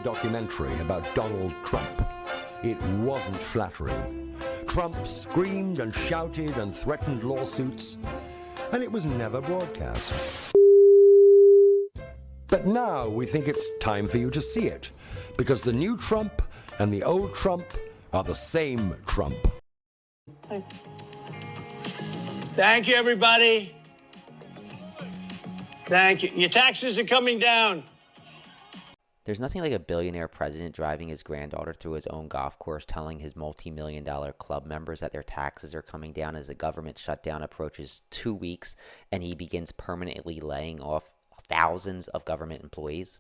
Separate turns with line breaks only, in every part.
Documentary about Donald Trump. It wasn't flattering. Trump screamed and shouted and threatened lawsuits, and it was never broadcast. But now we think it's time for you to see it, because the new Trump and the old Trump are the same Trump.
Thank you, everybody. Thank you. Your taxes are coming down.
There's nothing like a billionaire president driving his granddaughter through his own golf course, telling his multi-million-dollar club members that their taxes are coming down as the government shutdown approaches 2 weeks and he begins permanently laying off thousands of government employees.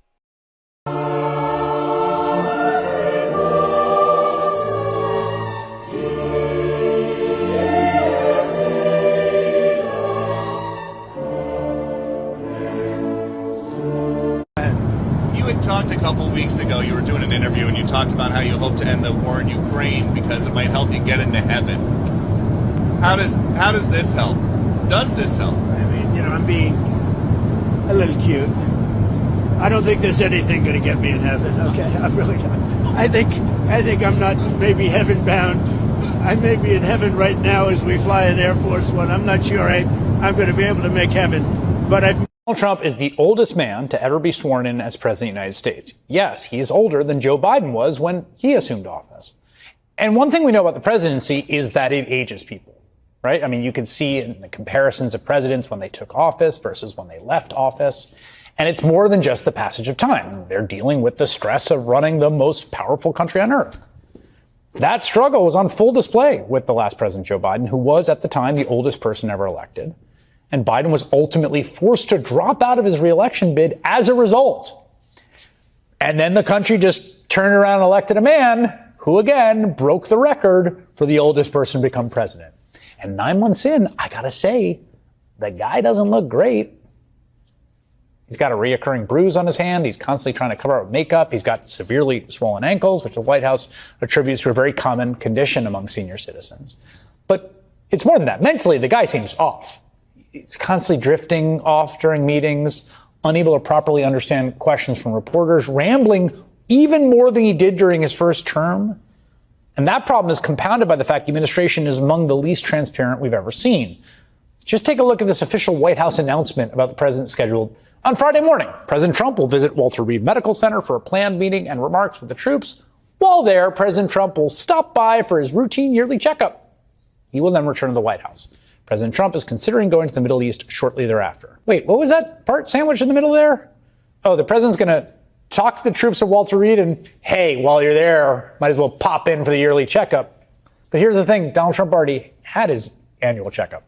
Talked a couple weeks ago, you were doing an interview and you talked about how you hope to end the war in Ukraine because it might help you get into heaven. How does this help? Does this help?
I mean, I'm being a little cute. I don't think there's anything going to get me in heaven. Okay, I really don't. I think I'm not maybe heaven bound. I may be in heaven right now as we fly in Air Force One. I'm not sure I'm going to be able to make heaven, but
Donald Trump is the oldest man to ever be sworn in as president of the United States. Yes, he is older than Joe Biden was when he assumed office. And one thing we know about the presidency is that it ages people, right? I mean, you can see in the comparisons of presidents when they took office versus when they left office. And it's more than just the passage of time. They're dealing with the stress of running the most powerful country on earth. That struggle was on full display with the last president, Joe Biden, who was at the time the oldest person ever elected. And Biden was ultimately forced to drop out of his reelection bid as a result. And then the country just turned around and elected a man who, again, broke the record for the oldest person to become president. And 9 months in, I gotta say, the guy doesn't look great. He's got a reoccurring bruise on his hand. He's constantly trying to cover up with makeup. He's got severely swollen ankles, which the White House attributes to a very common condition among senior citizens. But it's more than that. Mentally, the guy seems off. He's constantly drifting off during meetings, unable to properly understand questions from reporters, rambling even more than he did during his first term. And that problem is compounded by the fact the administration is among the least transparent we've ever seen. Just take a look at this official White House announcement about the president scheduled on Friday morning. President Trump will visit Walter Reed Medical Center for a planned meeting and remarks with the troops. While there, President Trump will stop by for his routine yearly checkup. He will then return to the White House. President Trump is considering going to the Middle East shortly thereafter. Wait, what was that part sandwiched in the middle there? Oh, the president's going to talk to the troops at Walter Reed and, hey, while you're there, might as well pop in for the yearly checkup. But here's the thing, Donald Trump already had his annual checkup.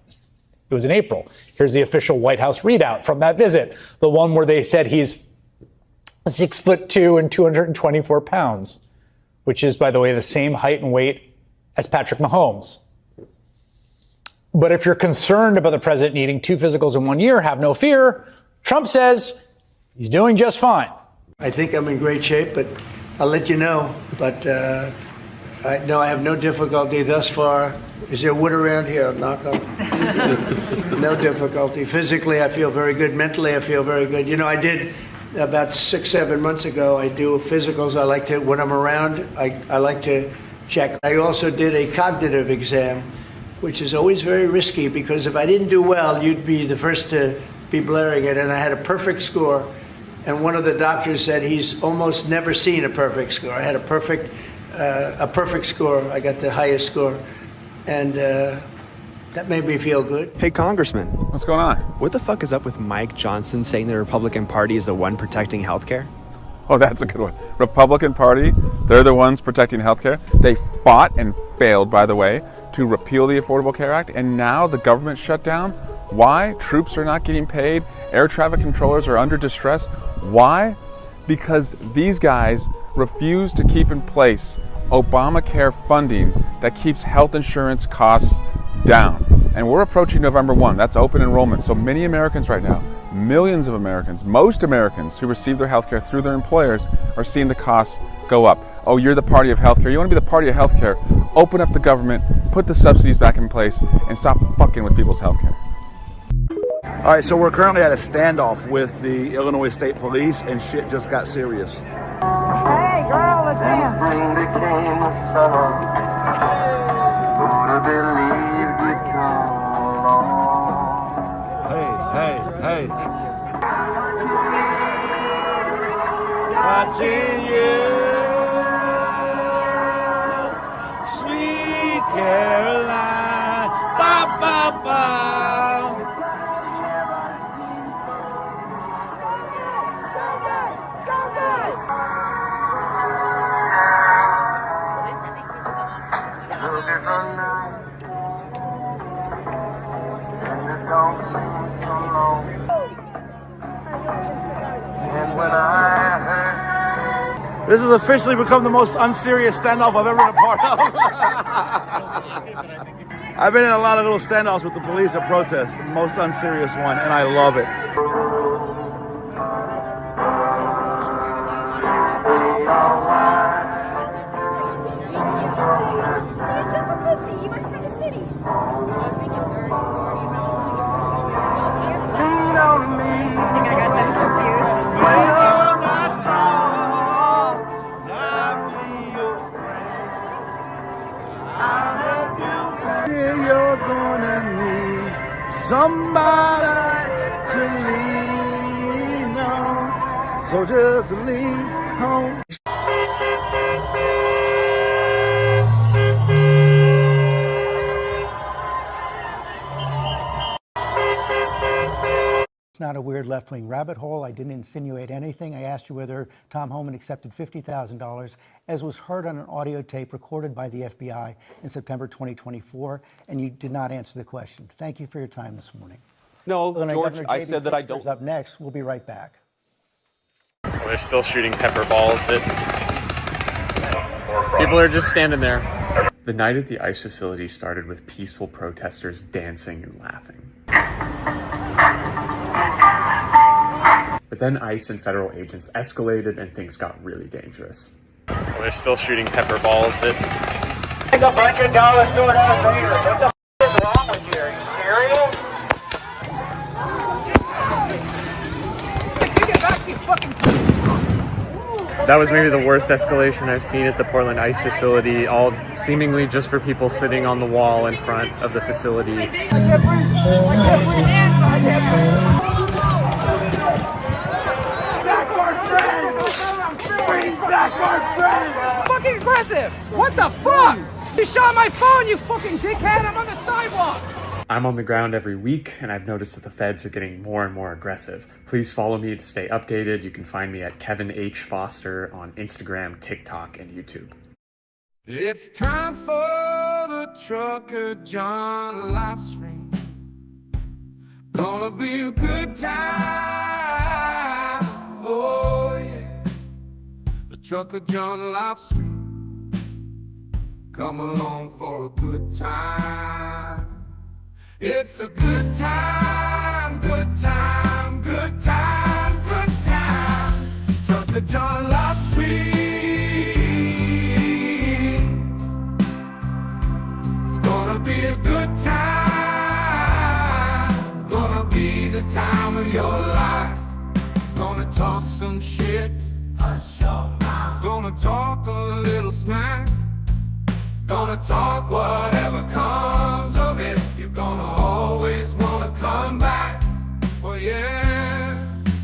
It was in April. Here's the official White House readout from that visit, the one where they said he's 6'2" and 224 pounds, which is, by the way, the same height and weight as Patrick Mahomes. But if you're concerned about the president needing 2 physicals in 1 year, have no fear. Trump says he's doing just fine.
I think I'm in great shape, but I'll let you know. But I have no difficulty thus far. Is there wood around here? I'll knock on. No difficulty. Physically, I feel very good. Mentally, I feel very good. I did about 6-7 months ago. I do physicals. I like to, when I'm around, I like to check. I also did a cognitive exam, which is always very risky because if I didn't do well, you'd be the first to be blaring it. And I had a perfect score. And one of the doctors said he's almost never seen a perfect score. I had a perfect score. I got the highest score. And that made me feel good.
Hey, Congressman.
What's going on?
What the fuck is up with Mike Johnson saying the Republican Party is the one protecting healthcare?
Oh, that's a good one. Republican Party, they're the ones protecting healthcare. They fought and failed, by the way, to repeal the Affordable Care Act, and now the government shut down. Why? Troops are not getting paid. Air traffic controllers are under distress. Why? Because these guys refuse to keep in place Obamacare funding that keeps health insurance costs down. And we're approaching November 1. That's open enrollment. So many Americans right now, millions of Americans, most Americans who receive their health care through their employers are seeing the costs go up. Oh, you're the party of healthcare. You want to be the party of healthcare? Open up the government, put the subsidies back in place, and stop fucking with people's healthcare.
All right, so we're currently at a standoff with the Illinois State Police, and shit just got serious.
Hey, girl, let's dance. Spring became the summer. Who'd have believed we'd come along?
Hey.
Watching you, sweet Caroline. Ba, ba, ba.
This has officially become the most unserious standoff I've ever been a part of. I've been in a lot of little standoffs with the police at protests, the most unserious one, and I love it.
It's just a pussy. He went to the city. I think I got them confused.
You're gonna need somebody to lean on, so just lean home.
It's not a weird left-wing rabbit hole. I didn't insinuate anything. I asked you whether Tom Homan accepted $50,000, as was heard on an audio tape recorded by the FBI in September 2024, and you did not answer the question. Thank you for your time this morning.
No,
Illinois
George,
Governor
I
J.B.
said that I
Pritzker
don't.
is up next. We'll be right back.
Well, they're still shooting pepper balls at... People are just standing there.
The night at the ICE facility started with peaceful protesters dancing and laughing. But then ICE and federal agents escalated and things got really dangerous.
Well, they're still shooting pepper balls at...
Take a bunch of dollar store elevators. What the is wrong with you? Are you serious? Get back, you fucking...
That was maybe the worst escalation I've seen at the Portland ICE facility, all seemingly just for people sitting on the wall in front of the facility.
I can't breathe. I can't breathe. Back our friends! Bring back our friends! Fucking aggressive! What the fuck? You shot my phone, you fucking dickhead! I'm on the sidewalk!
I'm on the ground every week, and I've noticed that the feds are getting more and more aggressive. Please follow me to stay updated. You can find me at Kevin H. Foster on Instagram, TikTok, and YouTube.
It's time for the Trucker John Livestream. Gonna be a good time. Oh yeah. The Trucker John Livestream. Come along for a good time. It's a good time, good time, good time, good time. Trucker John Livestream. It's gonna be a good time. Gonna be the time of your life. Gonna talk some shit. Hush your mouth. Gonna talk a little smack. Gonna talk whatever comes of it. You're gonna always wanna come back. Oh yeah,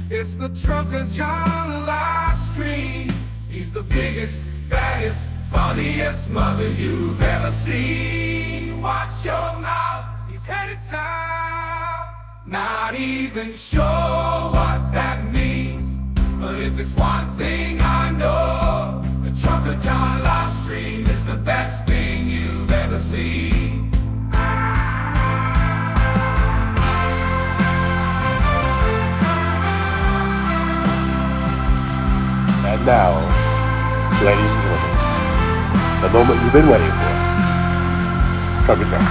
it's the Trucker John Livestream. He's the biggest, baddest, funniest mother you've ever seen. Watch your mouth, he's headed south. Not even sure what that means, but if it's one thing I know, the Trucker John Livestream is the best thing you've ever seen.
And now, ladies and gentlemen, the moment you've been waiting for. Trucker John.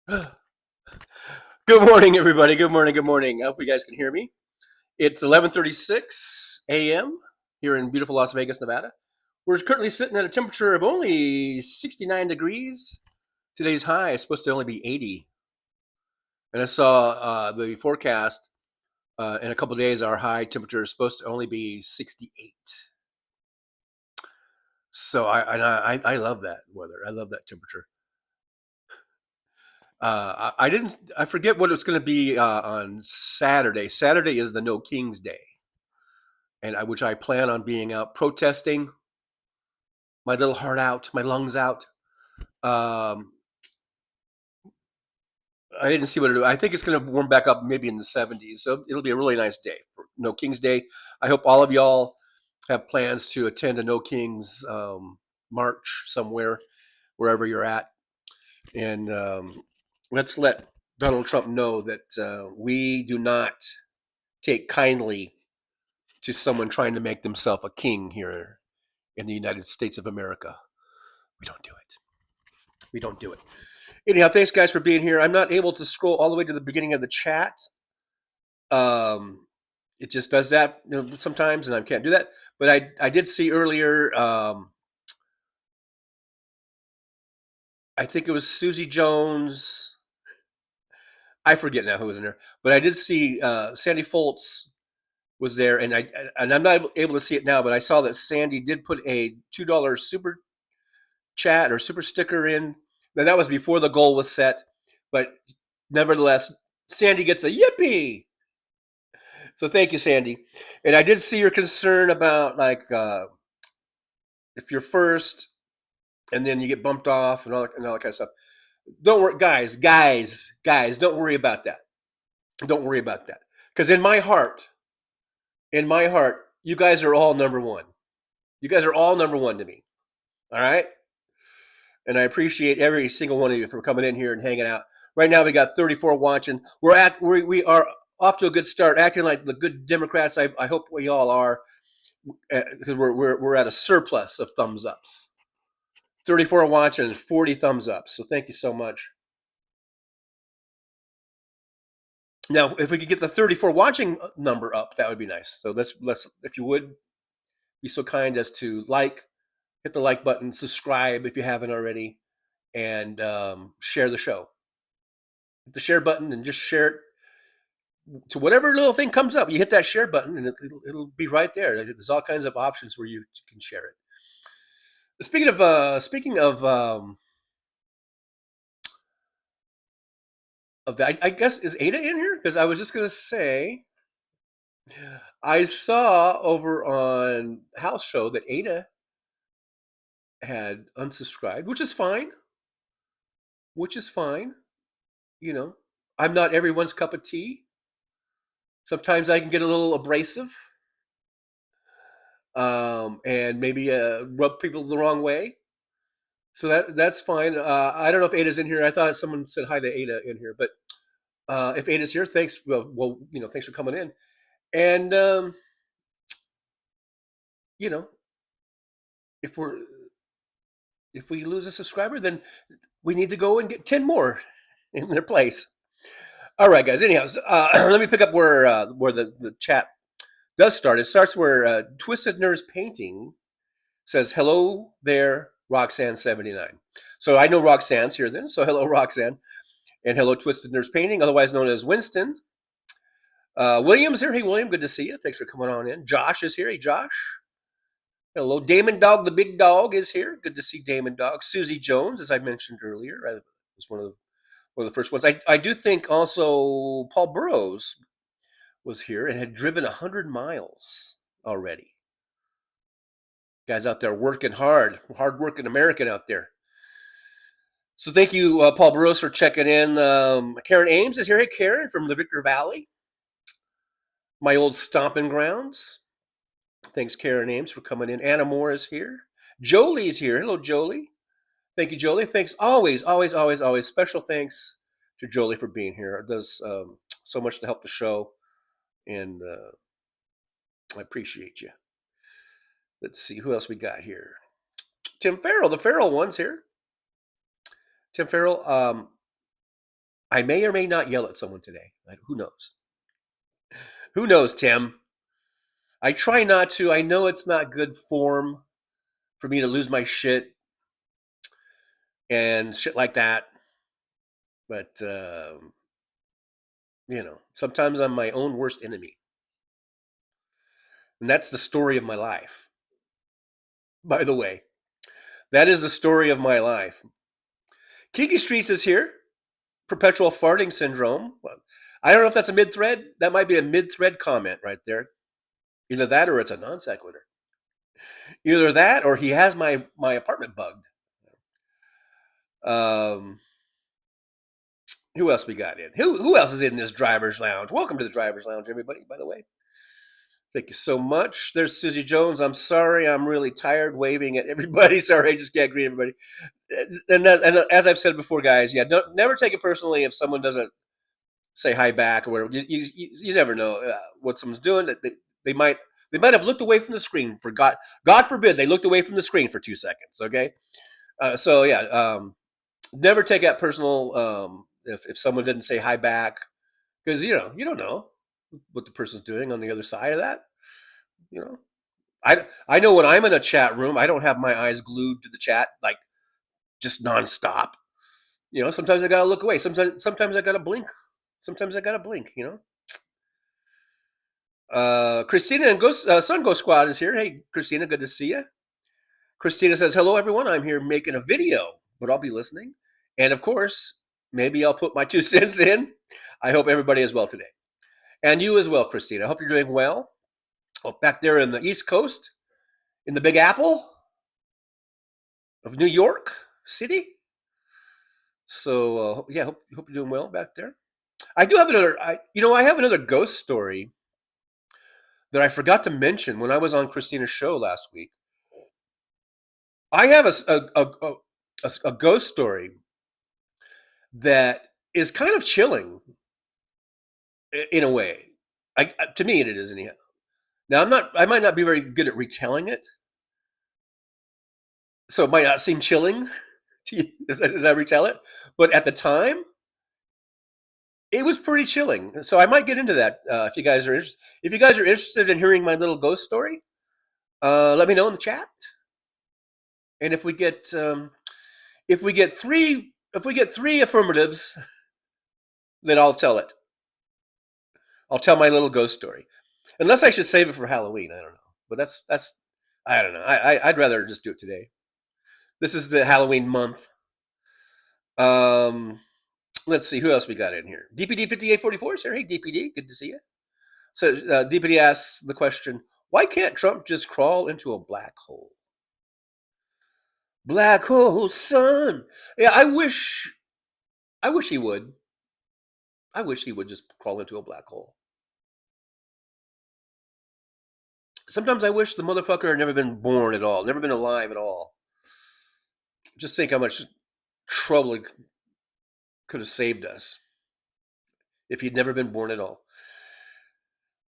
Good morning, everybody. Good morning. Good morning. I hope you guys can hear me. It's 11:36 a.m. here in beautiful Las Vegas, Nevada. We're currently sitting at a temperature of only 69 degrees. Today's high is supposed to only be 80. And I saw the forecast. In a couple of days, our high temperature is supposed to only be 68. So I love that weather. I love that temperature. I forget what it's going to be on Saturday. Saturday is the No Kings Day, and which I plan on being out protesting, my little heart out, my lungs out. I didn't see what it. I think it's going to warm back up maybe in the 70s, so it'll be a really nice day for No Kings Day. I hope all of y'all have plans to attend a No Kings march somewhere, wherever you're at, and let's let Donald Trump know that we do not take kindly to someone trying to make themselves a king here in the United States of America. We don't do it. We don't do it. Anyhow, thanks guys for being here. I'm not able to scroll all the way to the beginning of the chat. It just does that sometimes, and I can't do that. But I did see earlier. I think it was Susie Jones. I forget now who was in there, but I did see Sandy Foltz was there, and I'm not able to see it now, but I saw that Sandy did put a $2 super chat or super sticker in. Now that was before the goal was set, but nevertheless, Sandy gets a yippee. So thank you, Sandy. And I did see your concern about like if you're first and then you get bumped off and all that kind of stuff. Don't worry, guys, don't worry about that. Don't worry about that. Because in my heart, you guys are all number one. You guys are all number one to me. All right? And I appreciate every single one of you for coming in here and hanging out. Right now we got 34 watching. We are off to a good start, acting like the good Democrats. I hope we all are, because we're at a surplus of thumbs ups. 34 watching and 40 thumbs ups. So thank you so much. Now, if we could get the 34 watching number up, that would be nice. So let's if you would be so kind as to hit the like button, subscribe if you haven't already, and share the show. Hit the share button and just share it to whatever little thing comes up. You hit that share button and it'll be right there. There's all kinds of options where you can share it. Speaking of that, I guess, is Ada in here? Because I was just gonna say, I saw over on Hal's show that Ada had unsubscribed, which is fine. You know, I'm not everyone's cup of tea. Sometimes I can get a little abrasive, and maybe rub people the wrong way. So that's fine. I don't know if Ada's in here. I thought someone said hi to Ada in here, but if Ada's here, thanks. Well, thanks for coming in. And if we lose a subscriber, then we need to go and get 10 more in their place. All right, guys. Anyhow, let me pick up where the chat does start. It starts where Twisted Nerves Painting says, "Hello there, Roxanne79." So I know Roxanne's here then. So hello, Roxanne. And hello, Twisted Nerves Painting, otherwise known as Winston. William's here. Hey, William, good to see you. Thanks for coming on in. Josh is here. Hey, Josh. Hello, Damon Dog, the big dog, is here. Good to see Damon Dog. Susie Jones, as I mentioned earlier, was one of the first ones. I do think also Paul Burrows was here and had driven 100 miles already. Guys out there working hard-working American out there. So thank you, Paul Burrows, for checking in. Karen Ames is here. Hey, Karen, from the Victor Valley, my old stomping grounds. Thanks, Karen Ames, for coming in. Anna Moore is here. Jolie's here. Hello, Jolie. Thank you, Jolie. Thanks. Always. Special thanks to Jolie for being here. It does so much to help the show, and I appreciate you. Let's see who else we got here. Tim Farrell, the Farrell one's here. Tim Farrell, I may or may not yell at someone today. Who knows? Who knows, Tim? I try not to. I know it's not good form for me to lose my shit and shit like that. But, sometimes I'm my own worst enemy. And that's the story of my life. By the way, that is the story of my life. Kiki Streets is here. Perpetual farting syndrome. Well, I don't know if that's a mid-thread. That might be a mid-thread comment right there. Either that or it's a non sequitur. Either that or he has my apartment bugged. Who else we got in? Who else is in this driver's lounge? Welcome to the driver's lounge, everybody, by the way. Thank you so much. There's Susie Jones. I'm sorry. I'm really tired waving at everybody. Sorry, I just can't greet everybody. And as I've said before, guys, never take it personally if someone doesn't say hi back or whatever. You never know what someone's doing. They might have looked away from the screen for God forbid they looked away from the screen for 2 seconds. Okay, never take that personal if someone didn't say hi back, because you don't know what the person's doing on the other side of that. I know when I'm in a chat room, I don't have my eyes glued to the chat like just nonstop. Sometimes I gotta look away. Sometimes I gotta blink. Christina and Sun Ghost Squad is here. Hey, Christina, good to see you. Christina says, hello, everyone. I'm here making a video, but I'll be listening. And of course, maybe I'll put my 2 cents in. I hope everybody is well today. And you as well, Christina. I hope you're doing well. Back there in the East Coast, in the Big Apple of New York City. So, hope you're doing well back there. I do have I have another ghost story that I forgot to mention when I was on Christina's show last week. I have a ghost story that is kind of chilling in a way. To me, it is anyhow. Now, I might not be very good at retelling it, so it might not seem chilling to you as I retell it. But at the time, it was pretty chilling. So I might get into that if you guys are interested. If you guys are interested in hearing my little ghost story, let me know in the chat. And if we get 3 affirmatives, then I'll tell it. I'll tell my little ghost story. Unless I should save it for Halloween, I don't know. But that's I don't know. I'd rather just do it today. This is the Halloween month. Let's see who else we got in here. DPD 5844 is here. Hey, DPD, good to see you. So DPD asks the question: why can't Trump just crawl into a black hole? Black hole, son. Yeah, I wish he would. I wish he would just crawl into a black hole. Sometimes I wish the motherfucker had never been born at all, never been alive at all. Just think how much trouble it could have saved us if he'd never been born at all.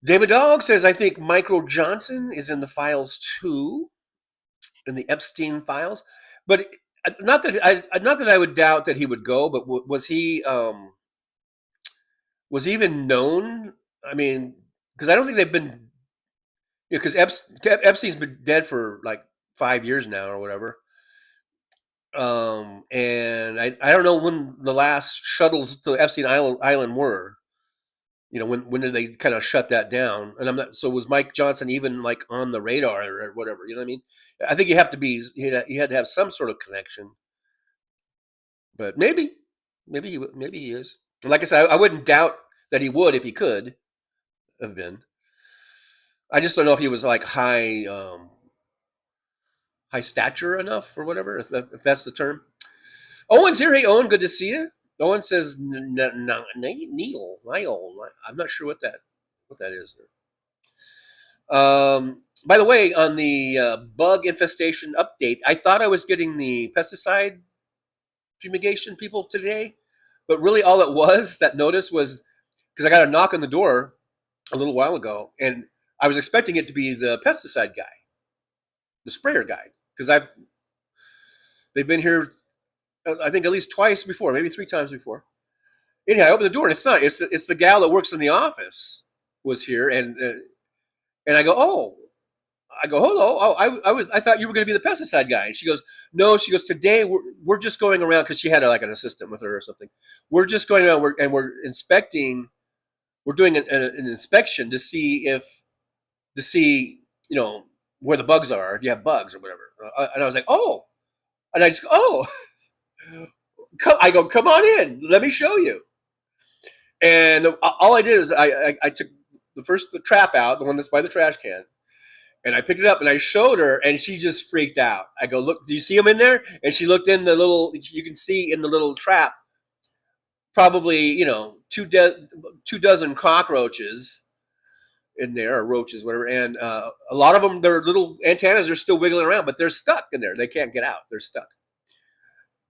David Dog says, I think Micro Johnson is in the files too, in the Epstein files. But not that I would doubt that he would go, but was he even known? I mean, because I don't think they've been, because Epstein's been dead for like 5 years now or whatever. And I don't know when the last shuttles to Epstein Island were. When did they kind of shut that down? And I'm not. So was Mike Johnson even like on the radar or whatever? You know what I mean? I think you had to have some sort of connection. But maybe he is. And like I said, I wouldn't doubt that he would if he could have been. I just don't know if he was like high stature enough or whatever, if that's the term. Owen's here. Hey, Owen, good to see you. Owen says Neil. I'm not sure what that is. By the way, on the bug infestation update, I thought I was getting the pesticide fumigation people today, but really all it was, that notice was, because I got a knock on the door a little while ago, and I was expecting it to be the pesticide guy, the sprayer guy, because they've been here, I think at least twice before, maybe 3 times before, anyhow, I opened the door, and it's not. It's the gal that works in the office was here, and I go, oh. I go, hello. Oh, I thought you were going to be the pesticide guy. And she goes, no. She goes, today we're just going around, because she had like an assistant with her or something. We're just going around and we're inspecting. We're doing an inspection to see where the bugs are, if you have bugs or whatever. And I was like, oh, and I just go, oh, I go, come on in, let me show you. And all I did is I took the trap out, the one that's by the trash can. And I picked it up and I showed her, and she just freaked out. I go, look, do you see them in there? And she looked in you can see in the little trap, probably, two dozen cockroaches in there, or roaches, whatever. And a lot of them, their little antennas are still wiggling around, but they're stuck in there. They can't get out. They're stuck.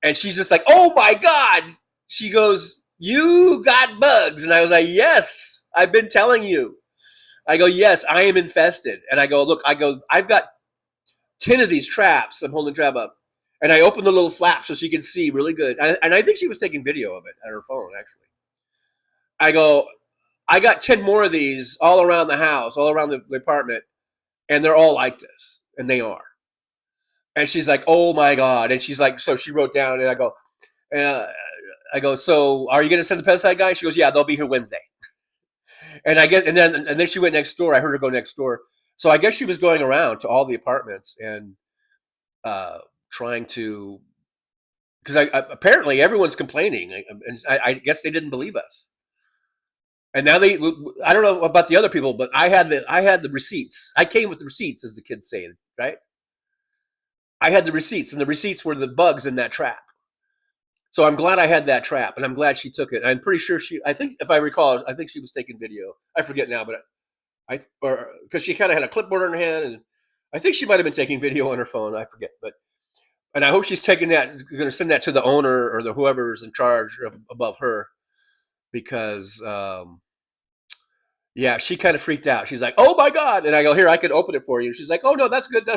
And she's just like, oh my God. She goes, you got bugs. And I was like, yes, I've been telling you. I go, yes, I am infested. And I go, look, I've got 10 of these traps. I'm holding the trap up. And I opened the little flap so she could see really good. And I think she was taking video of it on her phone, actually. I go, I got 10 more of these all around the house, all around the apartment. And they're all like this. And they are. And she's like, oh my God. And she's like, so she wrote down, and I go, so are you going to send the pesticide guy? She goes, yeah, they'll be here Wednesday. And I guess, and then she went next door. I heard her go next door. So I guess she was going around to all the apartments and trying to, because apparently everyone's complaining, and I guess they didn't believe us. And now I don't know about the other people, but I had the receipts. I came with the receipts, as the kids say, right? I had the receipts, and the receipts were the bugs in that trap. So I'm glad I had that trap, and I'm glad she took it. I'm pretty sure I think, if I recall, I think she was taking video. I forget now, but because she kind of had a clipboard in her hand, and I think she might have been taking video on her phone. I forget, and I hope she's taking that, going to send that to the owner or whoever's in charge above her, because yeah, she kind of freaked out. She's like, oh my God. And I go, here, I can open it for you. She's like, oh no, that's good.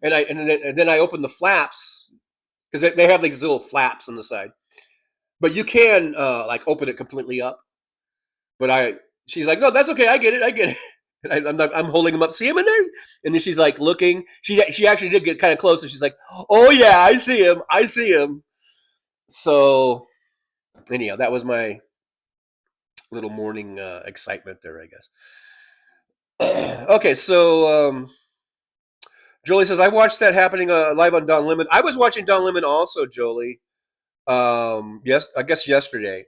And then I opened the flaps, because they have these little flaps on the side, but you can like open it completely up. But she's like, no, that's okay. I get it. And I'm holding them up. See him in there? And then she's like looking. She actually did get kind of close, and she's like, oh yeah, I see him. So anyhow, that was my little morning excitement there, I guess. Okay, so Jolie says, I watched that happening live on Don Lemon. I was watching Don Lemon also, Jolie. Yes, I guess yesterday.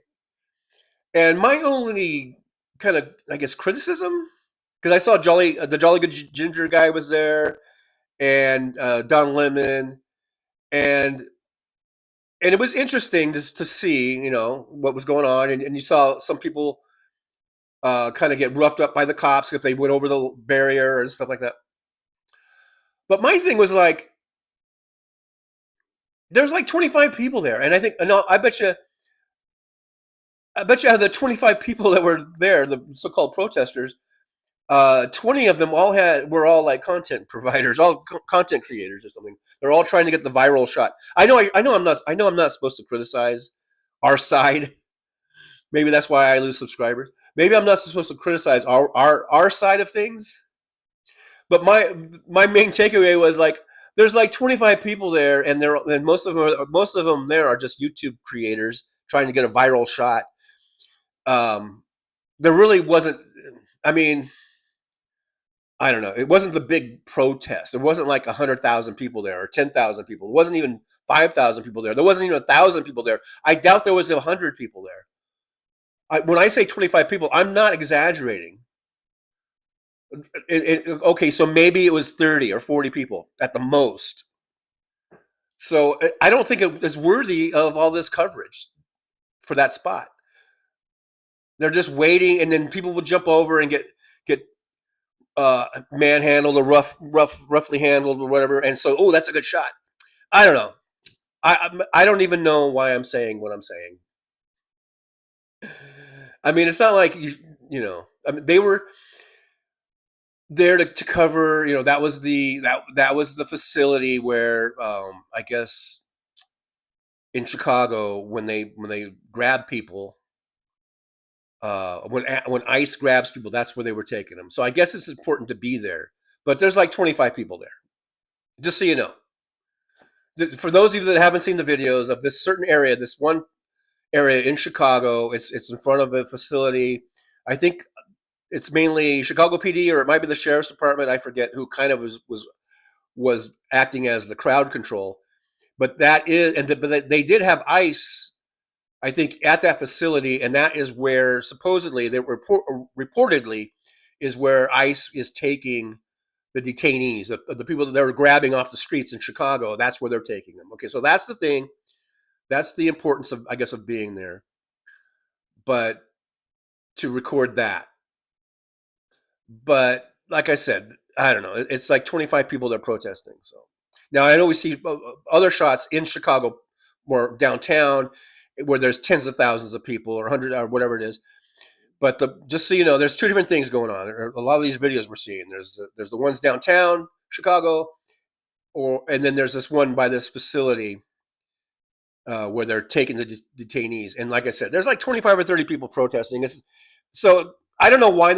And my only kind of, I guess, criticism, because I saw the Jolly Good Ginger guy was there, and Don Lemon, and it was interesting to see, what was going on, and you saw some people kind of get roughed up by the cops if they went over the barrier and stuff like that. But my thing was like, there's like 25 people there, and I bet you out of the 25 people that were there, the so-called protesters, 20 of them were all like content providers, all content creators or something. They're all trying to get the viral shot. I know I'm not supposed to criticize our side. Maybe that's why I lose subscribers. Maybe I'm not supposed to criticize our side of things. But my main takeaway was like, there's like 25 people there, and most of them there are just YouTube creators trying to get a viral shot. There really wasn't. I mean, I don't know. It wasn't the big protest. There wasn't like 100,000 people there or 10,000 people. It wasn't even 5,000 people there. There wasn't even 1,000 people there. I doubt there was 100 people there. When I say 25 people, I'm not exaggerating. Okay, so maybe it was 30 or 40 people at the most. So I don't think it is worthy of all this coverage for that spot. They're just waiting, and then people will jump over and get manhandled or roughly handled or whatever. And so, oh, that's a good shot. I don't know. I don't even know why I'm saying what I'm saying. I mean, it's not like I mean, they were there to cover. That was the facility where I guess in Chicago when they grab people when ICE grabs people, that's where they were taking them. So I guess it's important to be there. But there's like 25 people there, just so you know. For those of you that haven't seen the videos of this certain area, this one area in Chicago, it's in front of a facility. I think it's mainly Chicago PD, or it might be the sheriff's department. I forget who kind of was acting as the crowd control. But that is, but they did have ICE, I think, at that facility, and that is where supposedly reportedly is where ICE is taking the detainees, the people that they're grabbing off the streets in Chicago. That's where they're taking them. Okay, so that's the thing. That's the importance of, I guess, of being there. But to record that. But like I said, I don't know. It's like 25 people that are protesting. So now I know we see other shots in Chicago, more downtown, where there's tens of thousands of people, or 100 or whatever it is. But just so you know, there's two different things going on. A lot of these videos we're seeing. There's the ones downtown Chicago, and then there's this one by this facility where they're taking the detainees. And like I said, there's like 25 or 30 people protesting. So I don't know why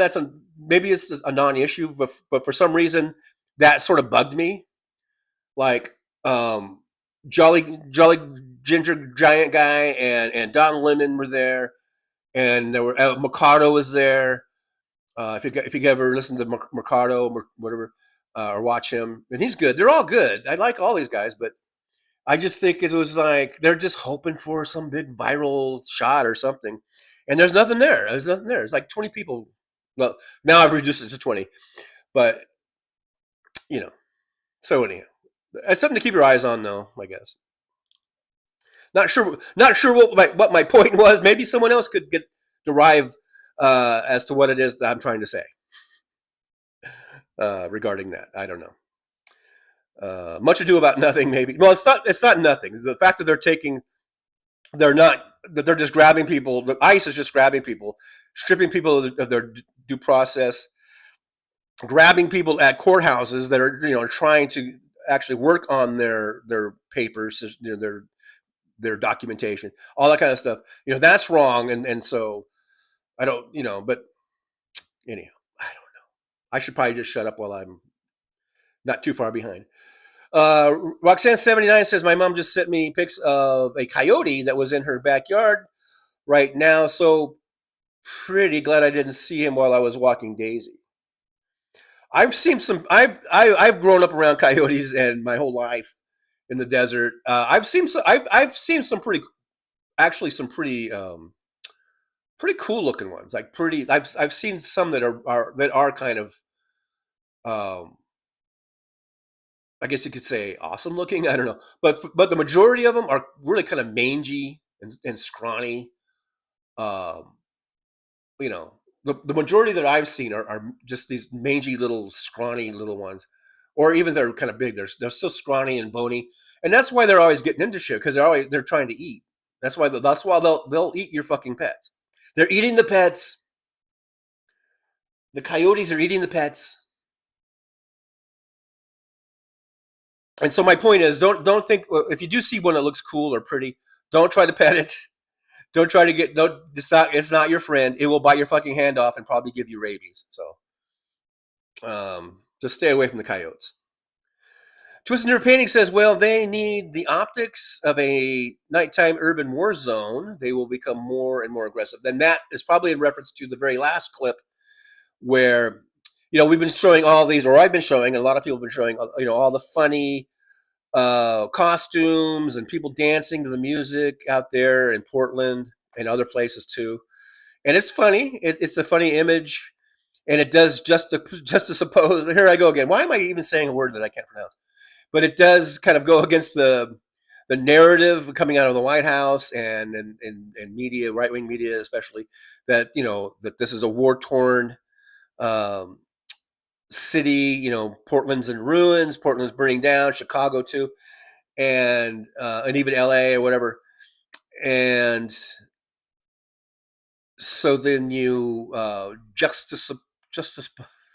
maybe it's a non-issue, but for some reason that sort of bugged me. Like Jolly Ginger Giant Guy and Don Lemon were there, and there were Mercado was there. If you ever listen to Mercado or whatever, or watch him, and he's good. They're all good. I like all these guys, but I just think it was like they're just hoping for some big viral shot or something. And there's nothing there. There's nothing there. It's like 20 people. Well, now I've reduced it to 20. But, so anyhow. It's something to keep your eyes on, though, I guess. Not sure what my point was. Maybe someone else could derive as to what it is that I'm trying to say regarding that. I don't know. Much ado about nothing, maybe. Well, it's not nothing. The fact that they're just grabbing people. The ICE is just grabbing people, stripping people of their due process, grabbing people at courthouses that are trying to actually work on their papers, their documentation, all that kind of stuff. That's wrong, and so I don't, but anyhow, I don't know. I should probably just shut up while I'm not too far behind. Roxanne79 says, my mom just sent me pics of a coyote that was in her backyard right now. So pretty glad I didn't see him while I was walking Daisy. I've seen some, I've grown up around coyotes and my whole life in the desert. I've seen some pretty cool looking ones. Like I've seen some that are kind of, I guess you could say awesome looking. I don't know, but the majority of them are really kind of mangy and scrawny. The majority that I've seen are just these mangy little scrawny little ones, or even they're kind of big. They're still scrawny and bony, and that's why they're always getting into shit, because they're trying to eat. That's why they'll eat your fucking pets. They're eating the pets. The coyotes are eating the pets. And so my point is, don't think, if you do see one that looks cool or pretty, don't try to pet it. Don't try to it's not your friend. It will bite your fucking hand off and probably give you rabies. So just stay away from the coyotes. Twisted Nerve Painting says, well, they need the optics of a nighttime urban war zone. They will become more and more aggressive. Then that is probably in reference to the very last clip where, we've been showing all these, or I've been showing, and a lot of people have been showing, all the funny costumes and people dancing to the music out there in Portland and other places too. And it's funny. It's a funny image, and it does just to suppose. Here I go again. Why am I even saying a word that I can't pronounce? But it does kind of go against the narrative coming out of the White House and media, right-wing media especially, that that this is a war-torn city. Portland's in ruins. Portland's burning down. Chicago too, and even LA or whatever. And so then you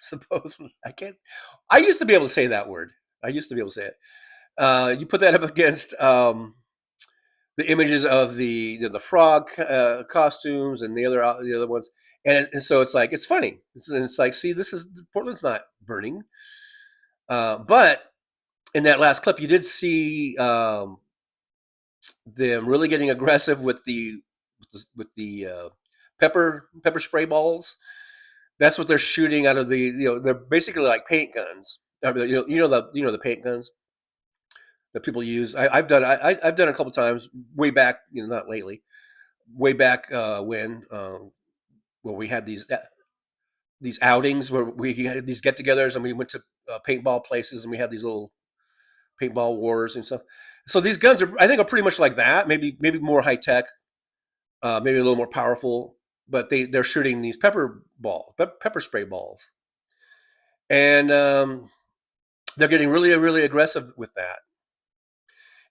suppose I used to be able to say that word. I used to be able to say it. You put that up against the images of the frog costumes and the other ones, and so it's like it's funny. It's like, see, this is Portland's not burning, but in that last clip, you did see them really getting aggressive with the pepper spray balls. That's what they're shooting out of they're basically like paint guns. The paint guns that people use. I've done a couple times way back, not lately, way back when we had these outings where we had these get-togethers and we went to paintball places and we had these little paintball wars and stuff. So these guns I think are pretty much like that, maybe more high tech, maybe a little more powerful, but they're shooting these pepper spray balls, and they're getting really, really aggressive with that.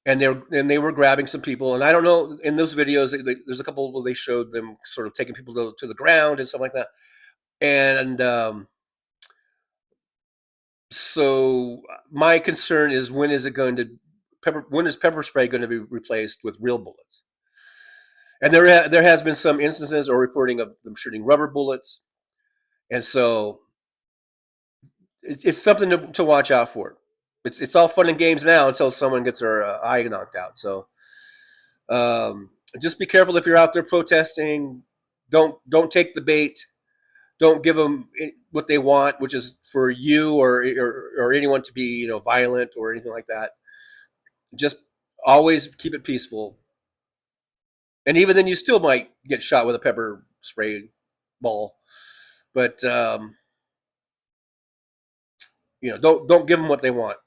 And they were grabbing some people, and I don't know, in those videos, there's a couple where they showed them sort of taking people to the ground and stuff like that. And so my concern is, when is pepper spray going to be replaced with real bullets? And there has been some instances or reporting of them shooting rubber bullets, and so it's something to watch out for. It's all fun and games now until someone gets their eye knocked out. So just be careful if you're out there protesting. Don't take the bait. Don't give them what they want, which is for you or anyone to be violent or anything like that. Just always keep it peaceful. And even then, you still might get shot with a pepper spray ball. But don't give them what they want.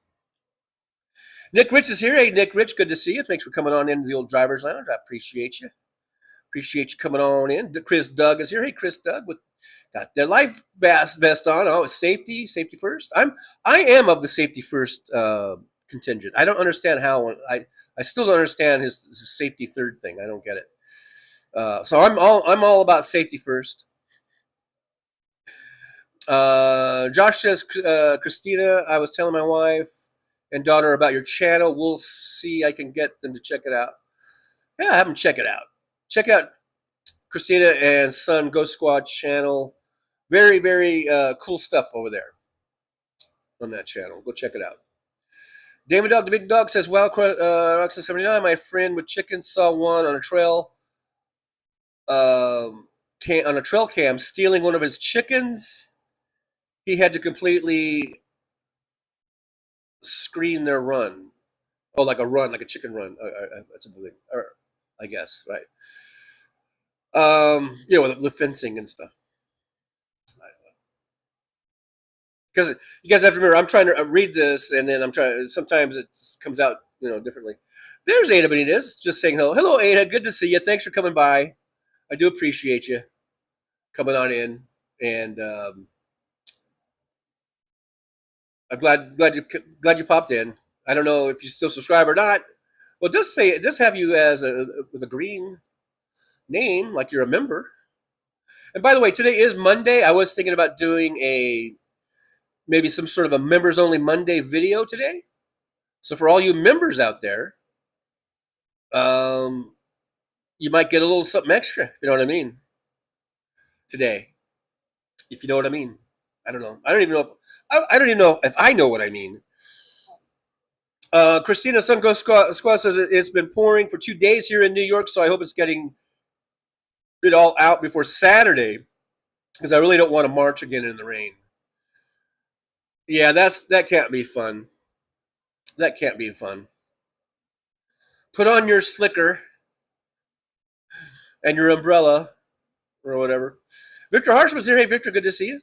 Nick Rich is here. Hey, Nick Rich, good to see you. Thanks for coming on into the old Driver's Lounge. I appreciate you. Appreciate you coming on in. Chris Doug is here. Hey, Chris Doug, got their life vest on. Oh, it's safety first. I am of the safety first contingent. I don't understand how. I still don't understand his safety third thing. I don't get it. So I'm all about safety first. Josh says, Christina, I was telling my wife and daughter about your channel. We'll see. I can get them to check it out. Yeah, have them check it out. Check out Christina and Son Ghost Squad channel. Very, very cool stuff over there on that channel. Go check it out. Damon Dog, the Big Dog, says, "Wow, Roxanne 79. My friend with chickens saw one on a trail, on a trail cam, stealing one of his chickens. He had to completely screen their run. Oh, like a chicken run. That's a thing. Or, I guess, right? With the fencing and stuff. I don't know. Because you guys have to remember, I'm trying to read this, and then sometimes it comes out, differently. There's Ada Benitez, just saying hello. Hello, Ada. Good to see you. Thanks for coming by. I do appreciate you coming on in, and I'm glad you popped in. I don't know if you still subscribe or not. Well, it does have you as with a green name, like you're a member. And by the way, today is Monday. I was thinking about doing maybe some sort of a members only Monday video today. So for all you members out there, you might get a little something extra, if you know what I mean, today. If you know what I mean. I don't know. I don't even know if I know what I mean. Christina Sun Ghost Squad says it's been pouring for 2 days here in New York, so I hope it's getting it all out before Saturday, because I really don't want to march again in the rain. Yeah, that can't be fun. That can't be fun. Put on your slicker and your umbrella or whatever. Victor Harshman's here. Hey, Victor, good to see you.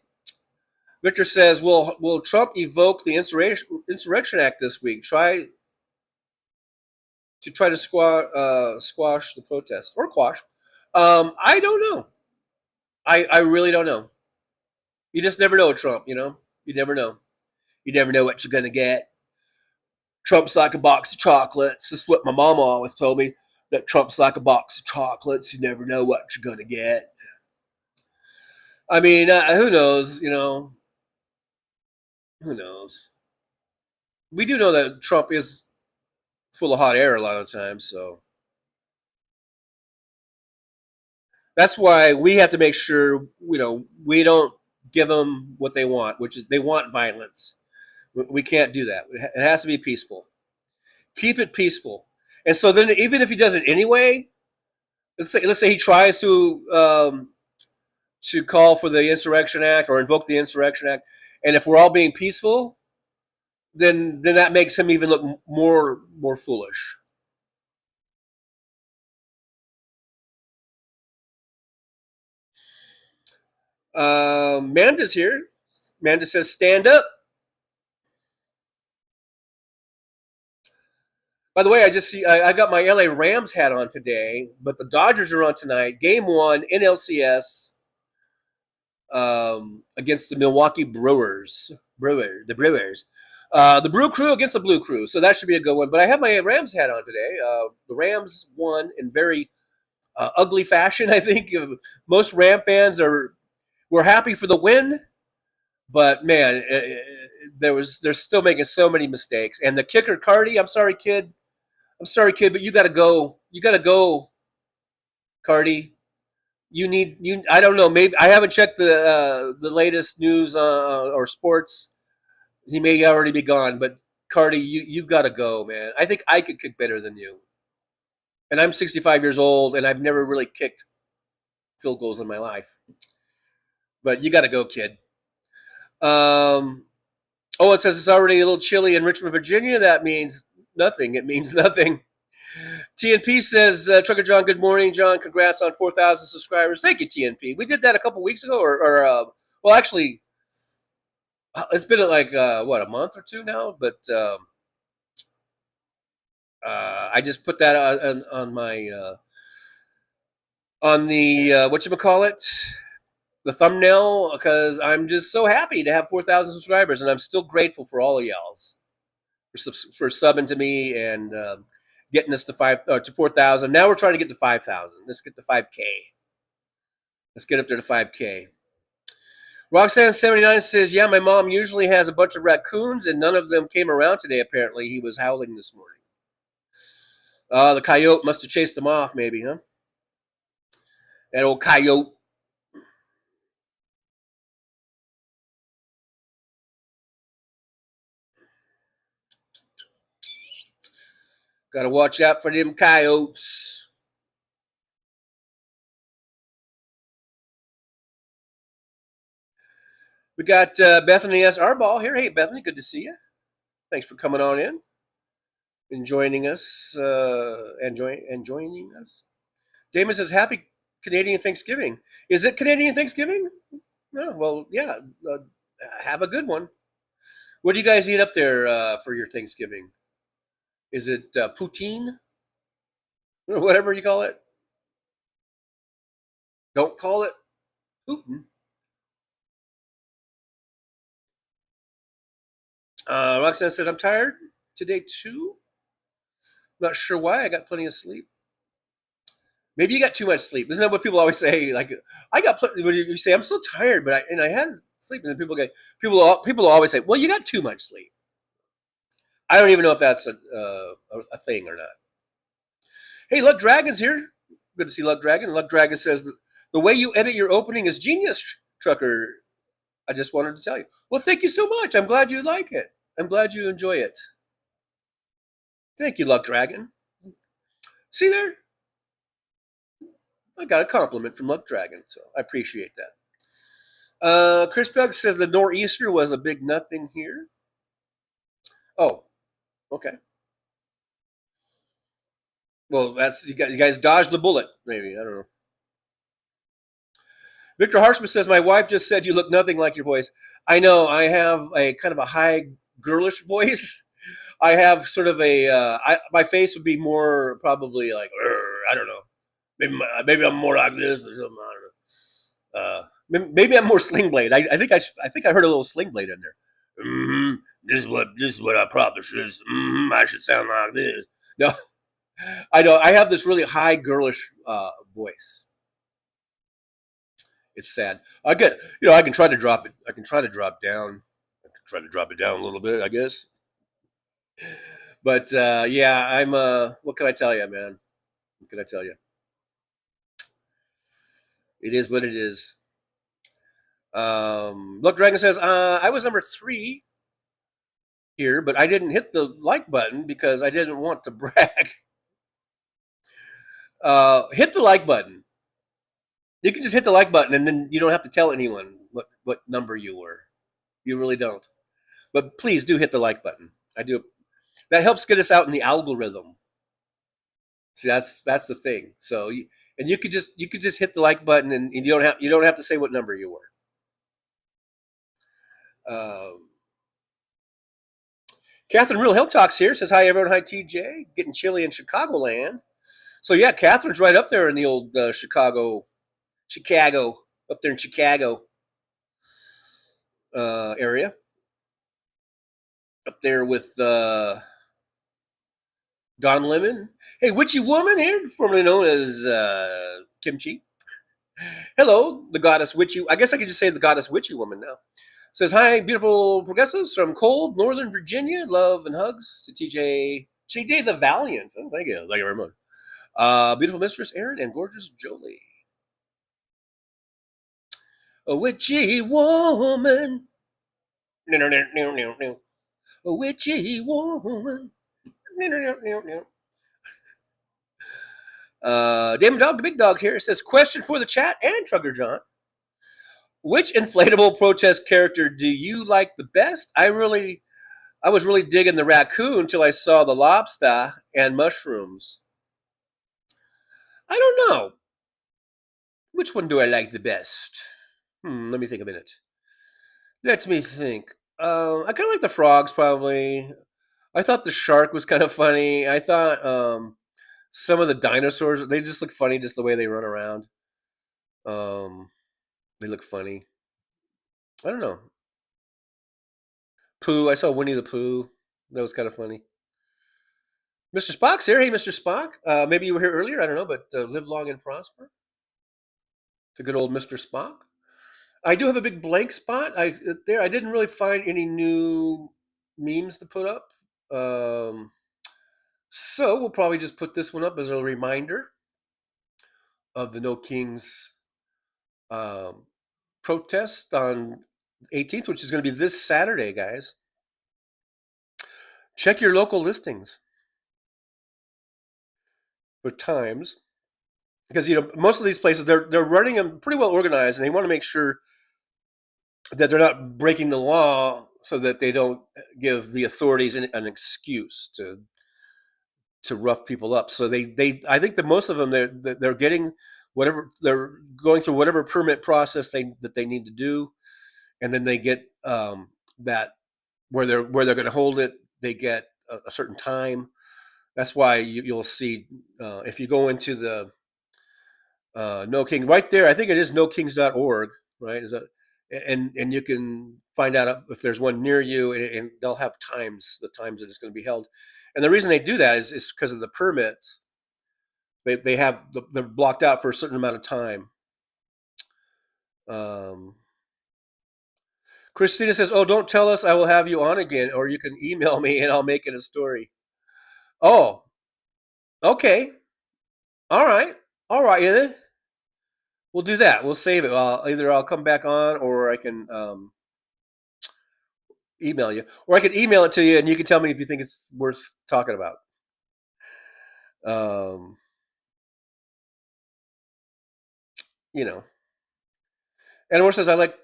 Victor says, will Trump evoke the Insurrection Act this week? Try to squash the protests or quash. I don't know. I really don't know. You just never know, Trump, You never know. You never know what you're going to get. Trump's like a box of chocolates. That's what my mama always told me, that Trump's like a box of chocolates. You never know what you're going to get. I mean, who knows, Who knows? We do know that Trump is full of hot air a lot of times, so That's why we have to make sure, we don't give them what they want, which is they want violence. We can't do that. It has to be peaceful. Keep it peaceful. And so then, even if he does it anyway, let's say he tries to call for the Insurrection Act or invoke the Insurrection Act, and if we're all being peaceful, then that makes him even look more foolish. Manda's here. Manda says, "Stand up." By the way, I got my LA Rams hat on today, but the Dodgers are on tonight. Game 1 in LCS against the Milwaukee Brewers. The Brewers. The Brew Crew against the Blue Crew. So that should be a good one. But I have my Rams hat on today. The Rams won in very ugly fashion, I think. Most Ram fans were happy for the win. But, man, they're still making so many mistakes. And the kicker, Cardi, I'm sorry, kid, but you got to go. You got to go, Cardi. I don't know. Maybe I haven't checked the latest news or sports. He may already be gone, but Cardi, you've got to go, man. I think I could kick better than you. And I'm 65 years old, and I've never really kicked field goals in my life. But you got to go, kid. It says it's already a little chilly in Richmond, Virginia. That means nothing. It means nothing. TNP says, Trucker John, good morning, John. Congrats on 4,000 subscribers. Thank you, TNP. We did that a couple weeks ago, actually, it's been like, a month or two now, but I just put that on my, on the, whatchamacallit, the thumbnail, because I'm just so happy to have 4,000 subscribers, and I'm still grateful for all of y'all's for subbing to me and getting us to 4,000. Now we're trying to get to 5,000. Let's get to 5K. Let's get up there to 5K. Roxanne79 says, yeah, my mom usually has a bunch of raccoons, and none of them came around today, apparently. He was howling this morning. The coyote must have chased them off, maybe, huh? That old coyote. Got to watch out for them coyotes. We got Bethany S. Arball here. Hey, Bethany, good to see you. Thanks for coming on in and joining us. Joining us. Damon says, happy Canadian Thanksgiving. Is it Canadian Thanksgiving? No, well, yeah. Have a good one. What do you guys eat up there for your Thanksgiving? Is it poutine? Or whatever you call it? Don't call it Putin. Roxanne said, I'm tired today too. Not sure why. I got plenty of sleep. Maybe you got too much sleep. Isn't that what people always say? Like, I got plenty. When you say I'm so tired, but I had sleep, and then people always say, well, you got too much sleep. I don't even know if that's a thing or not. Hey, Luck Dragon's here. Good to see Luck Dragon. Luck Dragon says, the way you edit your opening is genius, Trucker. I just wanted to tell you. Well, thank you so much. I'm glad you like it. I'm glad you enjoy it. Thank you, Luck Dragon. See there? I got a compliment from Luck Dragon, so I appreciate that. Chris Doug says the nor'easter was a big nothing here. Oh, okay. Well, that's you guys dodged the bullet, maybe. I don't know. Victor Harshman says, my wife just said you look nothing like your voice. I know. I have a kind of a high girlish voice. I have sort of my face would be more probably like, I don't know. Maybe I'm more like this or something. I don't know. Maybe I'm more Sling Blade. I think I heard a little Sling Blade in there. This is what I probably should. I should sound like this. No, I know. I have this really high girlish voice. It's sad. I can try to drop it. I can try to drop down. I can try to drop it down a little bit, I guess. But yeah, I'm. What can I tell you, man? What can I tell you? It is what it is. Look, Dragon says, I was number 3 here, but I didn't hit the like button because I didn't want to brag. Hit the like button. You can just hit the like button, and then you don't have to tell anyone what number you were. You really don't. But please do hit the like button. I do. That helps get us out in the algorithm. See, that's the thing. So, you could just hit the like button, and you don't have to say what number you were. Catherine Real Hill Talks here says, hi, everyone. Hi, TJ. Getting chilly in Chicagoland. So, yeah, Catherine's right up there in the old Chicago, up there in Chicago area. Up there with Don Lemon. Hey, Witchy Woman here, formerly known as Kimchi. Hello, the goddess Witchy. I guess I could just say the goddess Witchy Woman now. Says, hi, beautiful progressives from cold Northern Virginia. Love and hugs to TJ the Valiant. Oh, thank you. Thank you very much. Beautiful Mistress Erin and gorgeous Jolie. A witchy woman. A witchy woman. Damon Dog, the big dog here, says, question for the chat and Trucker John. Which inflatable protest character do you like the best? I was really digging the raccoon until I saw the lobster and mushrooms. I don't know. Which one do I like the best? Let me think a minute. Let me think. I kind of like the frogs, probably. I thought the shark was kind of funny. I thought some of the dinosaurs, they just look funny just the way they run around. They look funny. I don't know. Pooh. I saw Winnie the Pooh. That was kind of funny. Mr. Spock's here. Hey, Mr. Spock. Maybe you were here earlier. I don't know, but live long and prosper. To good old Mr. Spock. I do have a big blank spot. I didn't really find any new memes to put up. So we'll probably just put this one up as a reminder of the No Kings protest on 18th, which is going to be this Saturday, guys. Check your local listings for times, because most of these places they're running them pretty well organized, and they want to make sure that they're not breaking the law, so that they don't give the authorities an excuse to rough people up. So I think that most of them they're getting whatever, they're going through whatever permit process that they need to do, and then they get that where they're going to hold it. They get a certain time. That's why you'll see if you go into the No King right there. I think it is nokings.org, right? Is that, and you can find out if there's one near you, and they'll have the times that it's going to be held. And the reason they do that is because of the permits. They're blocked out for a certain amount of time. Christina says, "Oh, don't tell us. I will have you on again, or you can email me and I'll make it a story." Oh, okay, all right, then. We'll do that. We'll save it. Either I'll come back on, or I can email you, or I can email it to you, and you can tell me if you think it's worth talking about. And Or says, I like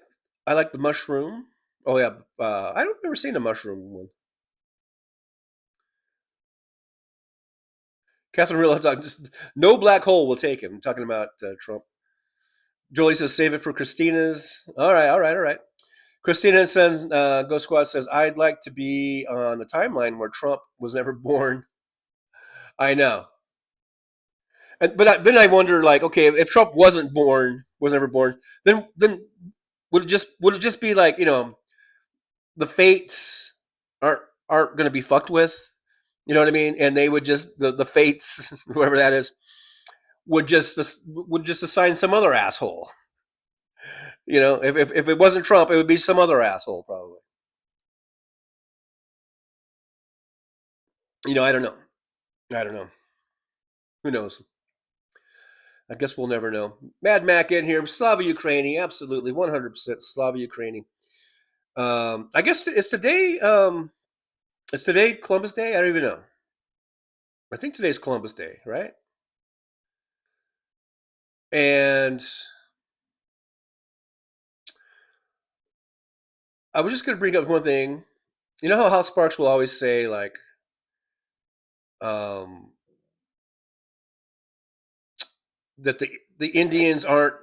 the mushroom. Oh yeah, I don't ever seen a mushroom one. Catherine Real talking, just no black hole will take him. I'm talking about Trump. Jolie says, save it for Christina's. All right. Christina says, Go Squad says, I'd like to be on the timeline where Trump was never born. I know. But then I wonder, like, okay, if Trump was never born, then would it just be like, the fates aren't going to be fucked with, you know what I mean? And they would just the fates, whoever that is, would just assign some other asshole. If it wasn't Trump, it would be some other asshole probably. I don't know. Who knows? I guess we'll never know. Mad Mac in here. Slava Ukraini. Absolutely. 100% Slava Ukraini. I guess is today Columbus Day? I don't even know. I think today's Columbus Day, right? And I was just going to bring up one thing. You know how Hal Sparks will always say, like, that the Indians aren't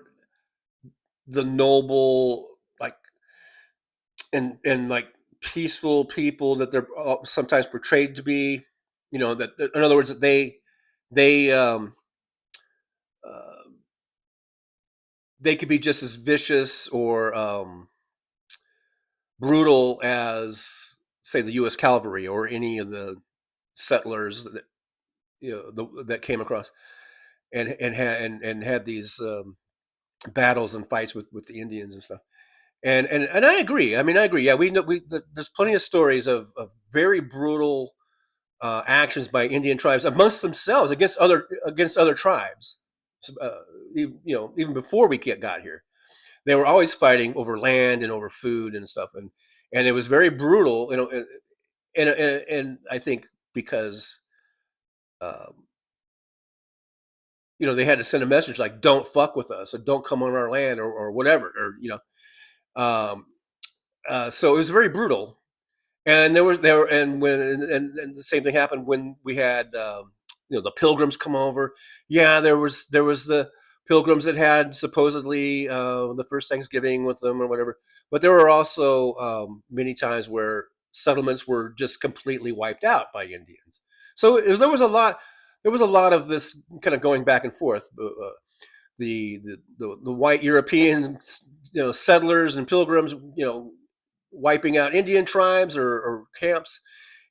the noble, like, and like peaceful people that they're sometimes portrayed to be. You know, that in other words, they could be just as vicious or brutal as, say, the U.S. cavalry or any of the settlers that that came across and had these battles and fights with the Indians and stuff. And I agree. I mean, I agree. Yeah, we know there's plenty of stories of very brutal actions by Indian tribes amongst themselves against other tribes. Even before we got here, they were always fighting over land and over food and stuff, and it was very brutal. And I think because they had to send a message like, "Don't fuck with us," or "Don't come on our land," or whatever, so it was very brutal. And and the same thing happened when we had the Pilgrims come over. Yeah, there was the Pilgrims that had supposedly the first Thanksgiving with them or whatever, but there were also many times where settlements were just completely wiped out by Indians. So there was a lot of this kind of going back and forth. The white European settlers and Pilgrims wiping out Indian tribes or camps,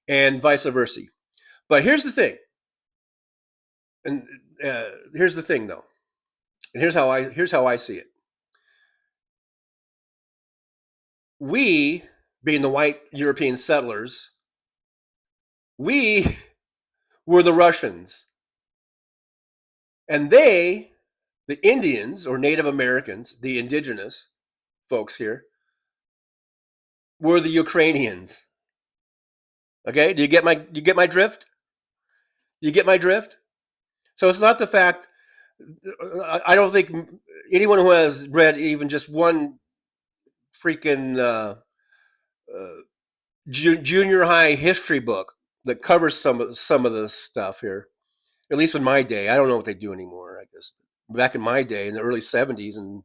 and vice versa. But here's the thing, and here's the thing though, and here's how I see it. We, being the white European settlers, we were the Russians, and they, the Indians or Native Americans, the indigenous folks here, were the Ukrainians. Okay, do you get my drift? You get my drift? So it's not the fact. I don't think anyone who has read even just one freaking junior high history book that covers some of the stuff here, at least in my day. I don't know what they do anymore. I guess back in my day, in the early '70s in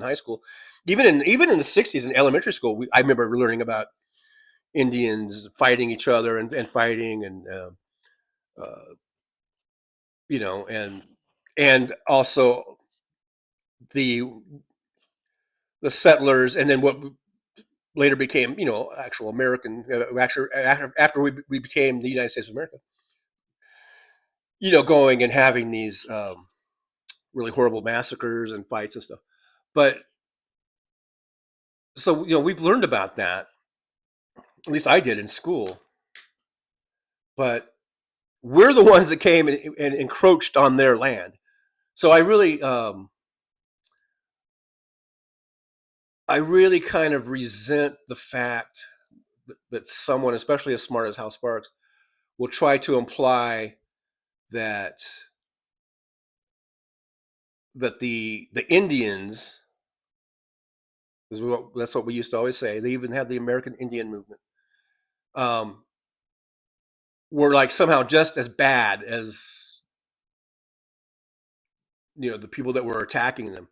high school, even in the '60s in elementary school, I remember learning about Indians fighting each other and fighting and and also the settlers, and then what later became actual American, after we became the United States of America, going and having these really horrible massacres and fights and stuff. But so we've learned about that, at least I did in school, but we're the ones that came and encroached on their land. So I really kind of resent the fact that someone, especially as smart as Hal Sparks, will try to imply that the Indians, that's what we used to always say. They even had the American Indian movement. Were like somehow just as bad as the people that were attacking them.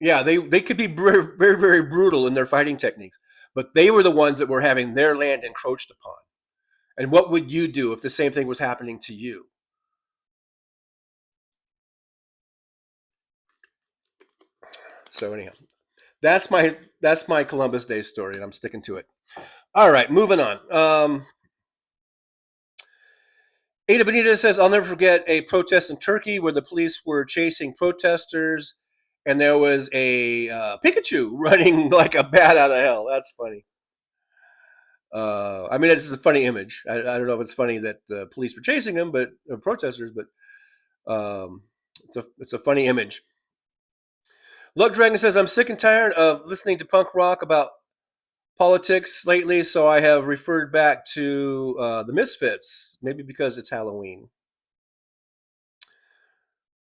Yeah, they could be very, very, very brutal in their fighting techniques, but they were the ones that were having their land encroached upon. And what would you do if the same thing was happening to you? So anyhow, that's my Columbus Day story, and I'm sticking to it. All right, moving on. Ada Benita says, "I'll never forget a protest in Turkey where the police were chasing protesters, and there was a Pikachu running like a bat out of hell." That's funny. I mean, it's a funny image. I don't know if it's funny that police were chasing him, but protesters. But It's a funny image. Luck Dragon says, I'm sick and tired of listening to punk rock about politics lately, so I have referred back to the Misfits, maybe because it's Halloween.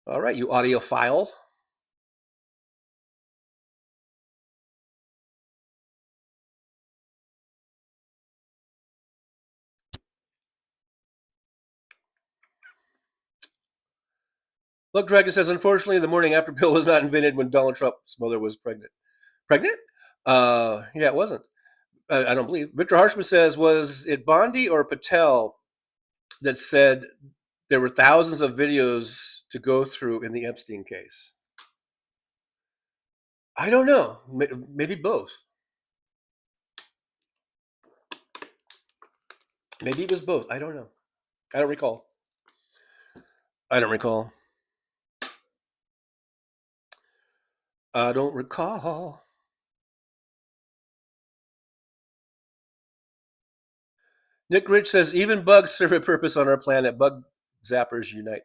All right, you audiophile. Luck Dragon says, unfortunately, the morning after pill was not invented when Donald Trump's mother was pregnant. Pregnant? Yeah, it wasn't. I don't believe. Victor Harshman says, was it Bondi or Patel that said there were thousands of videos to go through in the Epstein case? I don't know. Maybe both. Maybe it was both. I don't know. I don't recall. I don't recall. Nick Rich says, even bugs serve a purpose on our planet. Bug zappers unite.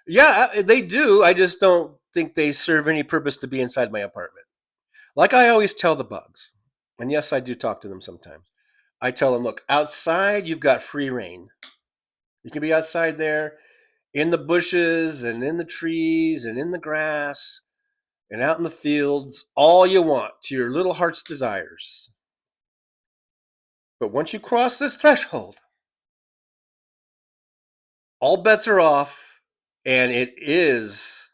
Yeah, they do. I just don't think they serve any purpose to be inside my apartment. Like I always tell the bugs, and yes, I do talk to them sometimes. I tell them, look, outside you've got free reign. You can be outside there in the bushes and in the trees and in the grass and out in the fields, all you want to your little heart's desires. But once you cross this threshold, all bets are off, and it is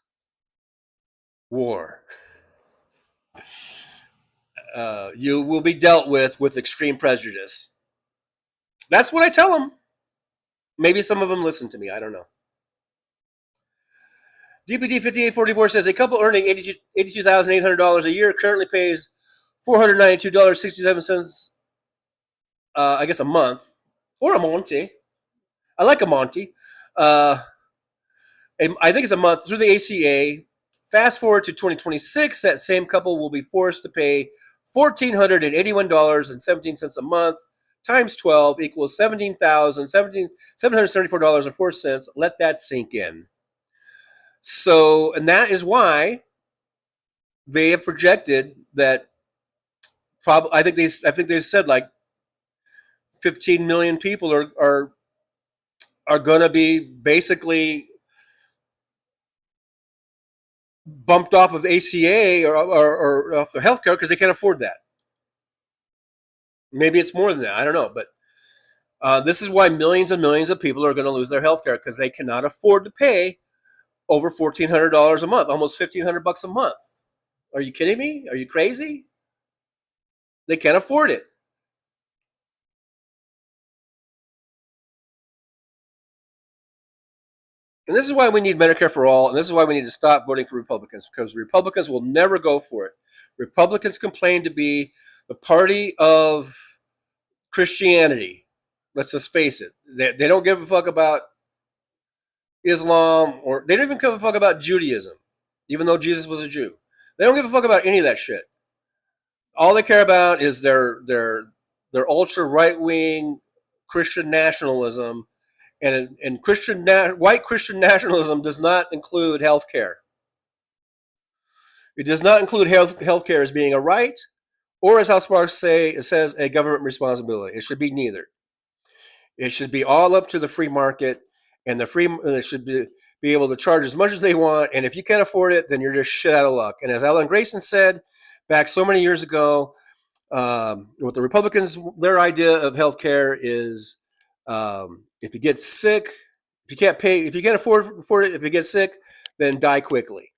war. You will be dealt with extreme prejudice. That's what I tell them. Maybe some of them listen to me. I don't know. DPD 5844 says a couple earning $82,800 a year currently pays $492.67, I guess a month, or a Monty. I like a Monty. I think it's a month through the ACA. Fast forward to 2026, that same couple will be forced to pay $1,481.17 a month times 12 equals $17,774.04. Let that sink in. So, and that is why they have projected that. I think they've said like 15 million people are going to be basically bumped off of ACA or off their health care because they can't afford that. Maybe it's more than that. I don't know. But this is why millions and millions of people are going to lose their health care because they cannot afford to pay over $1,400 a month, almost $1,500 a month. Are you kidding me? Are you crazy? They can't afford it. And this is why we need Medicare for all, and this is why we need to stop voting for Republicans, because Republicans will never go for it. Republicans complain to be the party of Christianity. Let's just face it. They don't give a fuck about Islam, or they don't even give a fuck about Judaism, even though Jesus was a Jew. They don't give a fuck about any of that shit. All they care about is their ultra right-wing Christian nationalism. And white Christian nationalism does not include health care. It does not include health care as being a right, or as Hal Sparks says, a government responsibility. It should be neither. It should be all up to the free market, and they should be able to charge as much as they want. And if you can't afford it, then you're just shit out of luck. And as Alan Grayson said back so many years ago, what the Republicans, their idea of health care is, if you get sick, if you can't afford it, if you get sick, then die quickly.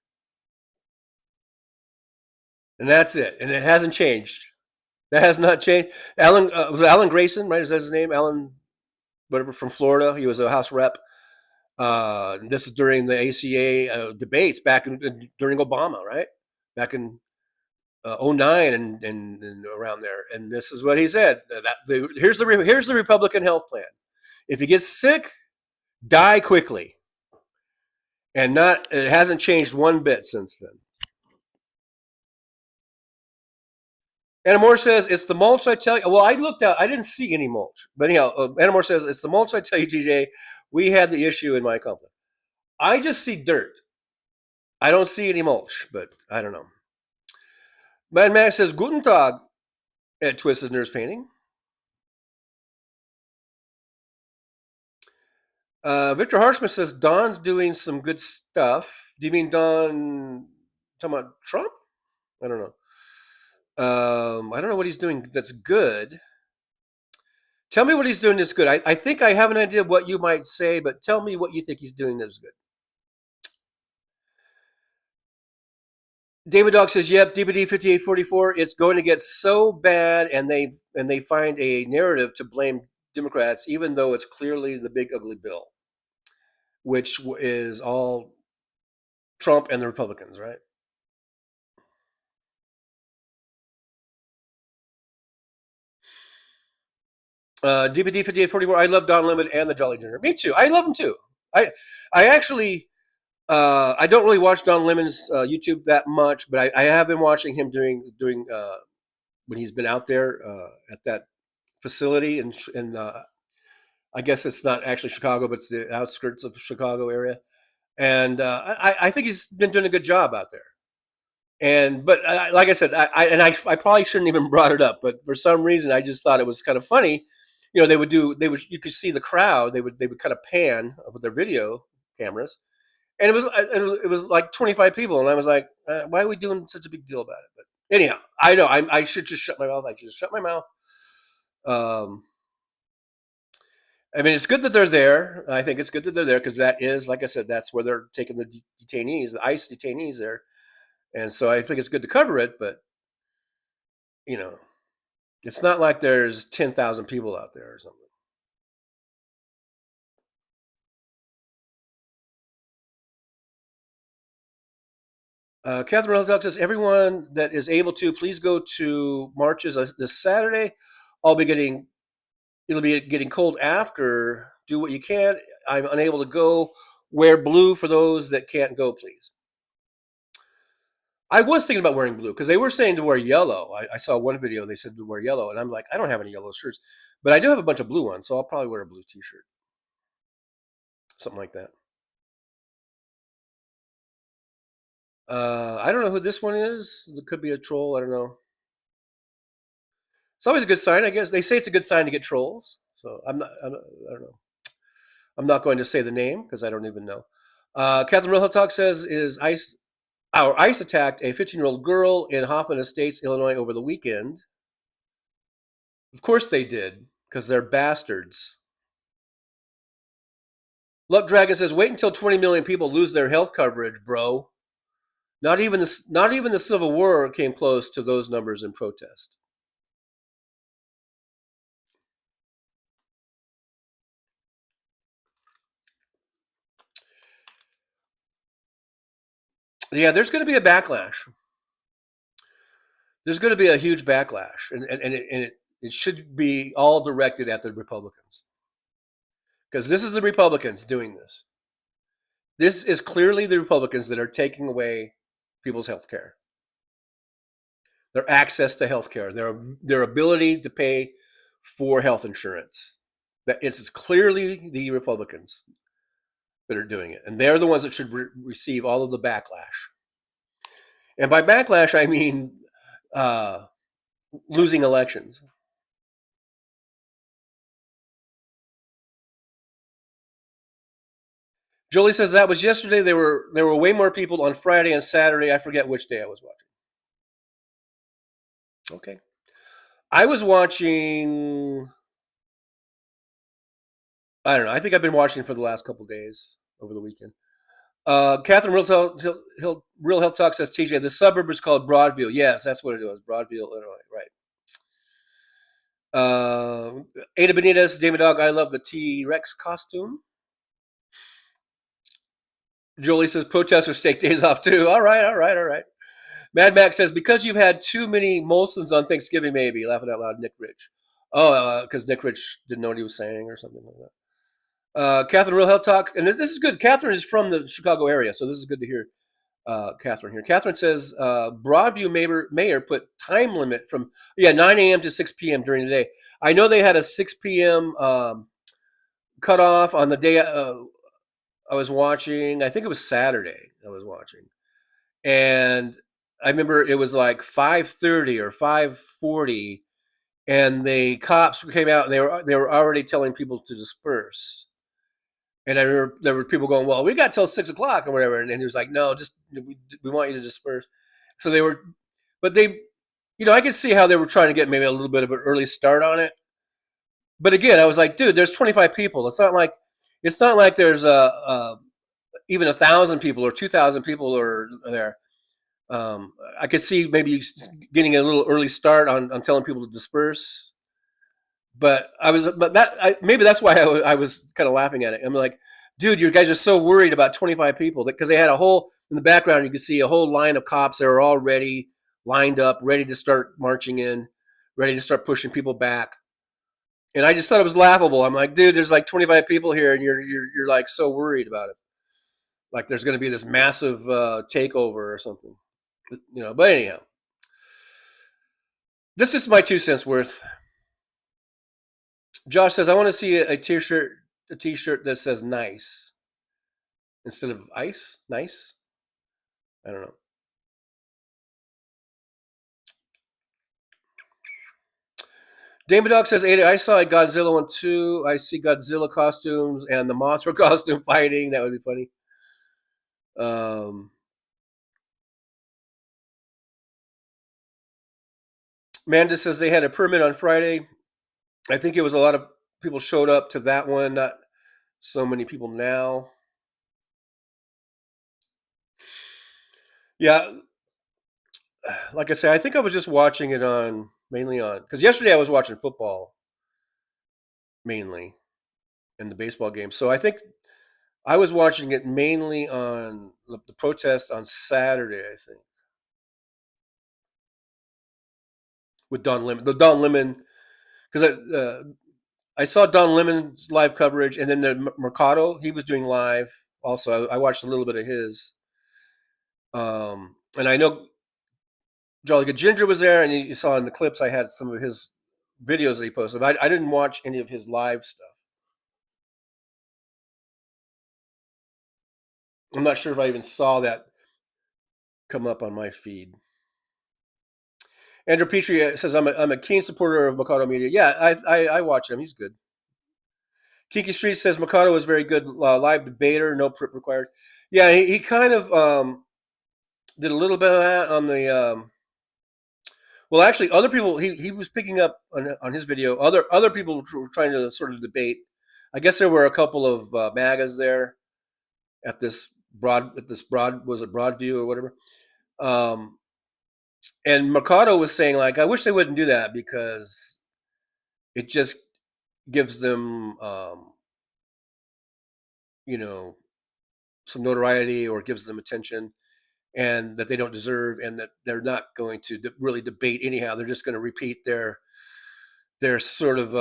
And that's it. And it hasn't changed. That has not changed. Was it Alan Grayson, right? Is that his name? Alan, whatever, from Florida. He was a House rep. This is during the ACA debates back during Obama, right? Back in 2009 and around there. And this is what he said. Here's the Republican health plan. If you get sick, die quickly. And it hasn't changed one bit since then. Anna Moore says, it's the mulch I tell you. Well, I looked out. I didn't see any mulch. But anyhow, Anna Moore says, it's the mulch I tell you, DJ. We had the issue in my company. I just see dirt. I don't see any mulch, but I don't know. Mad Max says, Guten Tag at Twisted Nurse Painting. Victor Harshman says, Don's doing some good stuff. Do you mean Don talking about Trump? I don't know. I don't know what he's doing that's good. Tell me what he's doing that's good. I think I have an idea of what you might say, but tell me what you think he's doing that's good. David Dog says, "Yep, DPD 5844. It's going to get so bad, and they find a narrative to blame Democrats, even though it's clearly the big ugly bill, which is all Trump and the Republicans, right?" DPD 5844. I love Don Lemon and the Jolly Junior. Me too. I love him too. I actually. I don't really watch Don Lemon's YouTube that much, but I have been watching him doing when he's been out there at that facility in I guess it's not actually Chicago, but it's the outskirts of the Chicago area, and I think he's been doing a good job out there. But like I said, I probably shouldn't even brought it up, but for some reason I just thought it was kind of funny. You know, you could see the crowd. They would kind of pan with their video cameras. And it was like 25 people, and I was like, "Why are we doing such a big deal about it?" But anyhow, I know I should just shut my mouth. I should just shut my mouth. I mean, it's good that they're there. I think it's good that they're there because that is, like I said, that's where they're taking the detainees, the ICE detainees there, and so I think it's good to cover it. But you know, it's not like there's 10,000 people out there or something. Catherine Reltalk says, everyone that is able to, please go to marches this Saturday. It'll be getting cold after. Do what you can. I'm unable to go. Wear blue for those that can't go, please. I was thinking about wearing blue because they were saying to wear yellow. I saw one video, they said to wear yellow, and I'm like, I don't have any yellow shirts, but I do have a bunch of blue ones, so I'll probably wear a blue t-shirt. Something like that. I don't know who this one is. It could be a troll. I don't know. It's always a good sign, I guess. They say it's a good sign to get trolls. So I don't know. I'm not going to say the name because I don't even know. Catherine Real Talk says, ICE attacked a 15-year-old girl in Hoffman Estates, Illinois over the weekend. Of course they did, because they're bastards. Luck Dragon says, wait until 20 million people lose their health coverage, bro. Not even the Civil War came close to those numbers in protest. Yeah, there's going to be a backlash. There's going to be a huge backlash, and it should be all directed at the Republicans. Because this is the Republicans doing this. This is clearly the Republicans that are taking away people's health care. Their access to health care, their ability to pay for health insurance. That it's clearly the Republicans that are doing it. And they're the ones that should receive all of the backlash. And by backlash, I mean losing elections. Jolie says that was yesterday. There were way more people on Friday and Saturday. I forget which day I was watching. Okay. I was watching, I don't know. I think I've been watching for the last couple of days over the weekend. Catherine Real Health Talk says, TJ, the suburb is called Broadview. Yes, that's what it was. Broadview, Illinois. Right. Ada Benitez, David Dog, I love the T-Rex costume. Jolie says, protesters take days off too. All right. Mad Max says, because you've had too many Molsons on Thanksgiving, maybe. Laughing out loud, Nick Rich. Oh, because Nick Rich didn't know what he was saying or something like that. Catherine Real Health Talk, and this is good. Catherine is from the Chicago area, so this is good to hear Catherine here. Catherine says, Broadview mayor put time limit from 9 a.m. to 6 p.m. during the day. I know they had a 6 p.m. cutoff on the day I was watching. I think it was Saturday I was watching. and I remember it was like 5:30 or 5:40, and the cops came out, and they were already telling people to disperse. And I remember there were people going, "Well, we got till 6 o'clock or whatever," and he was like, "No, just we want you to disperse." So they were, but they, I could see how they were trying to get maybe a little bit of an early start on it. But again, I was like, dude, there's 25 people. It's not like there's even 1,000 people or 2,000 people are there. I could see maybe getting a little early start on telling people to disperse. But maybe that's why I was kind of laughing at it. I'm like, dude, you guys are so worried about 25 people, because they had in the background, you could see a whole line of cops that were already lined up, ready to start marching in, ready to start pushing people back. And I just thought it was laughable. I'm like, dude, there's like 25 people here, and you're like so worried about it, like there's going to be this massive takeover or something, But anyhow, this is my 2 cents worth. Josh says, I want to see a t-shirt that says nice instead of ice. Nice. I don't know. Damon Dog says, Ada, I saw a Godzilla one too. I see Godzilla costumes and the Mothra costume fighting. That would be funny. Amanda says they had a permit on Friday. I think it was a lot of people showed up to that one. Not so many people now. Yeah. Like I say, I think I was just watching it mainly on, because yesterday I was watching football mainly in the baseball game. So I think I was watching it mainly on the protest on Saturday, I think, with Don Lemon. Because I saw Don Lemon's live coverage, and then the Mercado, he was doing live also. I watched a little bit of his. And I know Jolly Good Ginger was there, and you saw in the clips I had some of his videos that he posted. But I didn't watch any of his live stuff. I'm not sure if I even saw that come up on my feed. Andrew Petrie says, I'm a keen supporter of Mikado Media. Yeah, I watch him. He's good. Kiki Street says Mikado was very good live debater, no prep required. Yeah, he kind of did a little bit of that on the. Well, actually, other people he was picking up on his video. Other people were trying to sort of debate. I guess there were a couple of MAGAs there at this Broadview or whatever. And Mercado was saying, like, I wish they wouldn't do that, because it just gives them, some notoriety, or gives them attention, and that they don't deserve, and that they're not going to really debate anyhow. They're just going to repeat their sort of,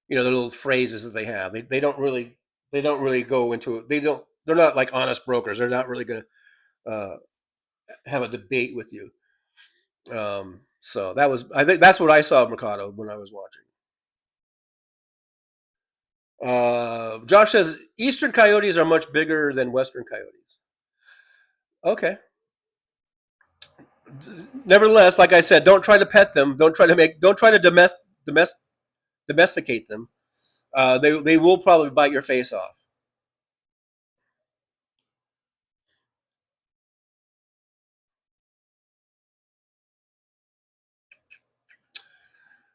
their little phrases that they have. They don't really go into it. They're not like honest brokers. They're not really going to have a debate with you. So I think that's what I saw of Mercado when I was watching. Josh says Eastern coyotes are much bigger than Western coyotes. Okay. Nevertheless, like I said, don't try to pet them. Don't try to domesticate them. They will probably bite your face off.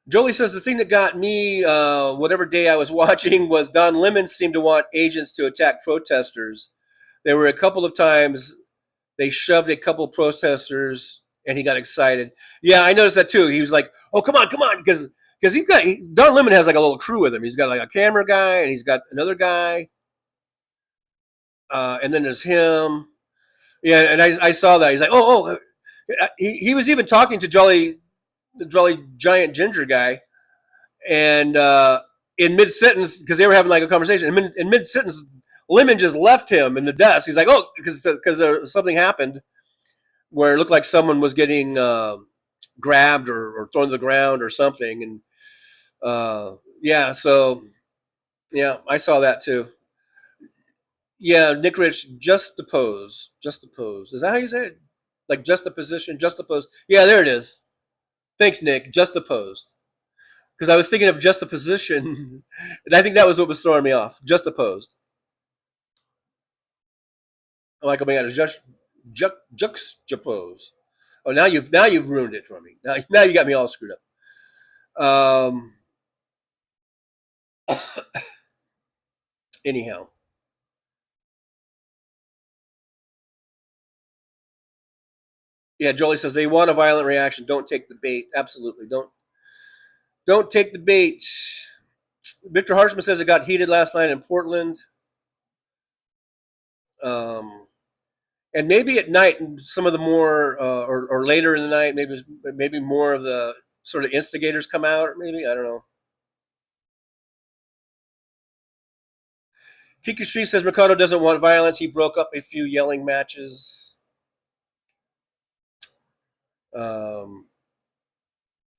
Jolie says the thing that got me, whatever day I was watching, was Don Lemon seemed to want agents to attack protesters. There were a couple of times they shoved a couple protesters, and he got excited. Yeah, I noticed that too. He was like, "Oh, come on," because Don Lemon has like a little crew with him. He's got like a camera guy, and he's got another guy, and then there's him. Yeah, and I saw that. He's like, "Oh." He was even talking to the Jolly Giant Ginger guy, and in mid sentence, because they were having like a conversation, in mid sentence, Lemon just left him in the desk. He's like, "Oh," because something happened where it looked like someone was getting grabbed or thrown to the ground or something, and I saw that too. Yeah, Nick Rich, juxtapose. Juxtapose. Is that how you say it? Like juxtaposition, juxtapose. Yeah, there it is. Thanks, Nick. Juxtaposed. Because I was thinking of juxtaposition, and I think that was what was throwing me off. Juxtaposed. Like, oh my God, it's just juxtapose. Oh, now you've ruined it for me. Now you got me all screwed up. Anyhow. Yeah, Jolie says they want a violent reaction. Don't take the bait. Absolutely, don't take the bait. Victor Harshman says it got heated last night in Portland. And maybe at night, some of the more or later in the night, maybe more of the sort of instigators come out. Or maybe, I don't know. Kiki Street says Mercado doesn't want violence. He broke up a few yelling matches.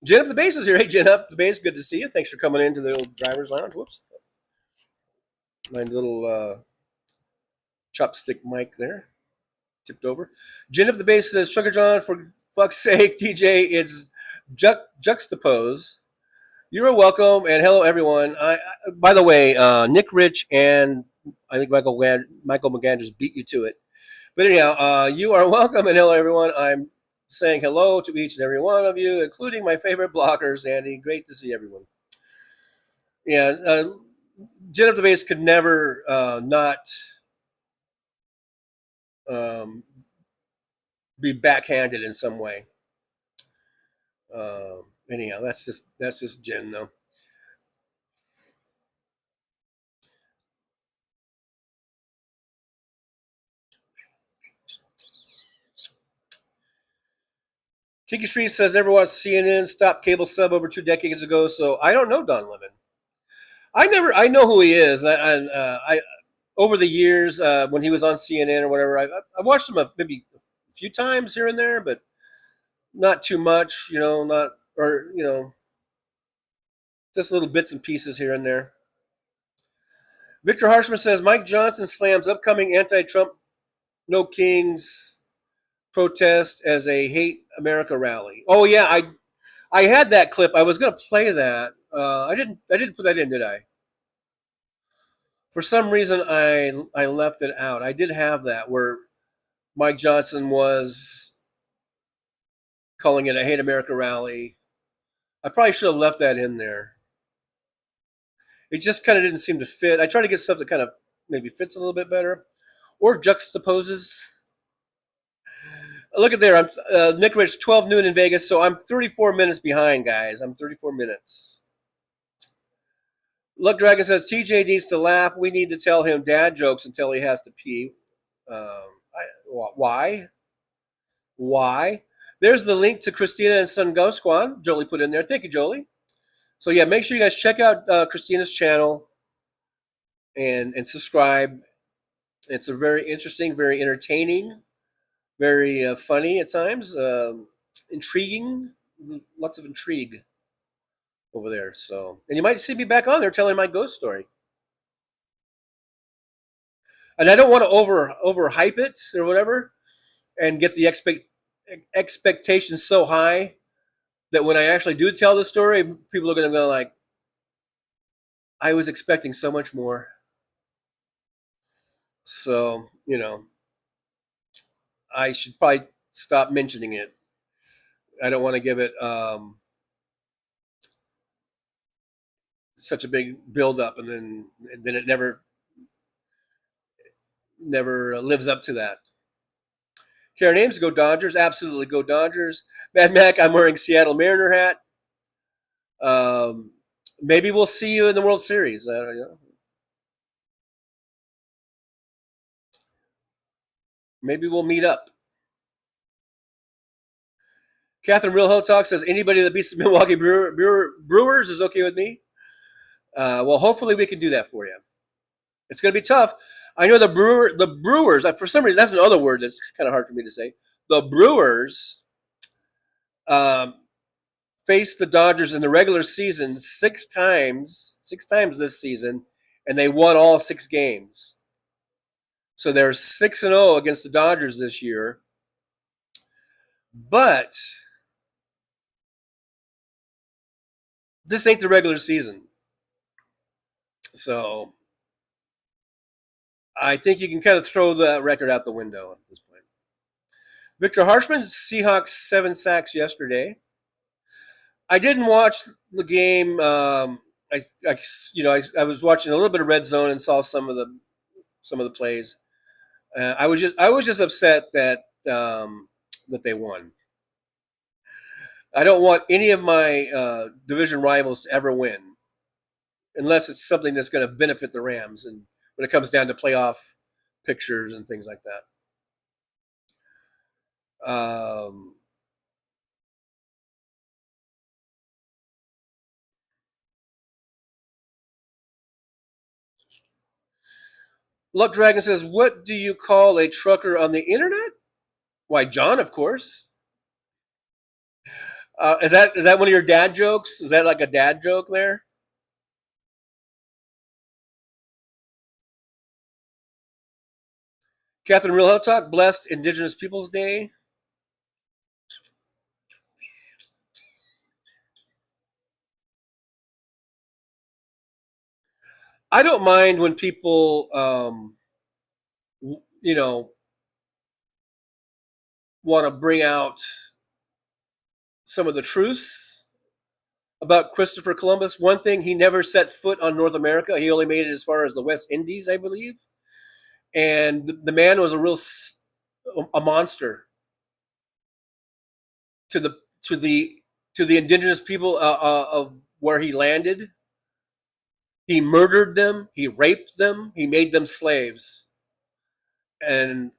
Gin Up the Base is here. Hey, Gin Up the Base, good to see you. Thanks for coming into the old driver's lounge. Whoops. My little chopstick mic there. Tipped over. Gin Up the Base says, Trucker John, for fuck's sake, TJ, it's juxtapose. You're welcome, and hello, everyone. By the way, Nick Rich and I think Michael McGann just beat you to it. But anyhow, you are welcome, and hello, everyone. I'm saying hello to each and every one of you, including my favorite bloggers, Andy. Great to see everyone. Yeah, Gin Up the Base could never not be backhanded in some way. Anyhow, that's just Jen, though. Kiki Street says never watched CNN. Stopped cable sub over 2 decades ago, so I don't know Don Lemon. I know who he is. I over the years when he was on CNN or whatever, I watched him maybe a few times here and there, but not too much. Just little bits and pieces here and there. Victor Harshman says Mike Johnson slams upcoming anti-Trump No Kings protest as a hate America rally. Oh yeah, I had that clip. I was going to play that. I didn't put that in, did I? For some reason, I left it out. I did have that where Mike Johnson was calling it a hate America rally. I probably should have left that in there. It just kind of didn't seem to fit. I try to get stuff that kind of maybe fits a little bit better or juxtaposes. Look at there. I'm Nick Rich, 12 noon in Vegas, so I'm 34 minutes behind, guys. I'm 34 minutes. Luck Dragon says TJ needs to laugh. We need to tell him dad jokes until he has to pee. Why? Why? There's the link to Christina and Son Ghost Squad. Jolie put in there. Thank you, Jolie. So yeah, make sure you guys check out Christina's channel and subscribe. It's a very interesting, very entertaining, very funny at times, intriguing, lots of intrigue over there. So, and you might see me back on there telling my ghost story. And I don't want to overhype it or whatever, and get the expectations so high that when I actually do tell the story, people are going to go like, I was expecting so much more. So, I should probably stop mentioning it. I don't want to give it such a big build-up, and then it never lives up to that. Karen Ames, go Dodgers. Absolutely, go Dodgers. Mad Mac, I'm wearing Seattle Mariner hat. Maybe we'll see you in the World Series. Maybe we'll meet up. Catherine Real Ho Talk says anybody that beats the Milwaukee Brewers is okay with me. Well, hopefully we can do that for you. It's going to be tough. I know the Brewers, for some reason, that's another word that's kind of hard for me to say. The Brewers faced the Dodgers in the regular season 6 times this season, and they won all 6 games. So they're 6-0 against the Dodgers this year. But this ain't the regular season. So I think you can kind of throw the record out the window at this point. Victor Harshman, Seahawks 7 sacks yesterday. I didn't watch the game. I was watching a little bit of Red Zone and saw some of the plays. I was just upset that that they won. I don't want any of my division rivals to ever win, unless it's something that's going to benefit the Rams, and when it comes down to playoff pictures and things like that. Luck Dragon says, "What do you call a trucker on the internet?" Why, John, of course. Is that one of your dad jokes? Is that like a dad joke there? Catherine Real Health Talk, blessed Indigenous Peoples Day. I don't mind when people, want to bring out some of the truths about Christopher Columbus. One thing, he never set foot on North America. He only made it as far as the West Indies, I believe. And the man was a monster to the indigenous people of where he landed. He murdered them. He raped them. He made them slaves. And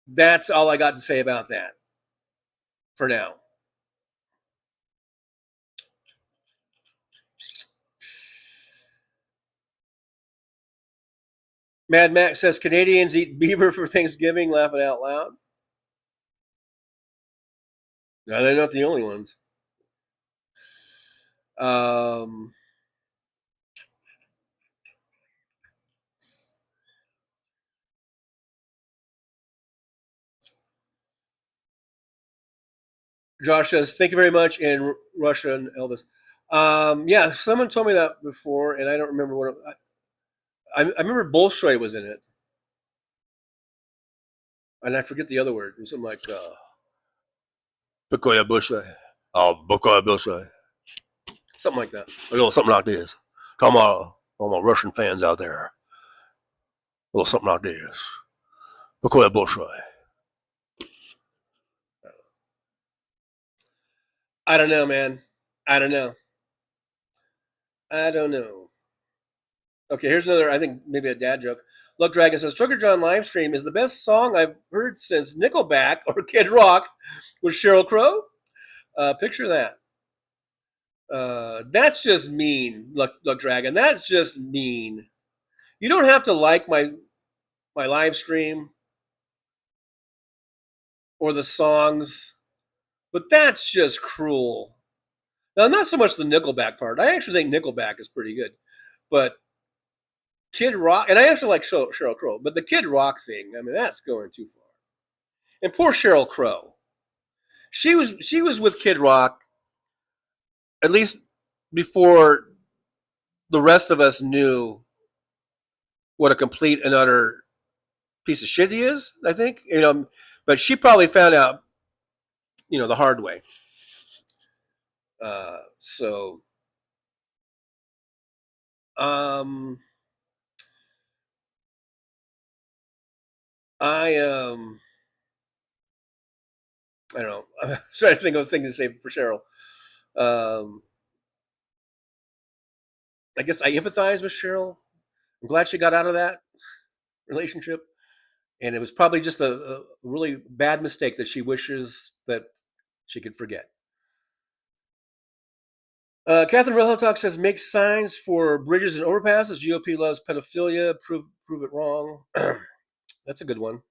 that's all I got to say about that for now. Mad Max says Canadians eat beaver for Thanksgiving, laughing out loud. No, they're not the only ones. Josh says, "Thank you very much," in Russian, Elvis. Yeah, someone told me that before, and I don't remember what. I remember Bolshoi was in it, and I forget the other word. It was something like Bukoya Bolshoi. Oh, Bukoya Bolshoi. Something like that. A little something like this. Come on, all my Russian fans out there. A little something like this. Bukoya Bolshoi. I don't know, man. I don't know. Okay, here's another, I think maybe a dad joke. Luck Dragon says, Trucker John Livestream is the best song I've heard since Nickelback or Kid Rock with Sheryl Crow. Picture that. That's just mean, Luck Dragon. That's just mean. You don't have to like my live stream or the songs, but that's just cruel. Now, not so much the Nickelback part. I actually think Nickelback is pretty good, but Kid Rock, and I actually like Sheryl Crow, but the Kid Rock thing, I mean, that's going too far. And poor Sheryl Crow. She was with Kid Rock at least before the rest of us knew what a complete and utter piece of shit he is, I think. But she probably found out, the hard way. I don't know. I'm trying to think of a thing to say for Sheryl. I guess I empathize with Sheryl. I'm glad she got out of that relationship. And it was probably just a really bad mistake that she wishes that she could forget. Catherine Real Talk says, make signs for bridges and overpasses. GOP loves pedophilia. Prove it wrong. That's a good one.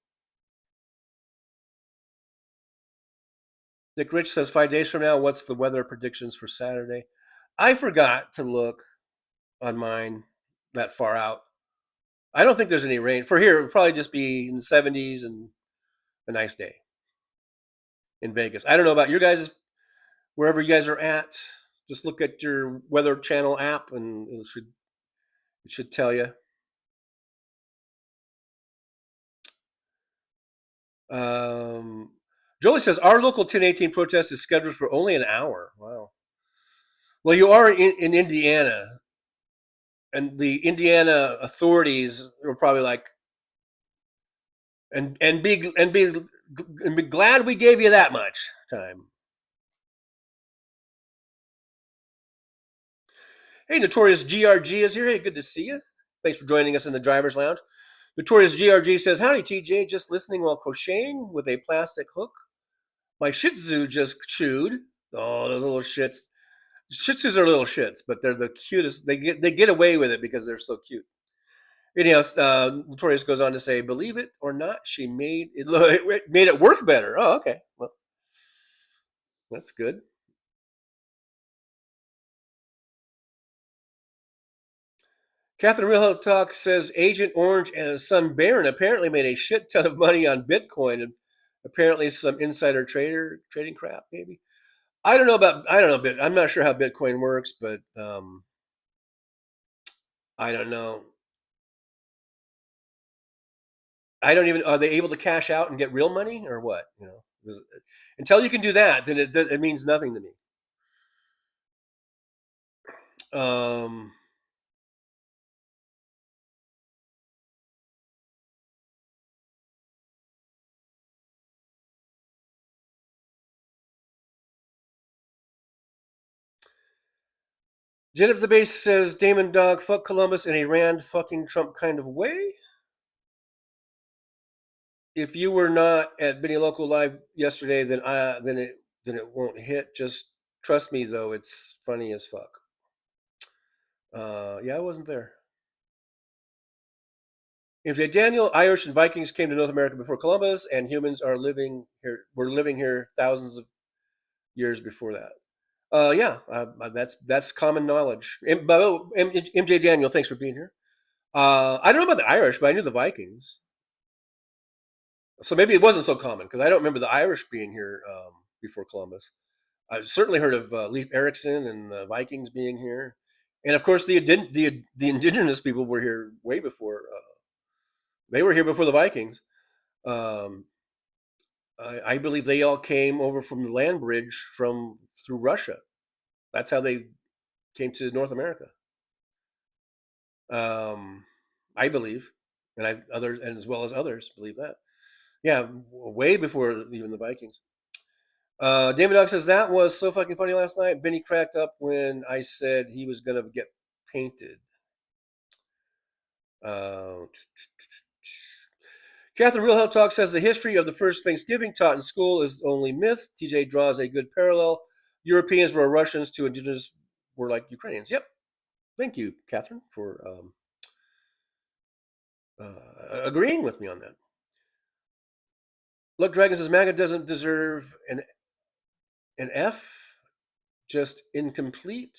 Nick Rich says 5 days from now, what's the weather predictions for Saturday? I forgot to look on mine that far out. I don't think there's any rain. For here, it'll probably just be in the 70s and a nice day in Vegas. I don't know about your guys, wherever you guys are at. Just look at your Weather Channel app and it should tell you. Jolie says, our local 1018 protest is scheduled for only an hour. Wow. Well, you are in Indiana, and the Indiana authorities are probably like, and be glad we gave you that much time. Hey, Notorious GRG is here. Hey, good to see you. Thanks for joining us in the driver's lounge. Notorious GRG says, howdy, TJ. Just listening while crocheting with a plastic hook. My Shih Tzu just chewed. Oh, those little shits. Shih Tzus are little shits, but they're the cutest. They get away with it because they're so cute. Anyhow, Notorious goes on to say, believe it or not, she made it work better. Oh, okay. Well, that's good. Catherine Real Health Talk says Agent Orange and his son Baron apparently made a shit ton of money on Bitcoin, and apparently some insider trading crap, maybe. I don't know. I'm not sure how Bitcoin works, but I don't know. I don't even. Are they able to cash out and get real money or what? Until you can do that, then it means nothing to me. Jen up the base says Damon Dog fuck Columbus in a Rand fucking Trump kind of way. If you were not at Benny Local Live yesterday, then it won't hit. Just trust me, though, it's funny as fuck. Yeah, I wasn't there. MJ Daniel, Irish and Vikings came to North America before Columbus, and humans are living here. We're living here thousands of years before that. Yeah, that's common knowledge. MJ Daniel, thanks for being here. I don't know about the Irish, but I knew the Vikings. So maybe it wasn't so common because I don't remember the Irish being here before Columbus. I've certainly heard of Leif Erikson and the Vikings being here, and of course the indigenous people were here way before. They were here before the Vikings. I believe they all came over from the land bridge through Russia. That's how they came to North America. I believe, and others, and as well as others, believe that. Yeah, way before even the Vikings. David Dog says, that was so fucking funny last night. Benny cracked up when I said he was going to get painted. Catherine Real Health Talk says, the history of the first Thanksgiving taught in school is only myth. TJ draws a good parallel. Europeans were Russians to indigenous were like Ukrainians. Yep. Thank you, Catherine, for agreeing with me on that. Look, Dragon says MAGA doesn't deserve an F, just incomplete.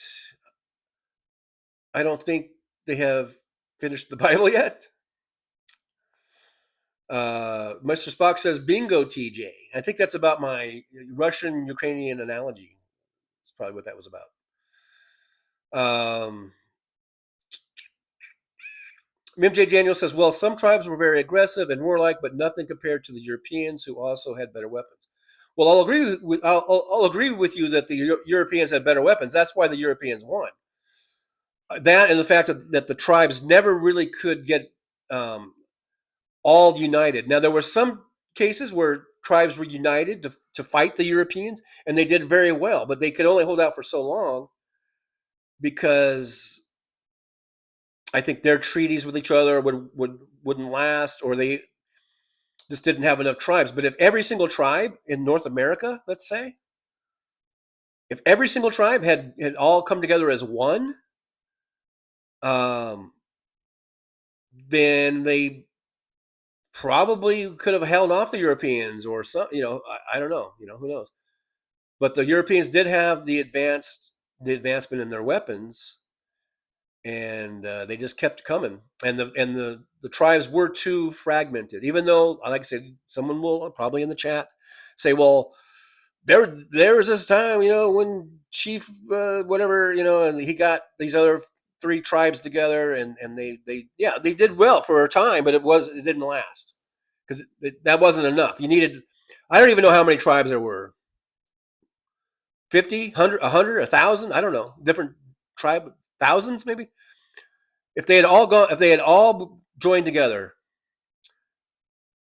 I don't think they have finished the Bible yet. Mr. Spock says, bingo, TJ. I think that's about my Russian-Ukrainian analogy. That's probably what that was about. MJ Daniel says, well, some tribes were very aggressive and warlike, but nothing compared to the Europeans who also had better weapons. Well, I'll agree with you that the Europeans had better weapons. That's why the Europeans won. That and the fact that the tribes never really could get all united. Now, there were some cases where tribes were united to fight the Europeans, and they did very well, but they could only hold out for so long because I think their treaties with each other wouldn't last, or they just didn't have enough tribes. But if every single tribe in North America, let's say, if every single tribe had all come together as one, then they probably could have held off the Europeans or some, I don't know, who knows. But the Europeans did have the advancement in their weapons. and they just kept coming. And the tribes were too fragmented. Even though, like I said, someone will probably in the chat say, "Well, there was this time, when Chief whatever, and he got these other 3 tribes together, and they did well for a time, but it didn't last because that wasn't enough. You needed, I don't even know how many tribes there were, 50, 100, 100, 1,000, I don't know, different tribe, thousands maybe. If they had all joined together,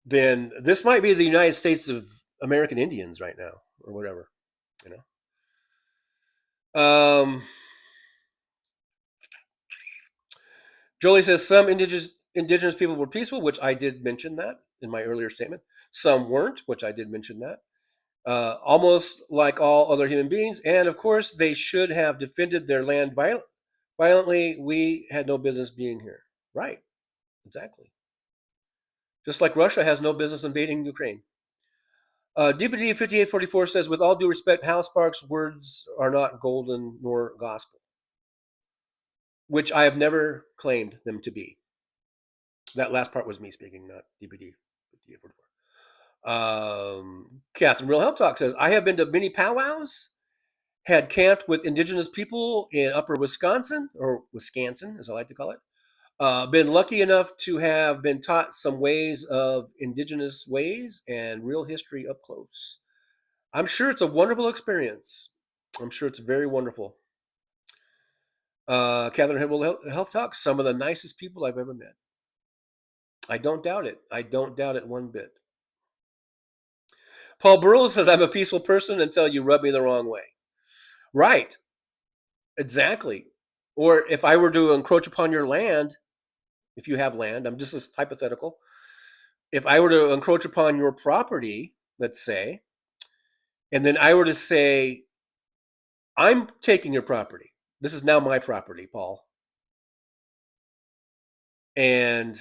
then this might be the United States of American Indians right now, or whatever, Jolie says some indigenous people were peaceful, which I did mention that in my earlier statement. Some weren't, which I did mention that. Almost like all other human beings, and of course they should have defended their land violently. We had no business being here. Right, exactly. Just like Russia has no business invading Ukraine. DPD 5844 says, with all due respect, Hal Sparks' words are not golden nor gospel, which I have never claimed them to be. That last part was me speaking, not DPD 5844. Catherine Real Health Talk says, I have been to many powwows, had camped with indigenous people in upper Wisconsin, or Wisconsin, as I like to call it. Been lucky enough to have been taught some ways of indigenous ways and real history up close. I'm sure it's a wonderful experience. I'm sure it's very wonderful. Catherine Real Health Talk, some of the nicest people I've ever met. I don't doubt it. I don't doubt it one bit. Paul Burrows says, I'm a peaceful person until you rub me the wrong way. Right. Exactly. Or if I were to encroach upon your land, if you have land, I'm just hypothetical. If I were to encroach upon your property, let's say, and then I were to say, I'm taking your property. This is now my property, Paul. And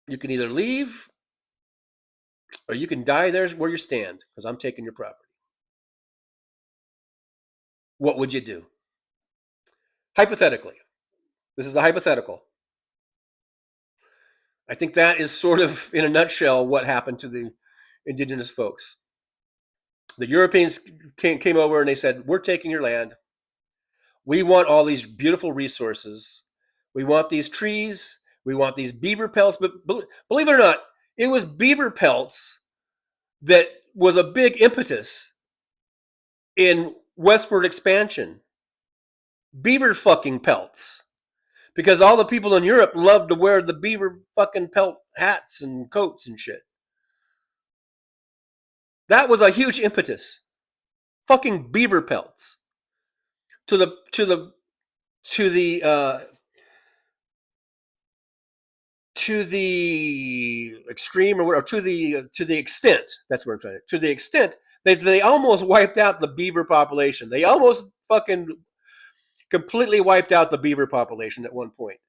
you can either leave or you can die there where you stand because I'm taking your property. What would you do? Hypothetically. This is a hypothetical. I think that is sort of, in a nutshell, what happened to the indigenous folks. The Europeans came over and they said, we're taking your land. We want all these beautiful resources. We want these trees. We want these beaver pelts. But believe it or not, it was beaver pelts that was a big impetus in westward expansion. Beaver fucking pelts. Because all the people in Europe loved to wear the beaver fucking pelt hats and coats and shit. That was a huge impetus. Fucking beaver pelts. To the extreme, or whatever, to the extent, that's what I'm trying to, the extent they almost wiped out the beaver population. They almost fucking completely wiped out the beaver population at one point.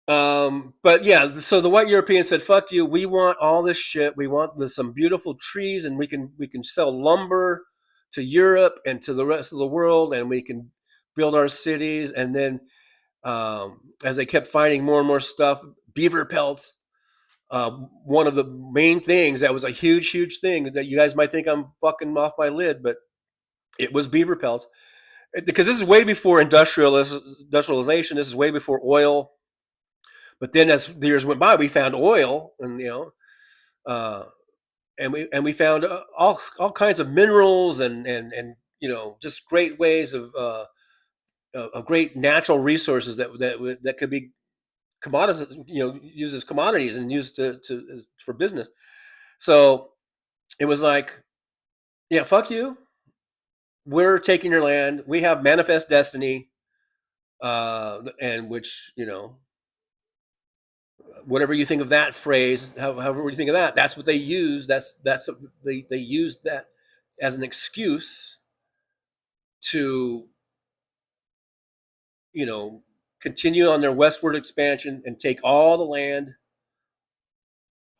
But yeah, so the white Europeans said, fuck you, we want all this shit. We want some beautiful trees, and we can sell lumber to Europe and to the rest of the world, and we can build our cities. And then as they kept finding more and more stuff, beaver pelts, one of the main things that was a huge thing that you guys might think I'm fucking off my lid, but it was beaver pelts. Because this is way before industrialization. This is way before oil. But then as the years went by, we found oil, and and we found all kinds of minerals and just great ways of great natural resources that could be commodities, used as commodities and used for business. So it was like, yeah, fuck you. We're taking your land. We have manifest destiny, and which whatever you think of that phrase, however you think of that, that's what they use. They used that as an excuse to continue on their westward expansion and take all the land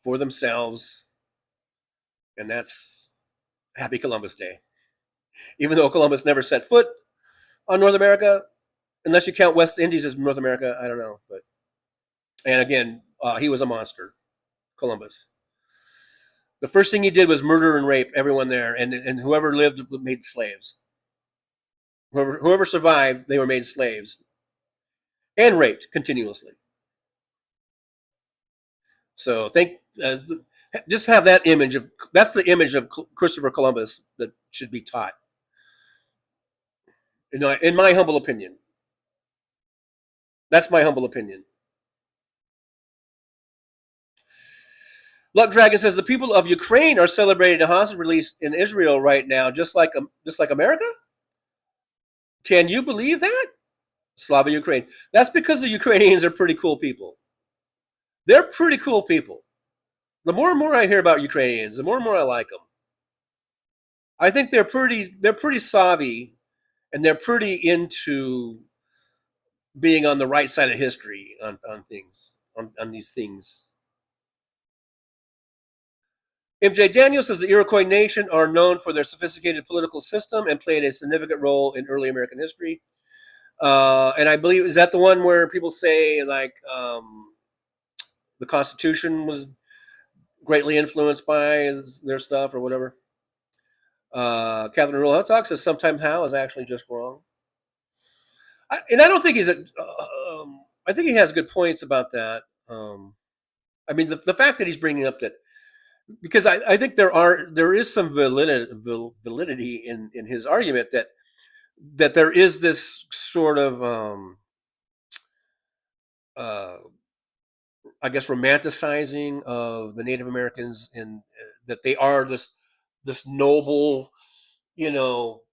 for themselves. And that's Happy Columbus Day. Even though Columbus never set foot on North America, unless you count West Indies as North America. I don't know, but and again, he was a monster, Columbus. The first thing he did was murder and rape everyone there, and whoever lived made slaves. Whoever survived, they were made slaves and raped continuously. So just have that image of that's the image of Christopher Columbus that should be taught. In my humble opinion, that's my humble opinion. Luck Dragon says the people of Ukraine are celebrating a hostage release in Israel right now, just like America. Can you believe that? Slava Ukraine. That's because the Ukrainians are pretty cool people. They're pretty cool people. The more and more I hear about Ukrainians, the more and more I like them. I think they're pretty savvy, and they're pretty into being on the right side of history on things, on these things. MJ Daniel says the Iroquois Nation are known for their sophisticated political system and played a significant role in early American history. And I believe, is that the one where people say like the Constitution was greatly influenced by their stuff or whatever? Catherine Rule Hot Talk says sometimes Hal is actually just wrong. I don't think he's I think he has good points about that. I mean, the fact that he's bringing up that, because I think there is some validity in his argument that there is this sort of I guess romanticizing of the Native Americans, and that they are this noble,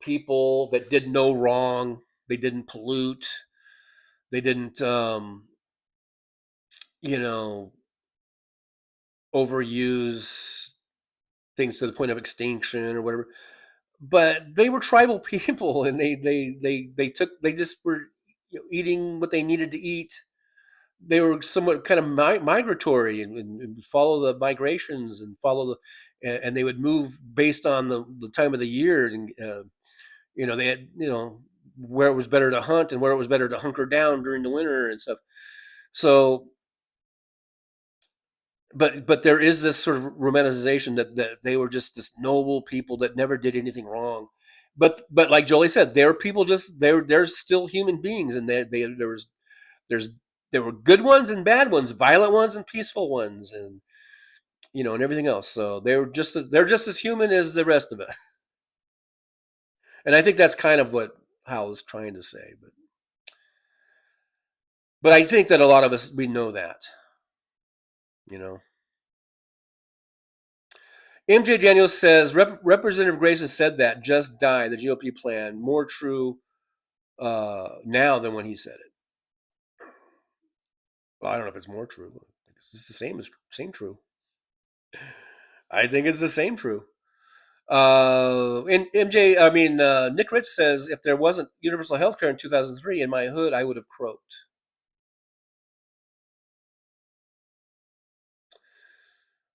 people that did no wrong. They didn't pollute. They didn't overuse things to the point of extinction or whatever. But they were tribal people, and they just were eating what they needed to eat. They were somewhat kind of migratory and follow the migrations and and they would move based on the time of the year, and they had where it was better to hunt and where it was better to hunker down during the winter and stuff. So but there is this sort of romanticization that they were just this noble people that never did anything wrong. But like Jolie said, they're people, just they're still human beings, and there were good ones and bad ones, violent ones and peaceful ones, and and everything else. So they're just as human as the rest of us. And I think that's kind of what Hal is trying to say. But I think that a lot of us, we know that. MJ Daniels says Representative Grace has said that just die the GOP plan more true now than when he said it. Well, I don't know if it's more true. It's just the same true. I think it's the same true. And Nick Rich says, if there wasn't universal health care in 2003 in my hood, I would have croaked.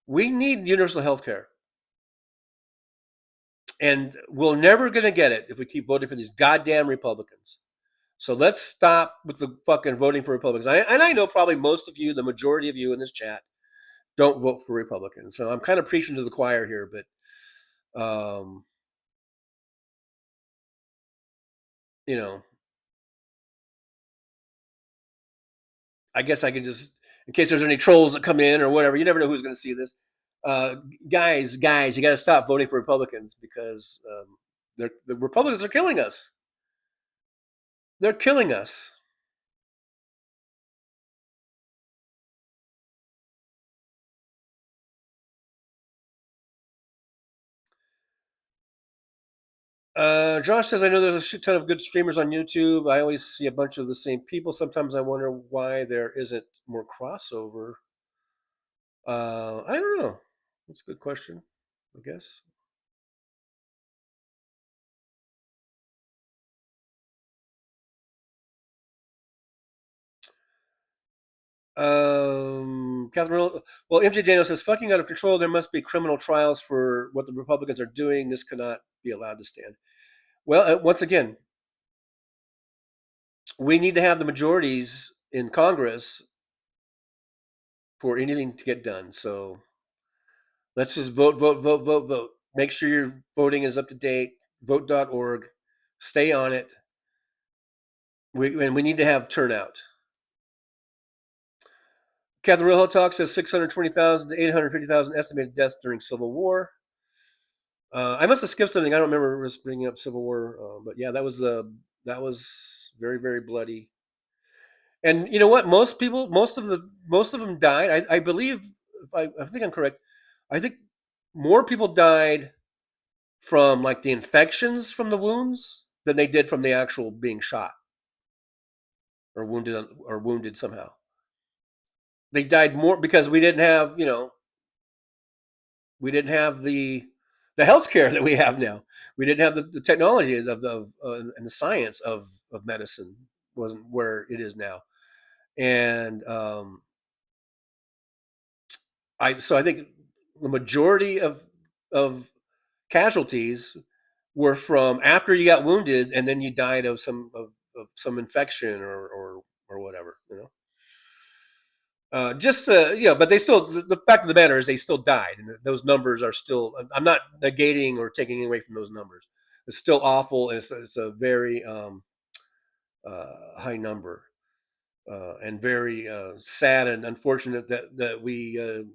We need universal health care. And we're never going to get it if we keep voting for these goddamn Republicans. So let's stop with the fucking voting for Republicans. And I know probably most of you, the majority of you in this chat, don't vote for Republicans. So I'm kind of preaching to the choir here, but I guess I can just, in case there's any trolls that come in or whatever, you never know who's going to see this. Guys, you got to stop voting for Republicans, because the Republicans are killing us. They're killing us. Josh says, I know there's a shit ton of good streamers on YouTube. I always see a bunch of the same people. Sometimes I wonder why there isn't more crossover. I don't know. That's a good question, I guess. Catherine, well, MJ Daniel says, fucking out of control. There must be criminal trials for what the Republicans are doing. This cannot be allowed to stand. Well, once again, we need to have the majorities in Congress for anything to get done. So let's just vote, vote, vote, vote, vote. Make sure your voting is up to date. Vote.org. Stay on it. And we need to have turnout. Catherine Real Hot Talk says 620,000 to 850,000 estimated deaths during Civil War. I must have skipped something. I don't remember us bringing up Civil War, but yeah, that was very, very bloody. And you know what? Most of them died. I believe, if I think I'm correct. I think more people died from like the infections from the wounds than they did from the actual being shot or wounded somehow. They died more because we didn't have, we didn't have the healthcare that we have now. We didn't have the technology and the science of medicine wasn't where it is now. And I think the majority of casualties were from after you got wounded and then you died of some infection or whatever, just but they still, the fact of the matter is they still died, and those numbers are still. I'm not negating or taking away from those numbers. It's still awful, and it's a very high number, and very sad and unfortunate that we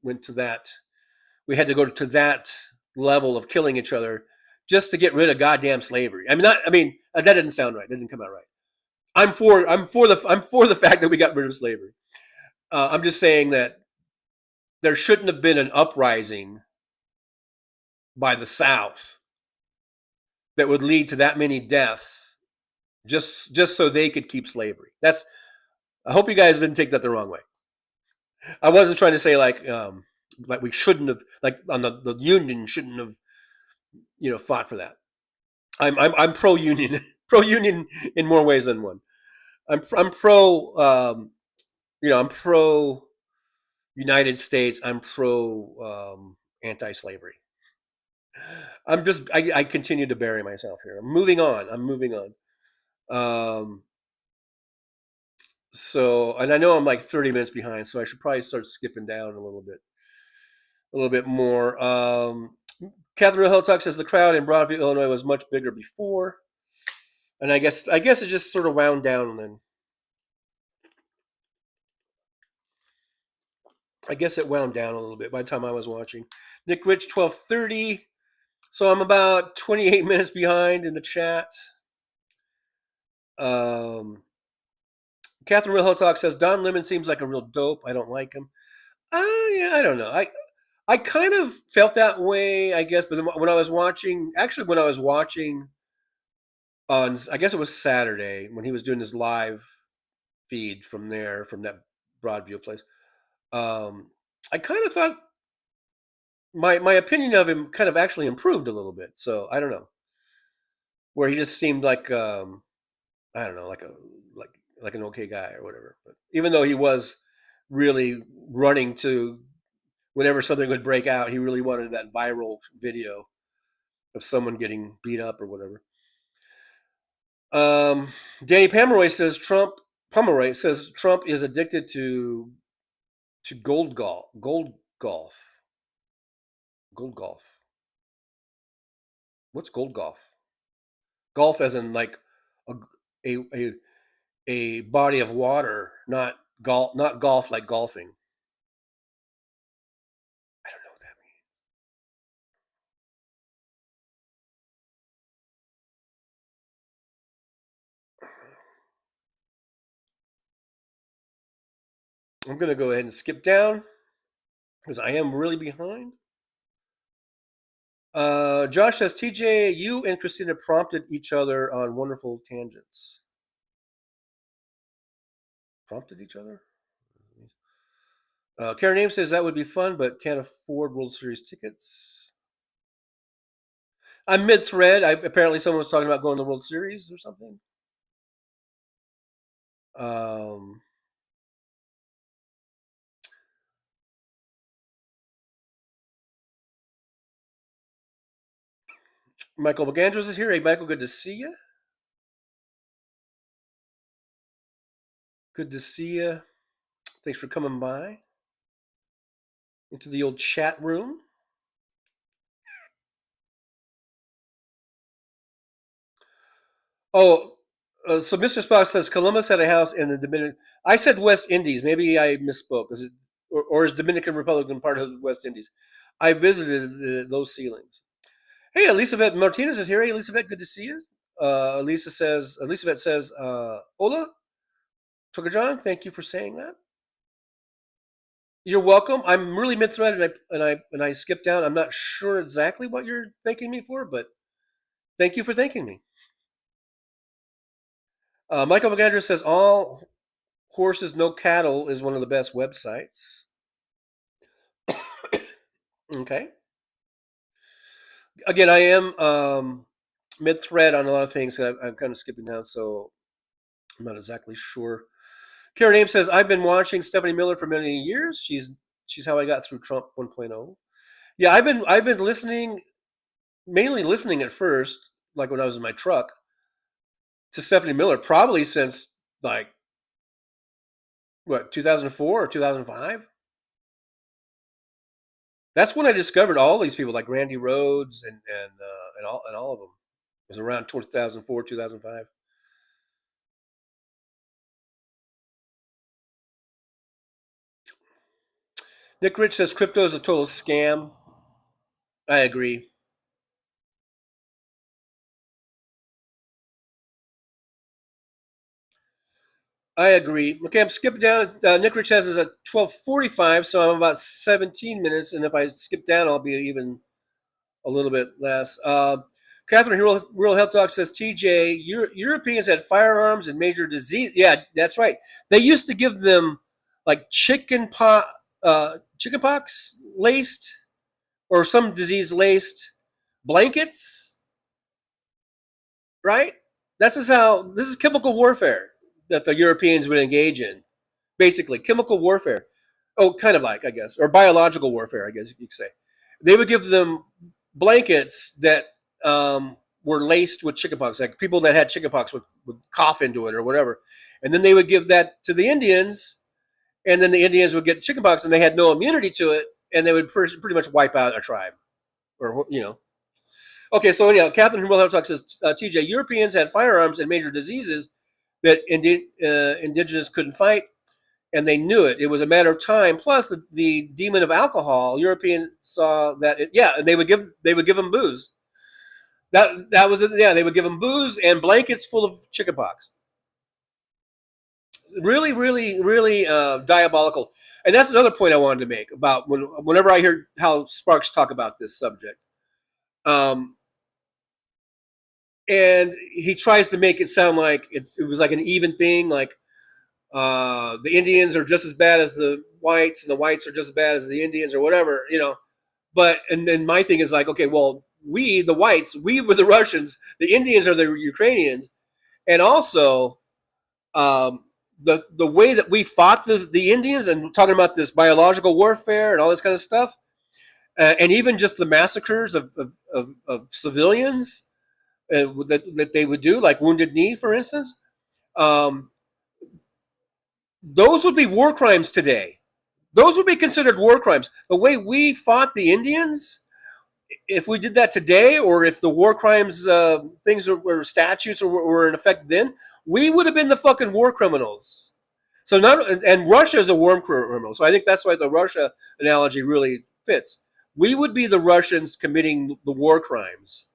went to that. We had to go to that level of killing each other just to get rid of goddamn slavery. That didn't sound right. That didn't come out right. I'm for the fact that we got rid of slavery. I'm just saying that there shouldn't have been an uprising by the South that would lead to that many deaths just so they could keep slavery. I hope you guys didn't take that the wrong way. I wasn't trying to say like we shouldn't have, like on the Union shouldn't have fought for that. I'm pro union, pro union in more ways than one. I'm pro I'm pro United States. I'm pro anti-slavery. I continue to bury myself here. I'm moving on. So, and I know I'm like 30 minutes behind, so I should probably start skipping down a little bit more. Catherine Hill Talk says the crowd in Broadview, Illinois was much bigger before. And I guess it just sort of wound down and then. I guess it wound down a little bit by the time I was watching. Nick Rich 1230. So I'm about 28 minutes behind in the chat. Catherine Real Hot Talk says Don Lemon seems like a real dope. I don't like him. Yeah, I don't know. I kind of felt that way, I guess. But when I was watching on, I guess it was Saturday when he was doing his live feed from that Broadview place. I kind of thought my opinion of him kind of actually improved a little bit. So I don't know, where he just seemed like I don't know, like an okay guy or whatever. But even though he was really running to whenever something would break out, he really wanted that viral video of someone getting beat up or whatever. Danny Pomeroy says Trump is addicted to gold golf. What's gold golf? Golf as in like a body of water, not golf like golfing. I don't know what that means. I'm gonna go ahead and skip down because I am really behind. Josh says, TJ, you and Christina prompted each other on wonderful tangents. Prompted each other? Karen Ames says that would be fun, but can't afford World Series tickets. I'm mid-thread. Apparently someone was talking about going to the World Series or something. Michael McAndrews is here. Hey, Michael, good to see you. Good to see you. Thanks for coming by into the old chat room. Oh, so Mr. Spock says Columbus had a house in the Dominican. I said West Indies. Maybe I misspoke. Is it, or is Dominican Republic part of the West Indies? I visited those ceilings. Hey, Elisabeth Martinez is here. Hey, Elisabeth, good to see you. Elisabeth says, hola, Trucker John. Thank you for saying that. You're welcome. I'm really mid-thread, and I skipped down. I'm not sure exactly what you're thanking me for, but thank you for thanking me. Michael McAndrew says all horses, no cattle is one of the best websites. Okay. Again, I am mid-thread on a lot of things. I'm kind of skipping down, so I'm not exactly sure. Karen Ames says, I've been watching Stephanie Miller for many years. She's how I got through Trump 1.0. Yeah, I've been listening, mainly listening at first, like when I was in my truck, to Stephanie Miller, probably since like what, 2004 or 2005. That's when I discovered all these people, like Randy Rhoads and all of them. It was around 2004, 2005. Nick Rich says crypto is a total scam. I agree. I agree. Okay, I'm skipping down. Nick Rich has is at 12:45, so I'm about 17 minutes, and if I skip down, I'll be even a little bit less. Catherine Real Health Doc says, TJ, Europeans had firearms and major disease. Yeah, that's right. They used to give them like chickenpox laced or some disease laced blankets, right? This is chemical warfare that the Europeans would engage in. Basically, chemical warfare. Oh, kind of like, I guess, or biological warfare, I guess you could say. They would give them blankets that were laced with chickenpox. Like people that had chickenpox would cough into it or whatever. And then they would give that to the Indians, and then the Indians would get chickenpox, and they had no immunity to it, and they would pretty much wipe out a tribe. Or, you know. Okay, so anyhow, Catherine Will Talk says, TJ, Europeans had firearms and major diseases that indigenous couldn't fight, and they knew it. It was a matter of time. Plus, the demon of alcohol. Europeans saw that. And they would give them booze. That was it. Yeah, they would give them booze and blankets full of chickenpox. Really, really, really diabolical. And that's another point I wanted to make about whenever I hear Hal Sparks talk about this subject. And he tries to make it sound like it was like an even thing, like the Indians are just as bad as the whites, and the whites are just as bad as the Indians, or whatever, you know. But and then my thing is like, okay, well, we the whites, we were the Russians, the Indians are the Ukrainians, and also the way that we fought the Indians, and talking about this biological warfare and all this kind of stuff, and even just the massacres of civilians. That they would do, like Wounded Knee, for instance, those would be war crimes today. Those would be considered war crimes. The way we fought the Indians, if we did that today, or if the war crimes things were statutes or were in effect then, we would have been the fucking war criminals. So and Russia is a war criminal. So I think that's why the Russia analogy really fits. We would be the Russians committing the war crimes.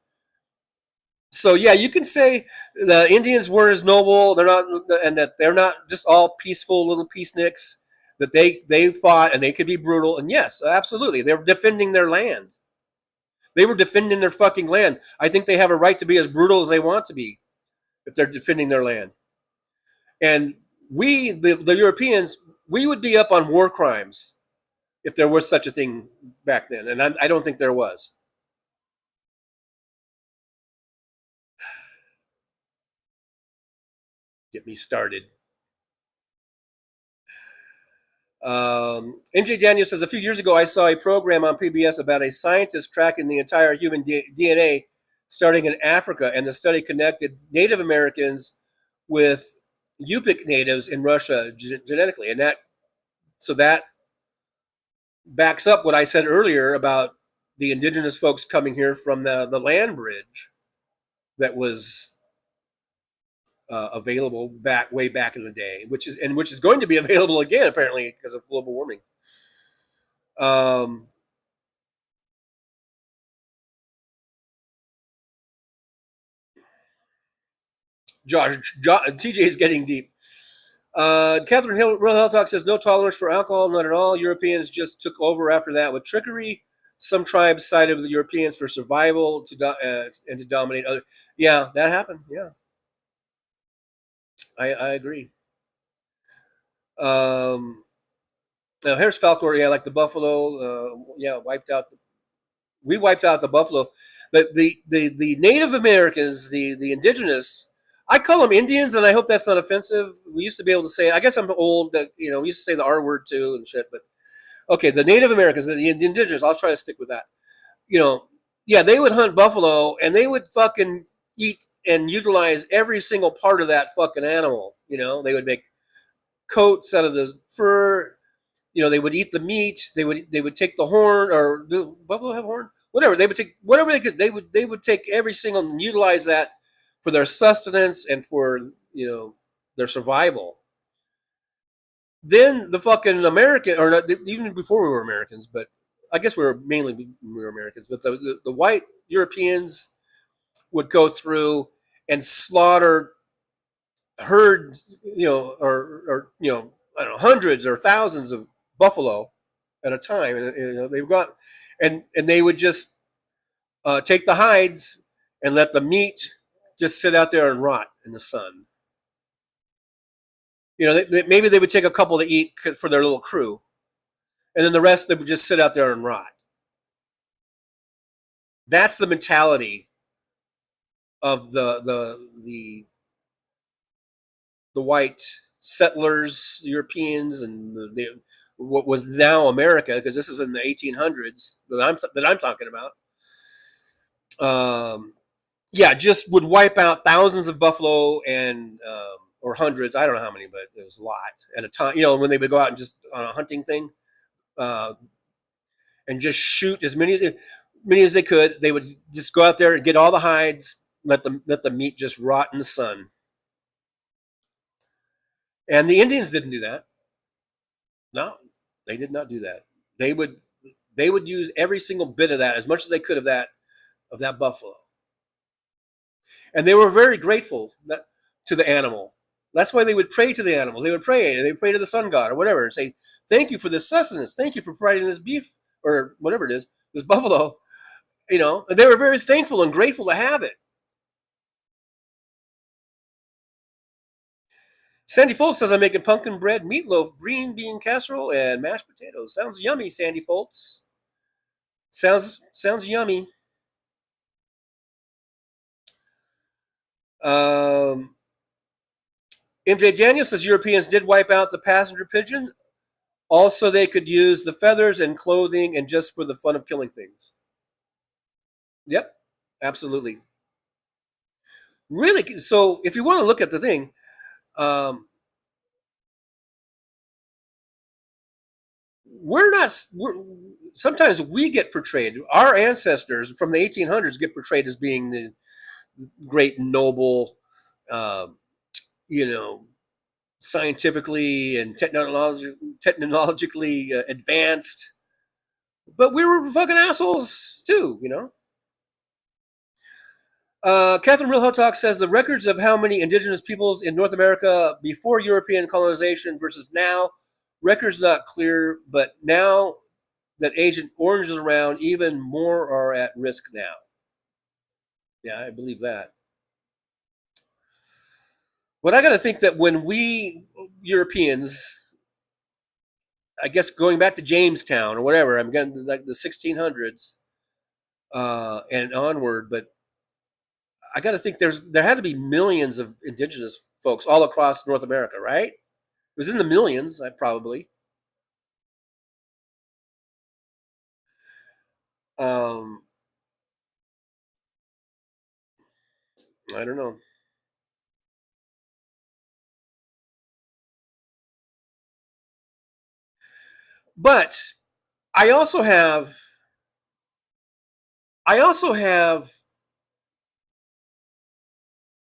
So yeah, you can say the Indians were as noble. They're not, and that they're not just all peaceful little peaceniks. That they fought and they could be brutal. And yes, absolutely, they're defending their land. They were defending their fucking land. I think they have a right to be as brutal as they want to be if they're defending their land. And we, the Europeans, we would be up on war crimes if there was such a thing back then. And I don't think there was. Get me started. MJ Daniel says, a few years ago, I saw a program on PBS about a scientist tracking the entire human DNA starting in Africa, and the study connected Native Americans with Yupik natives in Russia genetically, and that backs up what I said earlier about the indigenous folks coming here from the land bridge that was available way back in the day, which is going to be available again apparently because of global warming. TJ is getting deep. Catherine Real Health Talk says no tolerance for alcohol, not at all. Europeans just took over after that with trickery. Some tribes sided with the Europeans for survival and to dominate other. Yeah, that happened. Yeah, I agree. Now here's Falcor. Yeah, like the buffalo. We wiped out the buffalo. The Native Americans, the indigenous. I call them Indians, and I hope that's not offensive. We used to be able to say. I guess I'm old. That we used to say the R word too and shit. But okay, the Native Americans, the indigenous. I'll try to stick with that. Yeah, they would hunt buffalo, and they would fucking eat and utilize every single part of that fucking animal. They would make coats out of the fur. They would eat the meat. They would take the horn, or do buffalo have horn? Whatever. They would take whatever they could. They would take every single and utilize that for their sustenance and for their survival. Then the fucking American, or not, even before we were Americans, but I guess we were Americans. But the white Europeans would go through and slaughter herds, or I don't know, hundreds or thousands of buffalo at a time, and they've got, and they would just take the hides and let the meat just sit out there and rot in the sun. Maybe they would take a couple to eat for their little crew, and then the rest they would just sit out there and rot. That's the mentality of the white settlers, Europeans, and what was now America, because this is in the 1800s that I'm talking about. Yeah, just would wipe out thousands of buffalo and or hundreds. I don't know how many, but it was a lot at a time. When they would go out and just on a hunting thing, and just shoot as many as they could. They would just go out there and get all the hides, let the meat just rot in the sun. And the Indians didn't do that. No, they did not do that. They would use every single bit of that, as much as they could of that buffalo. And they were very grateful to the animal. That's why they would pray to the animals. They would pray to the sun god or whatever, and say, "Thank you for this sustenance. Thank you for providing this beef or whatever it is, this buffalo." And they were very thankful and grateful to have it. Sandy Foltz says, I'm making pumpkin bread, meatloaf, green bean casserole, and mashed potatoes. Sounds yummy, Sandy Foltz. Sounds yummy. MJ Daniel says Europeans did wipe out the passenger pigeon. Also, they could use the feathers and clothing and just for the fun of killing things. Yep, absolutely. Really, so if you want to look at the thing, sometimes we get portrayed, our ancestors from the 1800s get portrayed as being the great noble, scientifically and technologically advanced, but we were fucking assholes too. Catherine Real Hot Talk says the records of how many indigenous peoples in North America before European colonization versus now, records not clear, but now that Agent Orange is around, even more are at risk now. Yeah, I believe that. But I got to think that when we Europeans, I guess going back to Jamestown or whatever, I'm getting like the 1600s and onward, but I got to think there had to be millions of indigenous folks all across North America, right? It was in the millions, probably. I don't know. But I also have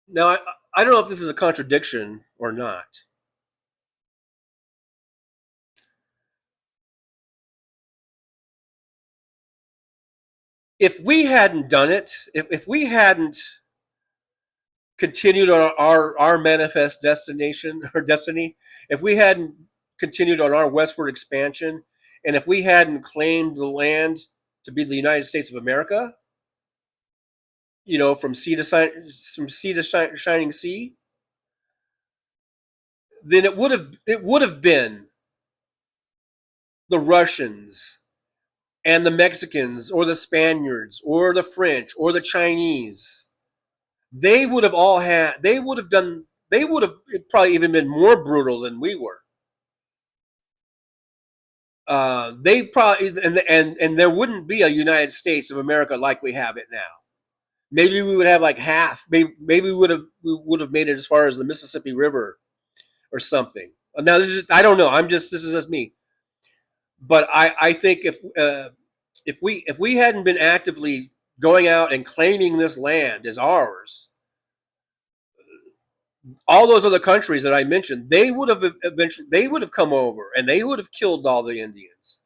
now I don't know if this is a contradiction or not. If we hadn't done it, if we hadn't continued on our manifest destination or destiny, if we hadn't continued on our westward expansion, and if we hadn't claimed the land to be the United States of America, you know, from sea to shining sea, then it would have been the Russians and the Mexicans or the Spaniards or the French or the Chinese. They would have probably even been more brutal than we were. They probably and there wouldn't be a United States of America like we have it now. Maybe we would have like half. Maybe we would have made it as far as the Mississippi River or something. Now I don't know. This is just me. But I think if we hadn't been actively going out and claiming this land as ours, all those other countries that I mentioned, they would have come over and they would have killed all the Indians,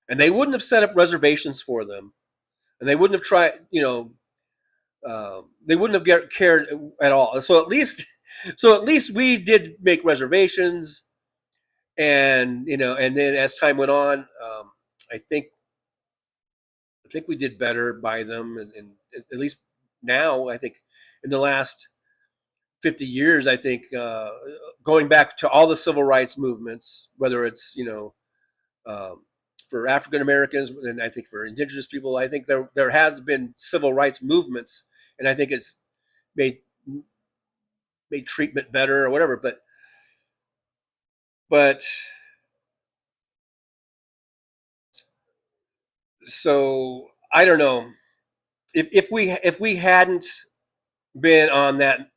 and they wouldn't have set up reservations for them, and they wouldn't have tried, they wouldn't have cared at all. So at least we did make reservations, and and then as time went on, I think we did better by them, and at least now I think in the last 50 years, I think going back to all the civil rights movements, whether it's for African Americans and I think for indigenous people, I think there has been civil rights movements, and I think it's made treatment better or whatever. But so I don't know if we hadn't been on that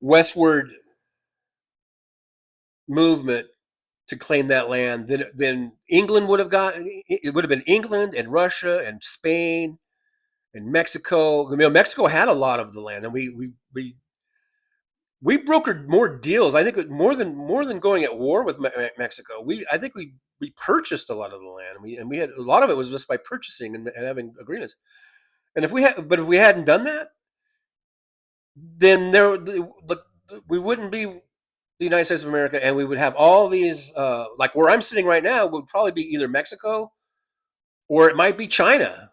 westward movement to claim that land, then England would have it would have been England and Russia and Spain and Mexico. Mexico had a lot of the land, and we brokered more deals. I think more than going at war with Mexico. I think we purchased a lot of the land, and we had a lot of it was just by purchasing and having agreements. And if we hadn't done that, then we wouldn't be the United States of America, and we would have all these like where I'm sitting right now would probably be either Mexico or it might be China.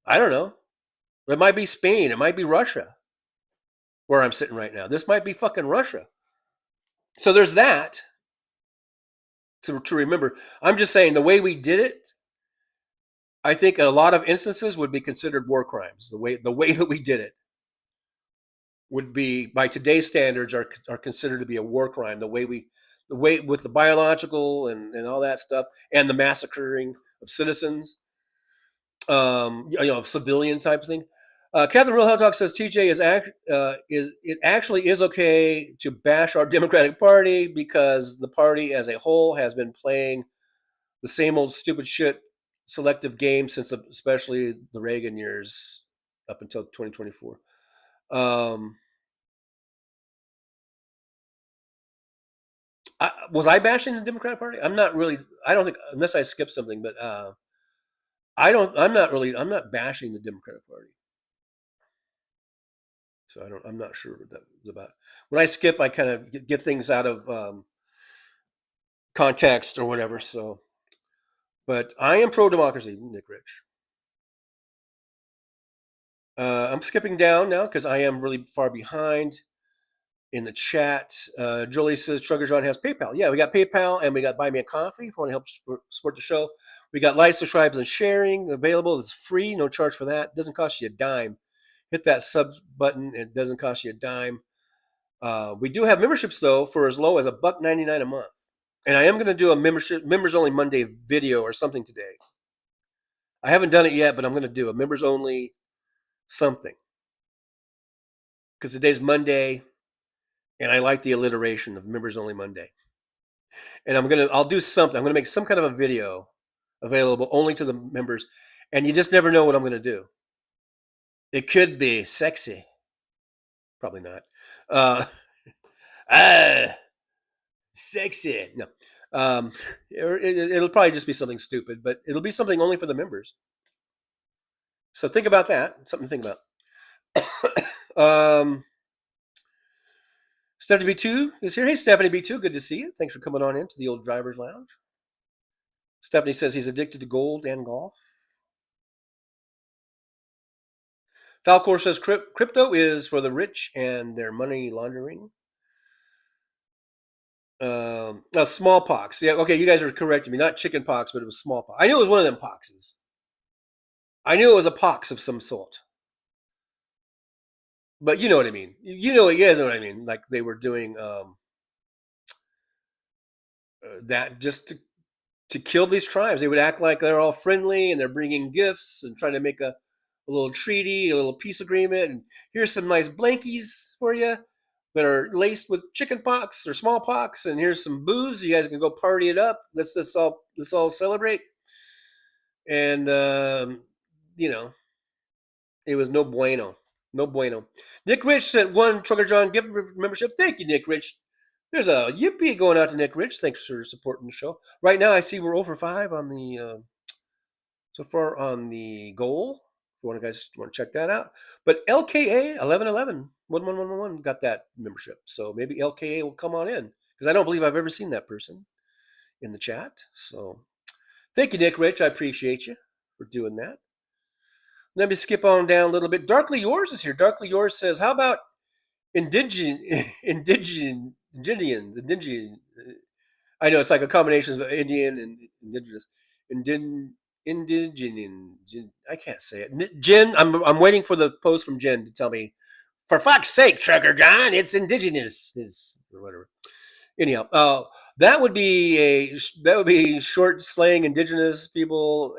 I don't know. It might be Spain. It might be Russia. Where I'm sitting right now, this might be fucking Russia. So there's that to remember. I'm just saying the way we did it, I think a lot of instances would be considered war crimes. The way that we did it would be, by today's standards, are considered to be a war crime. The way with the biological and all that stuff, and the massacring of citizens, civilian type of thing. Catherine Real Hell Talk says TJ it actually is okay to bash our Democratic Party because the party as a whole has been playing the same old stupid shit selective game since especially the Reagan years up until 2024. Was I bashing the Democratic Party? I'm not really. I don't think, unless I skipped something, but I'm not bashing the Democratic Party. So I'm not sure what that was about. When I skip, I kind of get things out of context or whatever. So, but I am pro-democracy, Nick Rich. I'm skipping down now because I am really far behind in the chat. Jolie says Trucker John has PayPal. Yeah, we got PayPal and we got Buy Me a Coffee if you want to help support the show. We got likes, subscribes, and sharing available. It's free, no charge for that. It doesn't cost you a dime. Hit that sub button. It doesn't cost you a dime. We do have memberships though for as low as $1.99 a month. And I am going to do a members only Monday video or something today. I haven't done it yet, but I'm going to do a members only something. Because today's Monday, and I like the alliteration of members only Monday. And I'll do something. I'm gonna make some kind of a video available only to the members, and you just never know what I'm gonna do. It could be sexy. Probably not. Sexy. No. It'll probably just be something stupid, but it'll be something only for the members. So think about that. Something to think about. Stephanie B2 is here. Hey, Stephanie B2, good to see you. Thanks for coming on into the old driver's lounge. Stephanie says he's addicted to gold and golf. Falcor says crypto is for the rich and their money laundering. Smallpox. Yeah, okay, you guys are correcting me. Not chicken pox, but it was smallpox. I knew it was one of them poxes. I knew it was a pox of some sort. But you know what I mean. You guys know what I mean. Like they were doing that just to kill these tribes. They would act like they're all friendly and they're bringing gifts and trying to make a little treaty, a little peace agreement. And here's some nice blankies for you that are laced with chicken pox or smallpox. And here's some booze. You guys can go party it up. Let's all celebrate. And it was no bueno. No bueno. Nick Rich sent one Trucker John gift membership. Thank you, Nick Rich. There's a yippee going out to Nick Rich. Thanks for supporting the show. Right now, I see we're over 5 on the so far on the goal. If you guys want to check that out. But LKA 1111 got that membership. So maybe LKA will come on in because I don't believe I've ever seen that person in the chat. So thank you, Nick Rich. I appreciate you for doing that. Let me skip on down a little bit. Darkly Yours is here. Darkly Yours says, how about indigenous? I know it's like a combination of Indian and indigenous. I can't say it. Jen, I'm waiting for the post from Jen to tell me, for fuck's sake, Trucker John, it's indigenous, or whatever. Anyhow, that would be short slang indigenous people.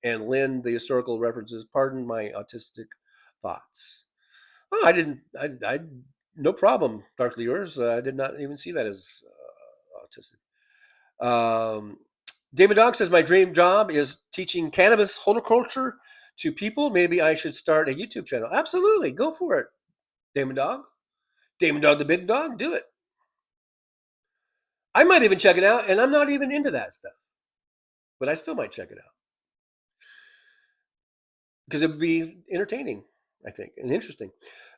And lend the historical references. Pardon my autistic thoughts. Oh, I no problem. Darkly Yours. I did not even see that as autistic. David Dog says my dream job is teaching cannabis horticulture to people. Maybe I should start a YouTube channel. Absolutely, go for it, Damon Dog. Damon Dog, the big dog. Do it. I might even check it out, and I'm not even into that stuff, but I still might check it out. Because it would be entertaining, I think, and interesting.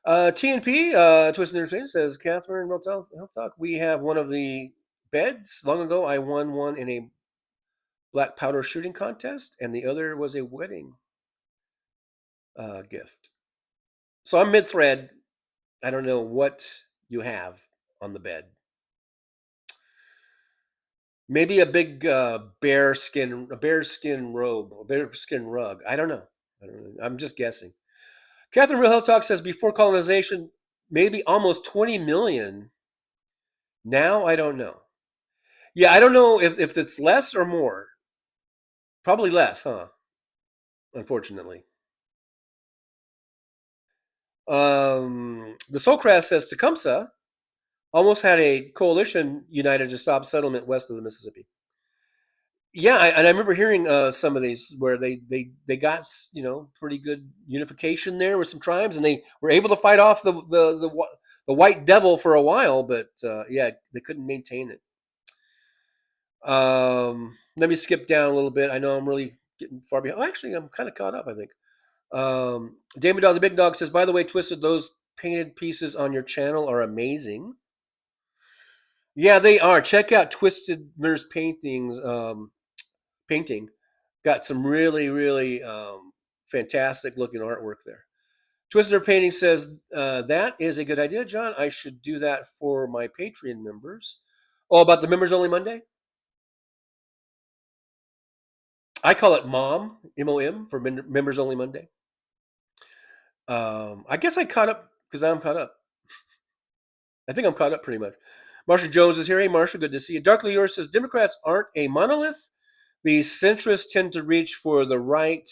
TNP, Twisted Entertainment says, Catherine, Health Talk, we have one of the beds. Long ago, I won one in a black powder shooting contest, and the other was a wedding gift. So I'm mid-thread. I don't know what you have on the bed. Maybe a big bear skin robe, a bear skin rug. I don't know. I'm just guessing. Catherine Real Health Talk says before colonization, maybe almost 20 million. Now I don't know. Yeah, I don't know if it's less or more. Probably less, huh? Unfortunately. The Soulcraft says Tecumseh almost had a coalition united to stop settlement west of the Mississippi. Yeah, and I remember hearing some of these where they got pretty good unification there with some tribes, and they were able to fight off the white devil for a while, but they couldn't maintain it. Let me skip down a little bit. I know I'm really getting far behind. Oh, actually, I'm kind of caught up, I think. Damon Dog the Big Dog says, by the way, Twisted, those painted pieces on your channel are amazing. Yeah, they are. Check out Twisted Nurse Paintings. Painting got some really, really fantastic looking artwork there. Twisted Nurse Painting says, that is a good idea, John. I should do that for my Patreon members. Oh, about the Members Only Monday? I call it MOM, M-O-M, for Members Only Monday. I guess I caught up because I'm caught up. I think I'm caught up pretty much. Marsha Jones is here. Hey, Marsha, good to see you. Darkly Yours says, Democrats aren't a monolith. The centrists tend to reach for the right,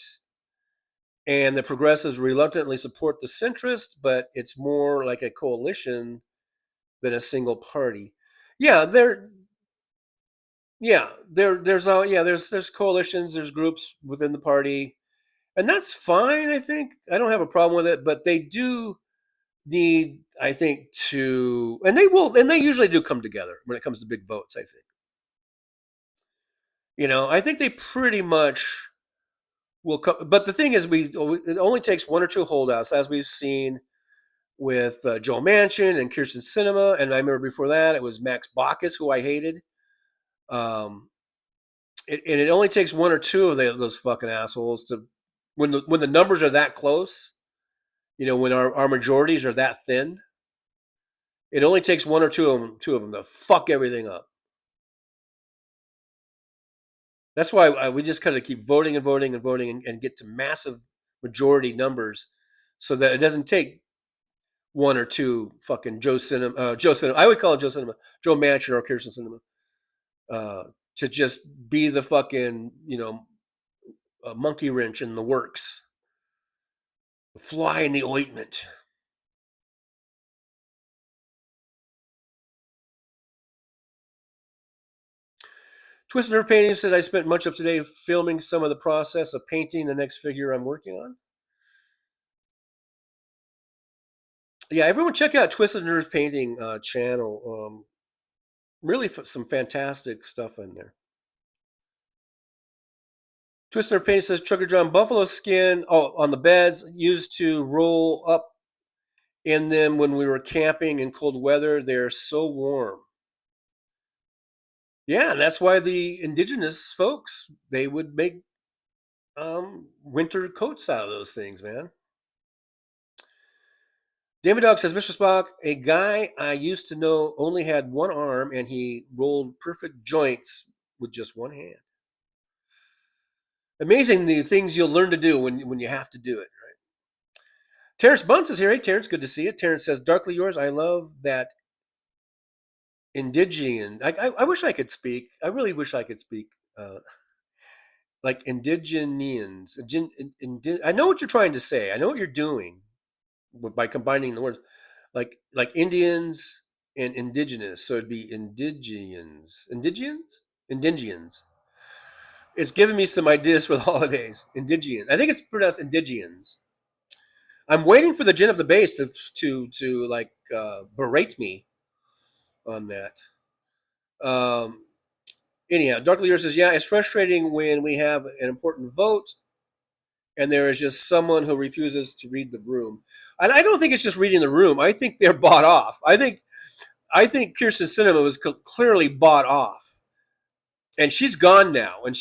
and the progressives reluctantly support the centrist, but it's more like a coalition than a single party. Yeah, Yeah, there's coalitions, there's groups within the party, and that's fine. I think I don't have a problem with it, but they do need, I think, to, and they usually do come together when it comes to big votes. I think, I think they pretty much will come. But the thing is, it only takes one or two holdouts, as we've seen with Joe Manchin and Kirsten Sinema, and I remember before that it was Max Baucus, who I hated. It only takes one or two of those fucking assholes to, when the numbers are that close, when our majorities are that thin, it only takes one or two of them to fuck everything up. That's why we just kind of keep voting and voting and voting and get to massive majority numbers, so that it doesn't take one or two fucking Joe Sinema. I would call it Joe Sinema, Joe Manchin or Kirsten Sinema, to just be the fucking a monkey wrench in the works, a fly in the ointment. Twist Nerve Painting says, I spent much of today filming some of the process of painting the next figure I'm working on. Yeah, everyone check out Twisted Nerve Painting channel. Really some fantastic stuff in there. Twisted Nerve Painting says, Trucker John, buffalo skin on the beds used to roll up in them when we were camping in cold weather. They're so warm. Yeah, and that's why the indigenous folks, they would make winter coats out of those things, man. David Dog says, Mr. Spock, a guy I used to know only had one arm and he rolled perfect joints with just one hand. Amazing the things you'll learn to do when you have to do it, right? Terrence Bunce is here. Hey, Terrence, good to see you. Terrence says, Darkly Yours, I love that indigenous. I wish I could speak. I really wish I could speak like indigenous. I know what you're trying to say. I know what you're doing by combining the words, like Indians and indigenous. So it'd be indigens. It's giving me some ideas for the holidays. Indigenous. I think it's pronounced indigens. I'm waiting for the gin of the base to like berate me on that. Anyhow, Darkly Yours says, yeah, it's frustrating when we have an important vote and there is just someone who refuses to read the room. And I don't think it's just reading the room. I think they're bought off. I think Kirsten Sinema was clearly bought off. And she's gone now. And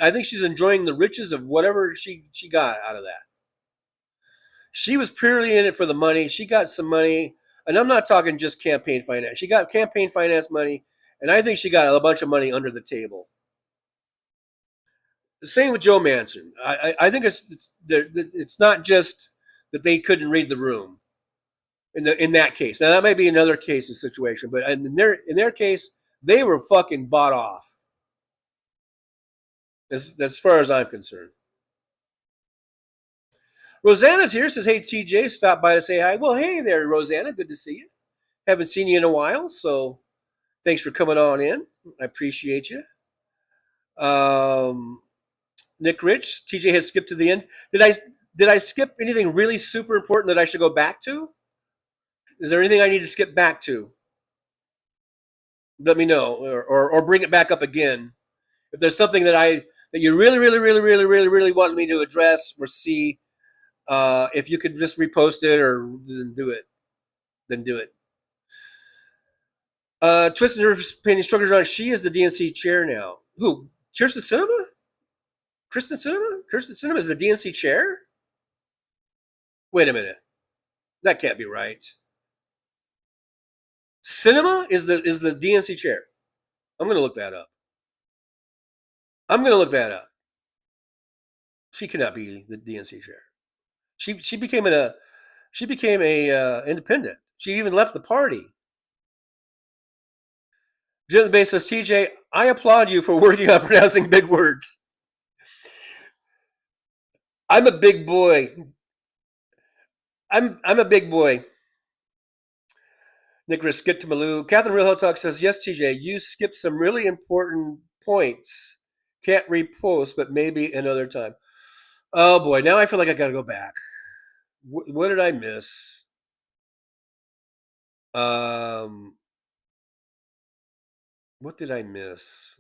I think she's enjoying the riches of whatever she got out of that. She was purely in it for the money. She got some money. And I'm not talking just campaign finance. She got campaign finance money. And I think she got a bunch of money under the table. The same with Joe Manchin. I think it's not just that they couldn't read the room in that case. Now that may be another case's situation, but in their case, they were fucking bought off. As far as I'm concerned. Rosanna's here. Says, hey, TJ, stop by to say hi. Well, hey there, Rosanna. Good to see you. Haven't seen you in a while, so thanks for coming on in. I appreciate you. Nick Rich, TJ has skipped to the end. Did I skip anything really super important that I should go back to? Is there anything I need to skip back to? Let me know, or bring it back up again. If there's something that you really want me to address or see, if you could just repost it or then do it. Twisted Nerve Painting Trucker John, she is the DNC chair now. Who? Kirsten Sinema? Kirsten Sinema is the DNC chair? Wait a minute. That can't be right. Sinema is the DNC chair. I'm going to look that up. She cannot be the DNC chair. She became a independent. She even left the party. Jim Bay says, TJ, I applaud you for working on pronouncing big words. I'm a big boy. I'm a big boy. Nicholas Skip to Malou. Catherine Real Hot Talk says, yes, TJ, you skipped some really important points. Can't repost, but maybe another time. Oh boy, now I feel like I gotta go back. What did I miss? What did I miss?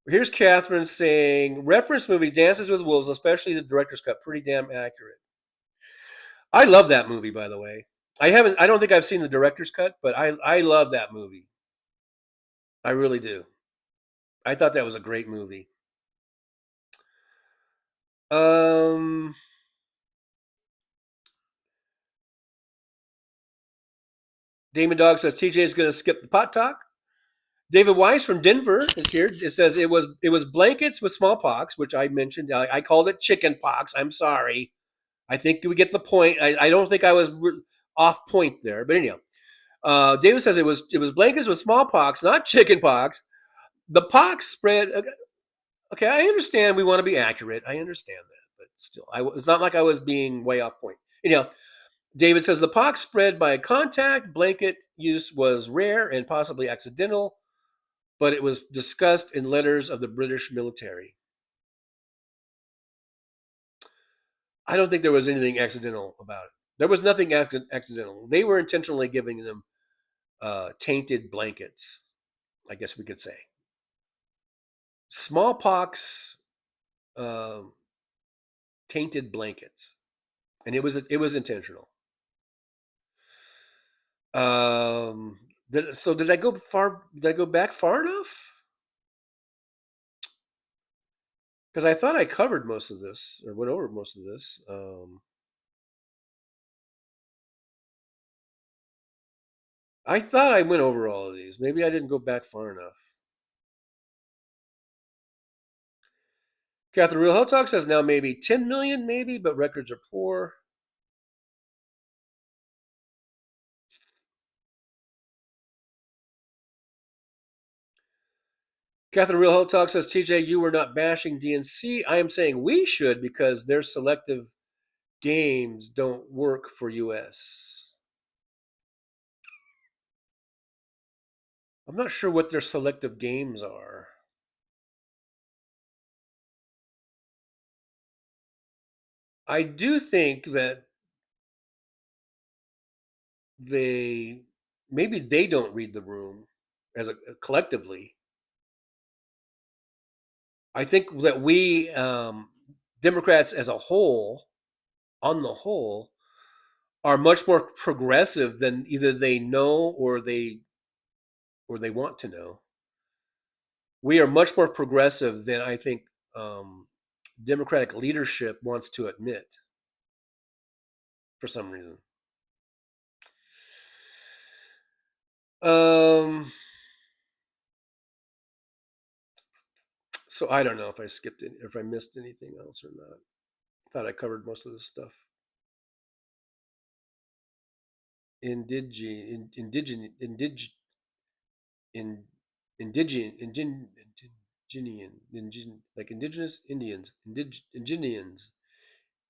Here's Catherine saying, reference movie Dances with Wolves, especially the director's cut, pretty damn accurate. I love that movie, by the way. I don't think I've seen the director's cut, but I love that movie. I really do. I thought that was a great movie. Damon Dog says TJ is going to skip the pot talk. David Weiss from Denver is here. It says it was blankets with smallpox, which I mentioned. I called it chicken pox. I'm sorry. I think we get the point. I don't think I was off point there, but anyhow, David says it was blankets with smallpox, not chicken pox. The pox spread. Okay, I understand. We want to be accurate. I understand that, but still, it's not like I was being way off point. Anyhow, David says the pox spread by contact. Blanket use was rare and possibly accidental, but it was discussed in letters of the British military. I don't think there was anything accidental about it. There was nothing accidental. They were intentionally giving them tainted blankets, I guess we could say. Smallpox tainted blankets, and it was intentional. Did I go far? Did I go back far enough? Because I thought I covered most of this, or went over most of this. I thought I went over all of these. Maybe I didn't go back far enough. Catherine Real Hell Talk says now maybe 10 million, maybe, but records are poor. Catherine Real Hell Talk says, TJ, you were not bashing DNC. I am saying we should because their selective games don't work for US. I'm not sure what their selective games are. I do think that maybe they don't read the room as collectively. I think that we Democrats as a whole, on the whole, are much more progressive than either they know or they want to know. We are much more progressive than I think Democratic leadership wants to admit for some reason. So I don't know if I skipped it, if I missed anything else or not. I thought I covered most of this stuff. Indigenous, like indigenous Indians, Indians.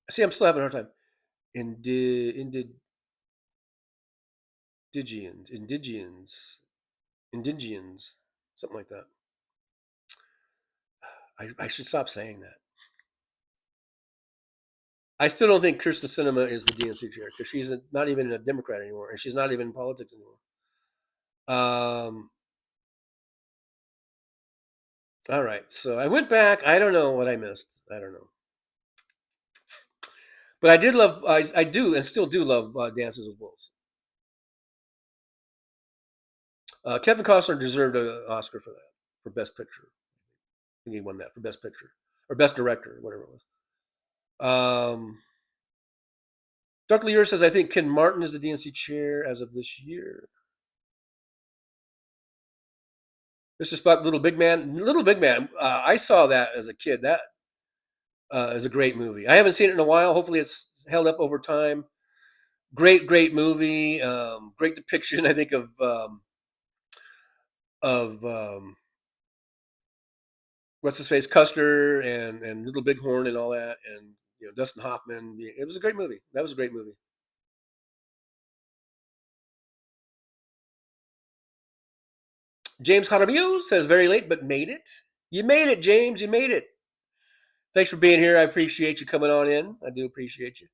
See, I'm still having a hard time. Indigens, something like that. I should stop saying that. I still don't think Kirsten Sinema is the DNC chair because she's not even a Democrat anymore, and she's not even in politics anymore. All right, so I went back. I don't know what I missed. I don't know, but I did love. I do and still do love Dances with Wolves. Kevin Costner deserved an Oscar for that, for Best Picture. I think he won that for Best Picture or Best Director, whatever it was. Dr. Lear says, I think Ken Martin is the DNC chair as of this year. Mr. Spock, Little Big Man. I saw that as a kid. That is a great movie. I haven't seen it in a while. Hopefully it's held up over time. Great movie. Great depiction, I think, of what's his face, Custer and Little Bighorn and all that, and Dustin Hoffman. It was a great movie. That was a great movie. James Jaramillo says very late, but made it. You made it, James. You made it. Thanks for being here. I appreciate you coming on in. I do appreciate you.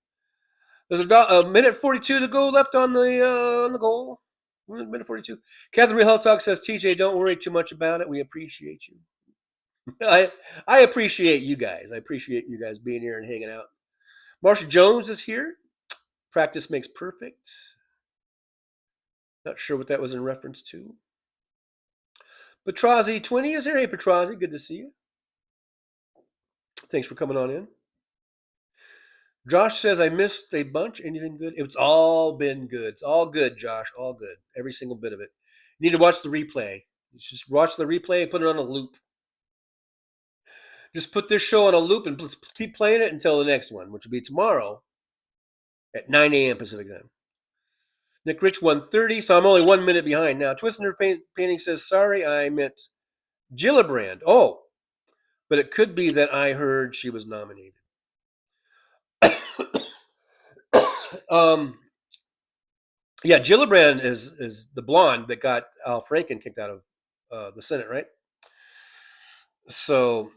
There's a minute 42 to go left on the goal. Minute 42. Catherine Real Health Talk says, TJ, don't worry too much about it. We appreciate you. I appreciate you guys. I appreciate you guys being here and hanging out. Marsha Jones is here. Practice makes perfect. Not sure what that was in reference to. Petrazi20 is here. Hey, Petrazi, good to see you. Thanks for coming on in. Josh says, I missed a bunch. Anything good? It's all been good. It's all good, Josh. All good. Every single bit of it. You need to watch the replay. Just watch the replay and put it on a loop. Just put this show on a loop and keep playing it until the next one, which will be tomorrow at 9 a.m. Pacific time. Nick Rich 130, so I'm only 1 minute behind now. Twist Nerve Painting says, sorry, I meant Gillibrand. Oh, but it could be that I heard she was nominated. Yeah, Gillibrand is the blonde that got Al Franken kicked out of the Senate, right? So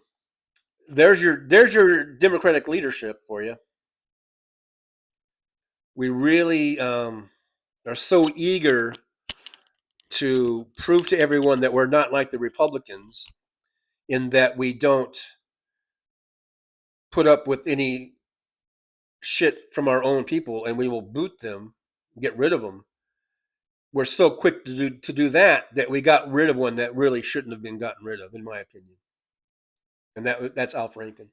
there's your Democratic leadership for you. We really are so eager to prove to everyone that we're not like the Republicans in that we don't put up with any shit from our own people and we will boot them, get rid of them. We're so quick to do that we got rid of one that really shouldn't have been gotten rid of, in my opinion. And that's Al Franken.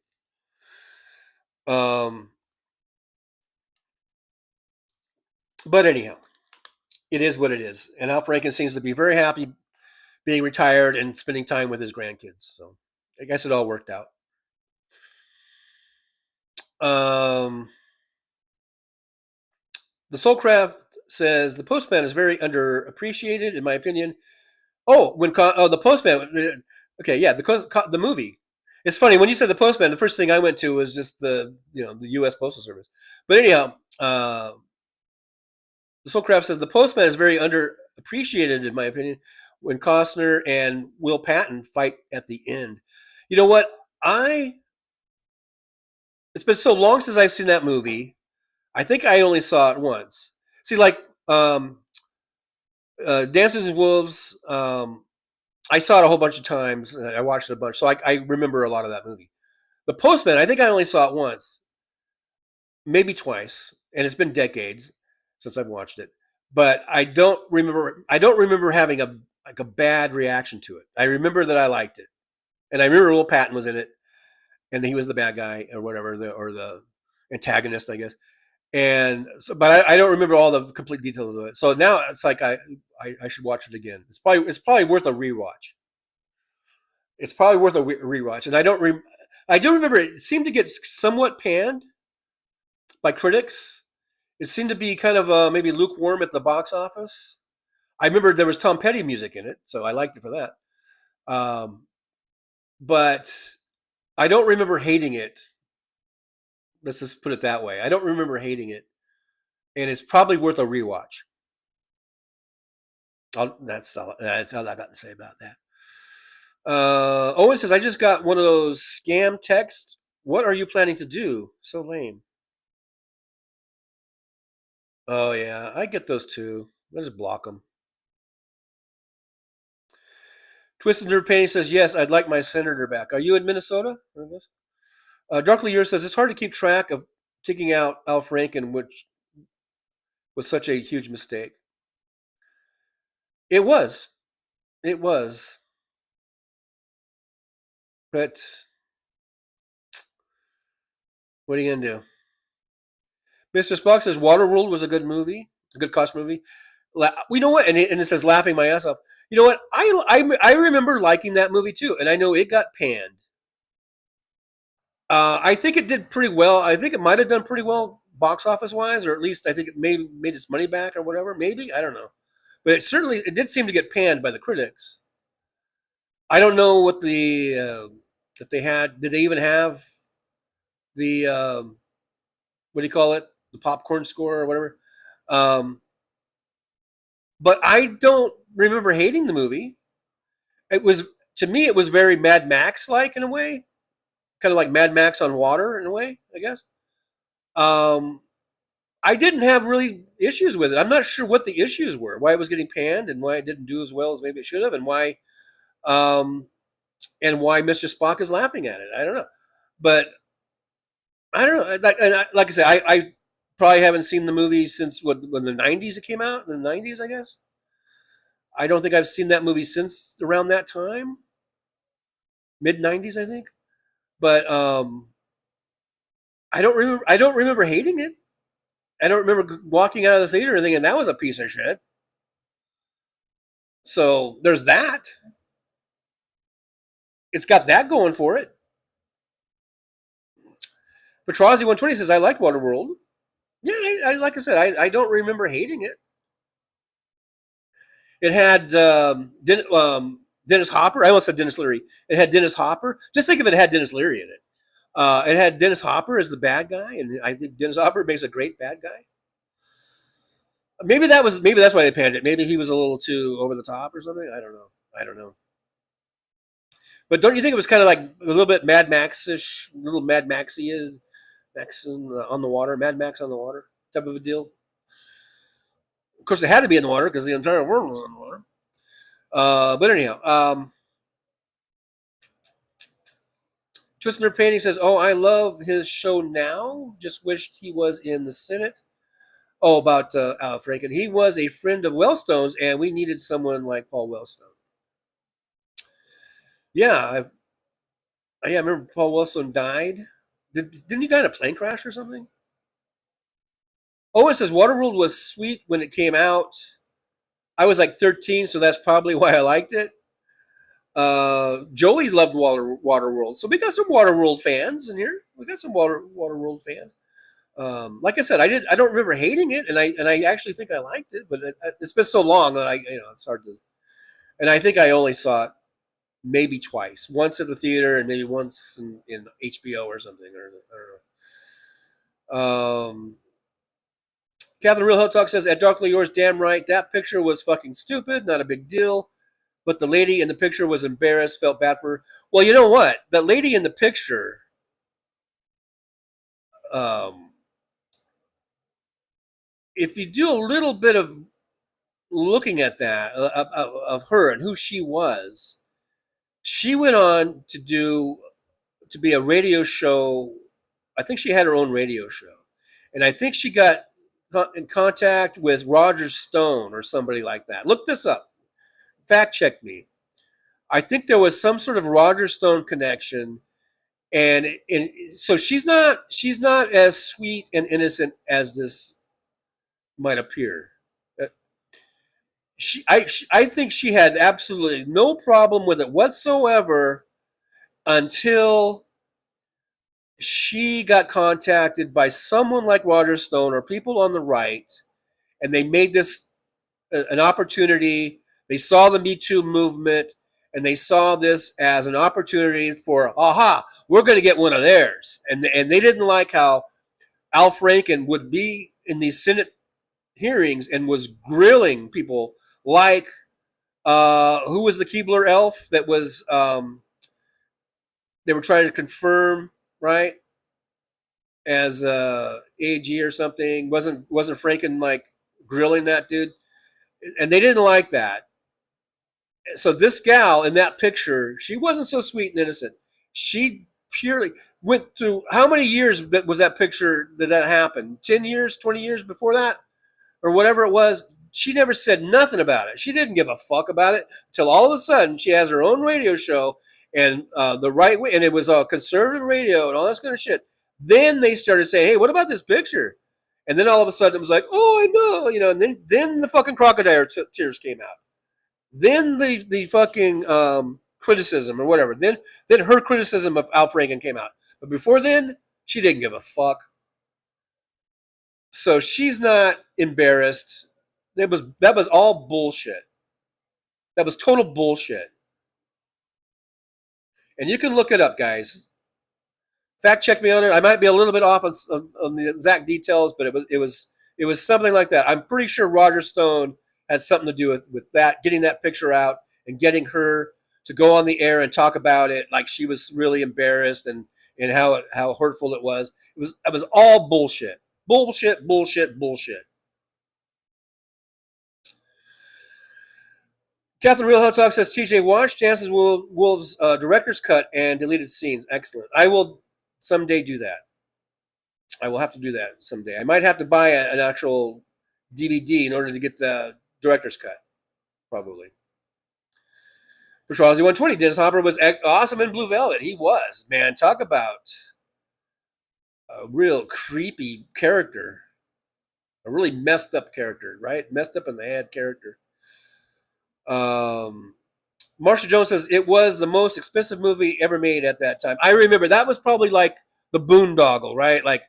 But anyhow, it is what it is. And Al Franken seems to be very happy being retired and spending time with his grandkids. So I guess it all worked out. The Soulcraft says the Postman is very underappreciated, in my opinion. Oh, the Postman. Okay, yeah, the movie. It's funny when you said the Postman. The first thing I went to was just the U.S. Postal Service. But anyhow, the Soulcraft says the Postman is very underappreciated, in my opinion, when Costner and Will Patton fight at the end. You know what? It's been so long since I've seen that movie. I think I only saw it once. See, like Dancing with Wolves, I saw it a whole bunch of times. And I watched it a bunch, so I remember a lot of that movie. The Postman, I think I only saw it once, maybe twice, and it's been decades since I've watched it. But I don't remember having a bad reaction to it. I remember that I liked it, and I remember Will Patton was in it, and he was the bad guy or whatever, or the antagonist, I guess. And so, but I don't remember all the complete details of it. So now it's like I should watch it again. It's probably worth a rewatch. It's probably worth a rewatch. And I do remember it seemed to get somewhat panned by critics. It seemed to be kind of maybe lukewarm at the box office. I remember there was Tom Petty music in it, so I liked it for that. But I don't remember hating it. Let's just put it that way. I don't remember hating it, and it's probably worth a rewatch. That's all I got to say about that. Owen says, I just got one of those scam texts. What are you planning to do? So lame. Oh, yeah, I get those too. I just block them. Twisted Nerve Painting says, yes, I'd like my senator back. Are you in Minnesota? Darkly Yours says, it's hard to keep track of kicking out Al Franken, which was such a huge mistake. It was. But what are you going to do? Mr. Spock says, Waterworld was a good movie, a good cost movie. You know what? And it says, laughing my ass off. You know what? I remember liking that movie too, and I know it got panned. I think it did pretty well. I think it might have done pretty well box office wise, or at least I think it made its money back or whatever. Maybe, I don't know, but it did seem to get panned by the critics. I don't know what that they had. Did they even have the what do you call it? The popcorn score or whatever. But I don't remember hating the movie. It was, to me, it was very Mad Max like in a way, kind of like Mad Max on water in a way, I guess. I didn't have really issues with it. I'm not sure what the issues were, why it was getting panned, and why it didn't do as well as maybe it should have, and why Mr. Spock is laughing at it. I don't know, but I don't know. Like I said, I probably haven't seen the movie since when the '90s it came out, in the '90s, I guess. I don't think I've seen that movie since around that time, mid '90s, I think. But I don't remember hating it. I don't remember walking out of the theater and thinking that was a piece of shit. So there's that. It's got that going for it. Petrozzi 120 says, I liked Waterworld. Yeah, like I said, I don't remember hating it. It had Dennis Hopper. I almost said Dennis Leary. It had Dennis Hopper. Just think if it had Dennis Leary in it. It had Dennis Hopper as the bad guy, and I think Dennis Hopper makes a great bad guy. Maybe that's why they panned it. Maybe he was a little too over the top or something. I don't know. But don't you think it was kind of like a little bit Mad Max-ish, little Mad Maxy Max on the water, Mad Max on the water type of a deal? Of course, they had to be in the water because the entire world was in the water. But anyhow, Twisted Nerve Painting says, "Oh, I love his show now. Just wished he was in the Senate." Oh, about Al Franken. He was a friend of Wellstone's, and we needed someone like Paul Wellstone. Yeah, I remember Paul Wellstone died. Didn't he die in a plane crash or something? Oh, it says Waterworld was sweet when it came out. I was like 13, so that's probably why I liked it. Joey loved Waterworld, so we got some Waterworld fans in here. We got some Waterworld fans. Like I said, I don't remember hating it, and I actually think I liked it, but it's been so long that it's hard to. And I think I only saw it maybe twice, once at the theater and maybe once in HBO or something, or I don't know. Catherine Real Hot Talk says, "At Darkly Yours, damn right. That picture was fucking stupid. Not a big deal. But the lady in the picture was embarrassed, felt bad for her." Well, you know what? That lady in the picture, if you do a little bit of looking at that, of her and who she was, she went on to be a radio show. I think she had her own radio show. And I think she got in contact with Roger Stone or somebody like that. Look this up. Fact check me. I think there was some sort of Roger Stone connection, and so she's not as sweet and innocent as this might appear. I think she had absolutely no problem with it whatsoever until she got contacted by someone like Roger Stone or people on the right, and they made this an opportunity. They saw the Me Too movement, and they saw this as an opportunity for, we're going to get one of theirs. And they didn't like how Al Franken would be in these Senate hearings and was grilling people like, who was the Keebler elf that was, they were trying to confirm, right, as AG or something. Wasn't Franken like grilling that dude? And they didn't like that. So this gal in that picture, she wasn't so sweet and innocent. She purely went through, how many years was that picture that happened? 10 years, 20 years before that? Or whatever it was. She never said nothing about it. She didn't give a fuck about it until all of a sudden she has her own radio show, and the right way, and it was conservative radio and all this kind of shit. Then they started saying, hey, what about this picture? And then all of a sudden it was like, oh, I know, and then the fucking crocodile tears came out. Then the fucking criticism or whatever. Then her criticism of Al Franken came out. But before then, she didn't give a fuck. So she's not embarrassed. That was all bullshit. That was total bullshit. And you can look it up, guys. Fact check me on it. I might be a little bit off on the exact details, but it was something like that. I'm pretty sure Roger Stone had something to do with that, getting that picture out and getting her to go on the air and talk about it like she was really embarrassed and how hurtful it was. It was all bullshit. Bullshit, bullshit, bullshit. Catherine Real Hot Talk says, TJ, watch Dances Wolves director's cut and deleted scenes. Excellent. I will someday do that. I will have to do that someday. I might have to buy an actual DVD in order to get the director's cut, probably. For Charlie 120, Dennis Hopper was awesome in Blue Velvet. He was, man. Talk about a real creepy character. A really messed up character, right? Messed up in the head character. Marsha Jones says, it was the most expensive movie ever made at that time. I remember that was probably like the boondoggle, right? Like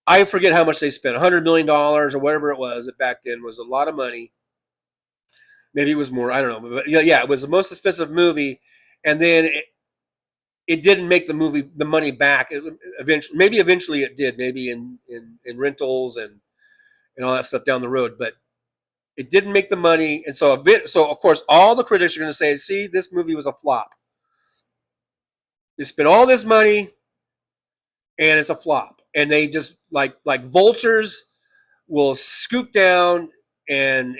I forget how much they spent, $100 million or whatever it was. Back then was a lot of money. Maybe it was more. I don't know. But yeah, it was the most expensive movie, and then it didn't make the money back. Eventually it did. Maybe in rentals and all that stuff down the road, but it didn't make the money. And so of course all the critics are going to say, "See, this movie was a flop. They spent all this money, and it's a flop." And they just like vultures will scoop down and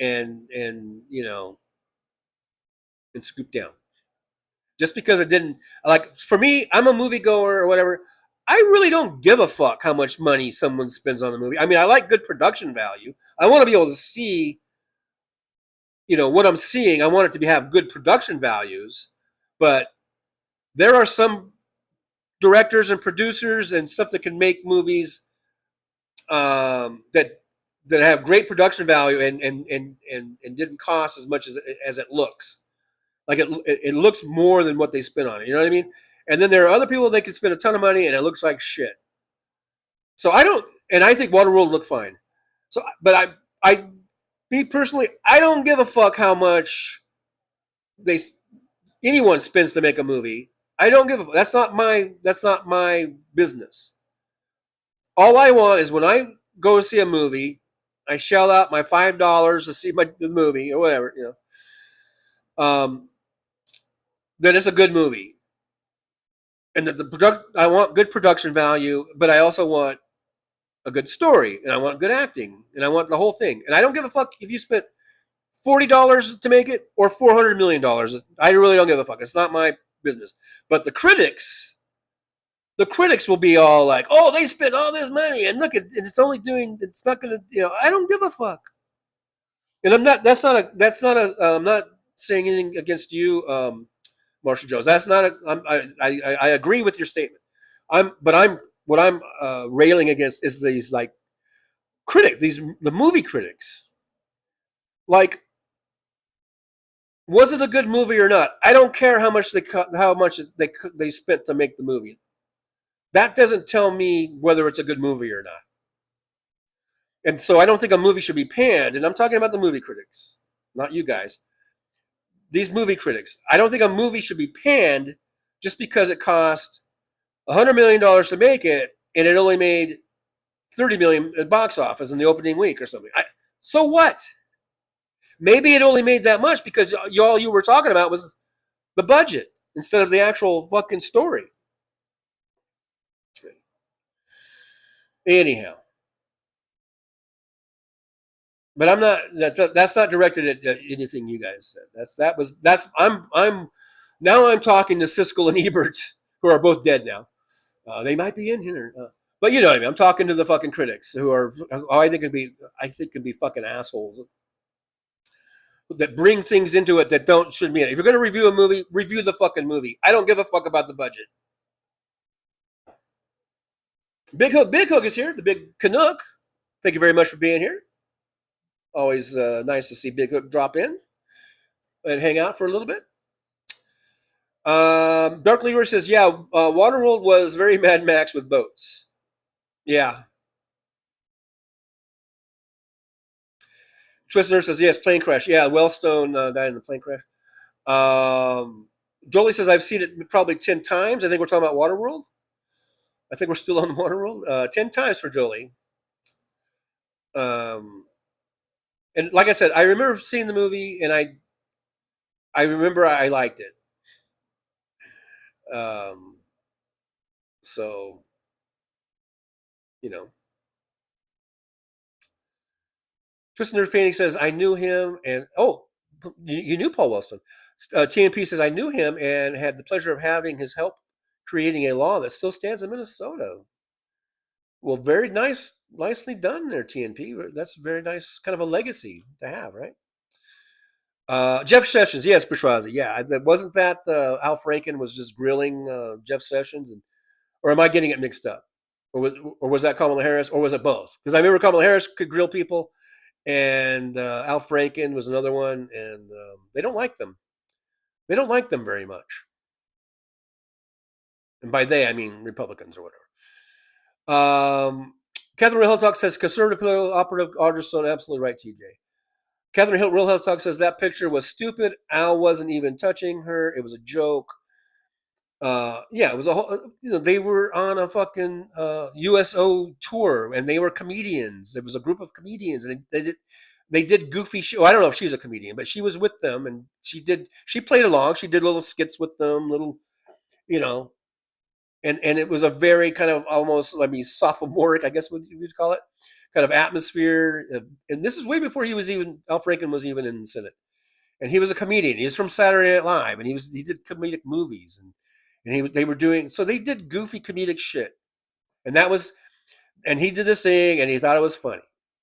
scoop down just because it didn't. Like, for me, I'm a moviegoer or whatever. I really don't give a fuck how much money someone spends on the movie. I mean, I like good production value. I want to be able to see, what I'm seeing. I want it to have good production values, but there are some directors and producers and stuff that can make movies that have great production value and didn't cost as much as it looks. Like it looks more than what they spent on it. You know what I mean? And then there are other people that can spend a ton of money and it looks like shit. So I think Waterworld looked fine. So, but me personally, I don't give a fuck how much anyone spends to make a movie. I don't give a fuck. That's not my business. All I want is when I go to see a movie, I shell out my $5 to see the movie or whatever, then it's a good movie. And that I want good production value, but I also want a good story, and I want good acting, and I want the whole thing. And I don't give a fuck if you spent $40 to make it or $400 million. I really don't give a fuck. It's not my business. But the critics will be all like, "Oh, they spent all this money, and look, it's not going to, I don't give a fuck." And I'm not saying anything against you, Marsha Jones. That's not I agree with your statement. What I'm railing against is these like the movie critics. Like, was it a good movie or not? I don't care how much they spent to make the movie. That doesn't tell me whether it's a good movie or not. And so I don't think a movie should be panned. And I'm talking about the movie critics, not you guys. These movie critics. I don't think a movie should be panned just because it cost $100 million to make it and it only made $30 million at box office in the opening week or something. So what? Maybe it only made that much because all you were talking about was the budget instead of the actual fucking story. Anyhow. But I'm not. That's not directed at anything you guys said. I'm talking to Siskel and Ebert, who are both dead now. They might be in here, but you know what I mean. I'm talking to the fucking critics who I think can be fucking assholes that bring things into it that shouldn't be in it. If you're going to review a movie, review the fucking movie. I don't give a fuck about the budget. Big Hook is here. The Big Canuck. Thank you very much for being here. Always nice to see Big Hook drop in and hang out for a little bit. Dark Leader says, yeah, Waterworld was very Mad Max with boats. Yeah. Twister says, yes, plane crash. Yeah, Wellstone died in the plane crash. Jolie says, I've seen it probably 10 times. I think we're talking about Waterworld. I think we're still on Waterworld. 10 times for Jolie. And like I said, I remember seeing the movie, and I remember I liked it. So, you know. Twisted Nerve Painting says, I knew him, and you knew Paul Wellstone. TNP says, I knew him and had the pleasure of having his help creating a law that still stands in Minnesota. Well, very nicely done there, TNP. That's very nice, kind of a legacy to have, right? Jeff Sessions, yes, Petrazi, yeah. Wasn't that Al Franken was just grilling Jeff Sessions, or am I getting it mixed up? Or was that Kamala Harris, or was it both? Because I remember Kamala Harris could grill people, and Al Franken was another one, and they don't like them. They don't like them very much. And by they, I mean Republicans or whatever. Catherine Real Talk says, conservative political operative Alderstone, absolutely right, TJ. Catherine Real Talk says, that picture was stupid. Al wasn't even touching her. It was a joke. Yeah, it was a whole, they were on a fucking USO tour, and they were comedians. There was a group of comedians, and they did goofy show. I don't know if she's a comedian, but she was with them, and she played along. She did little skits with them, and it was a very kind of almost, sophomoric, I guess you'd call it, kind of atmosphere. And this is way before Al Franken was even in the Senate. And he was a comedian. He was from Saturday Night Live, and he did comedic movies, and they were doing, so they did goofy comedic shit. And he did this thing, and he thought it was funny.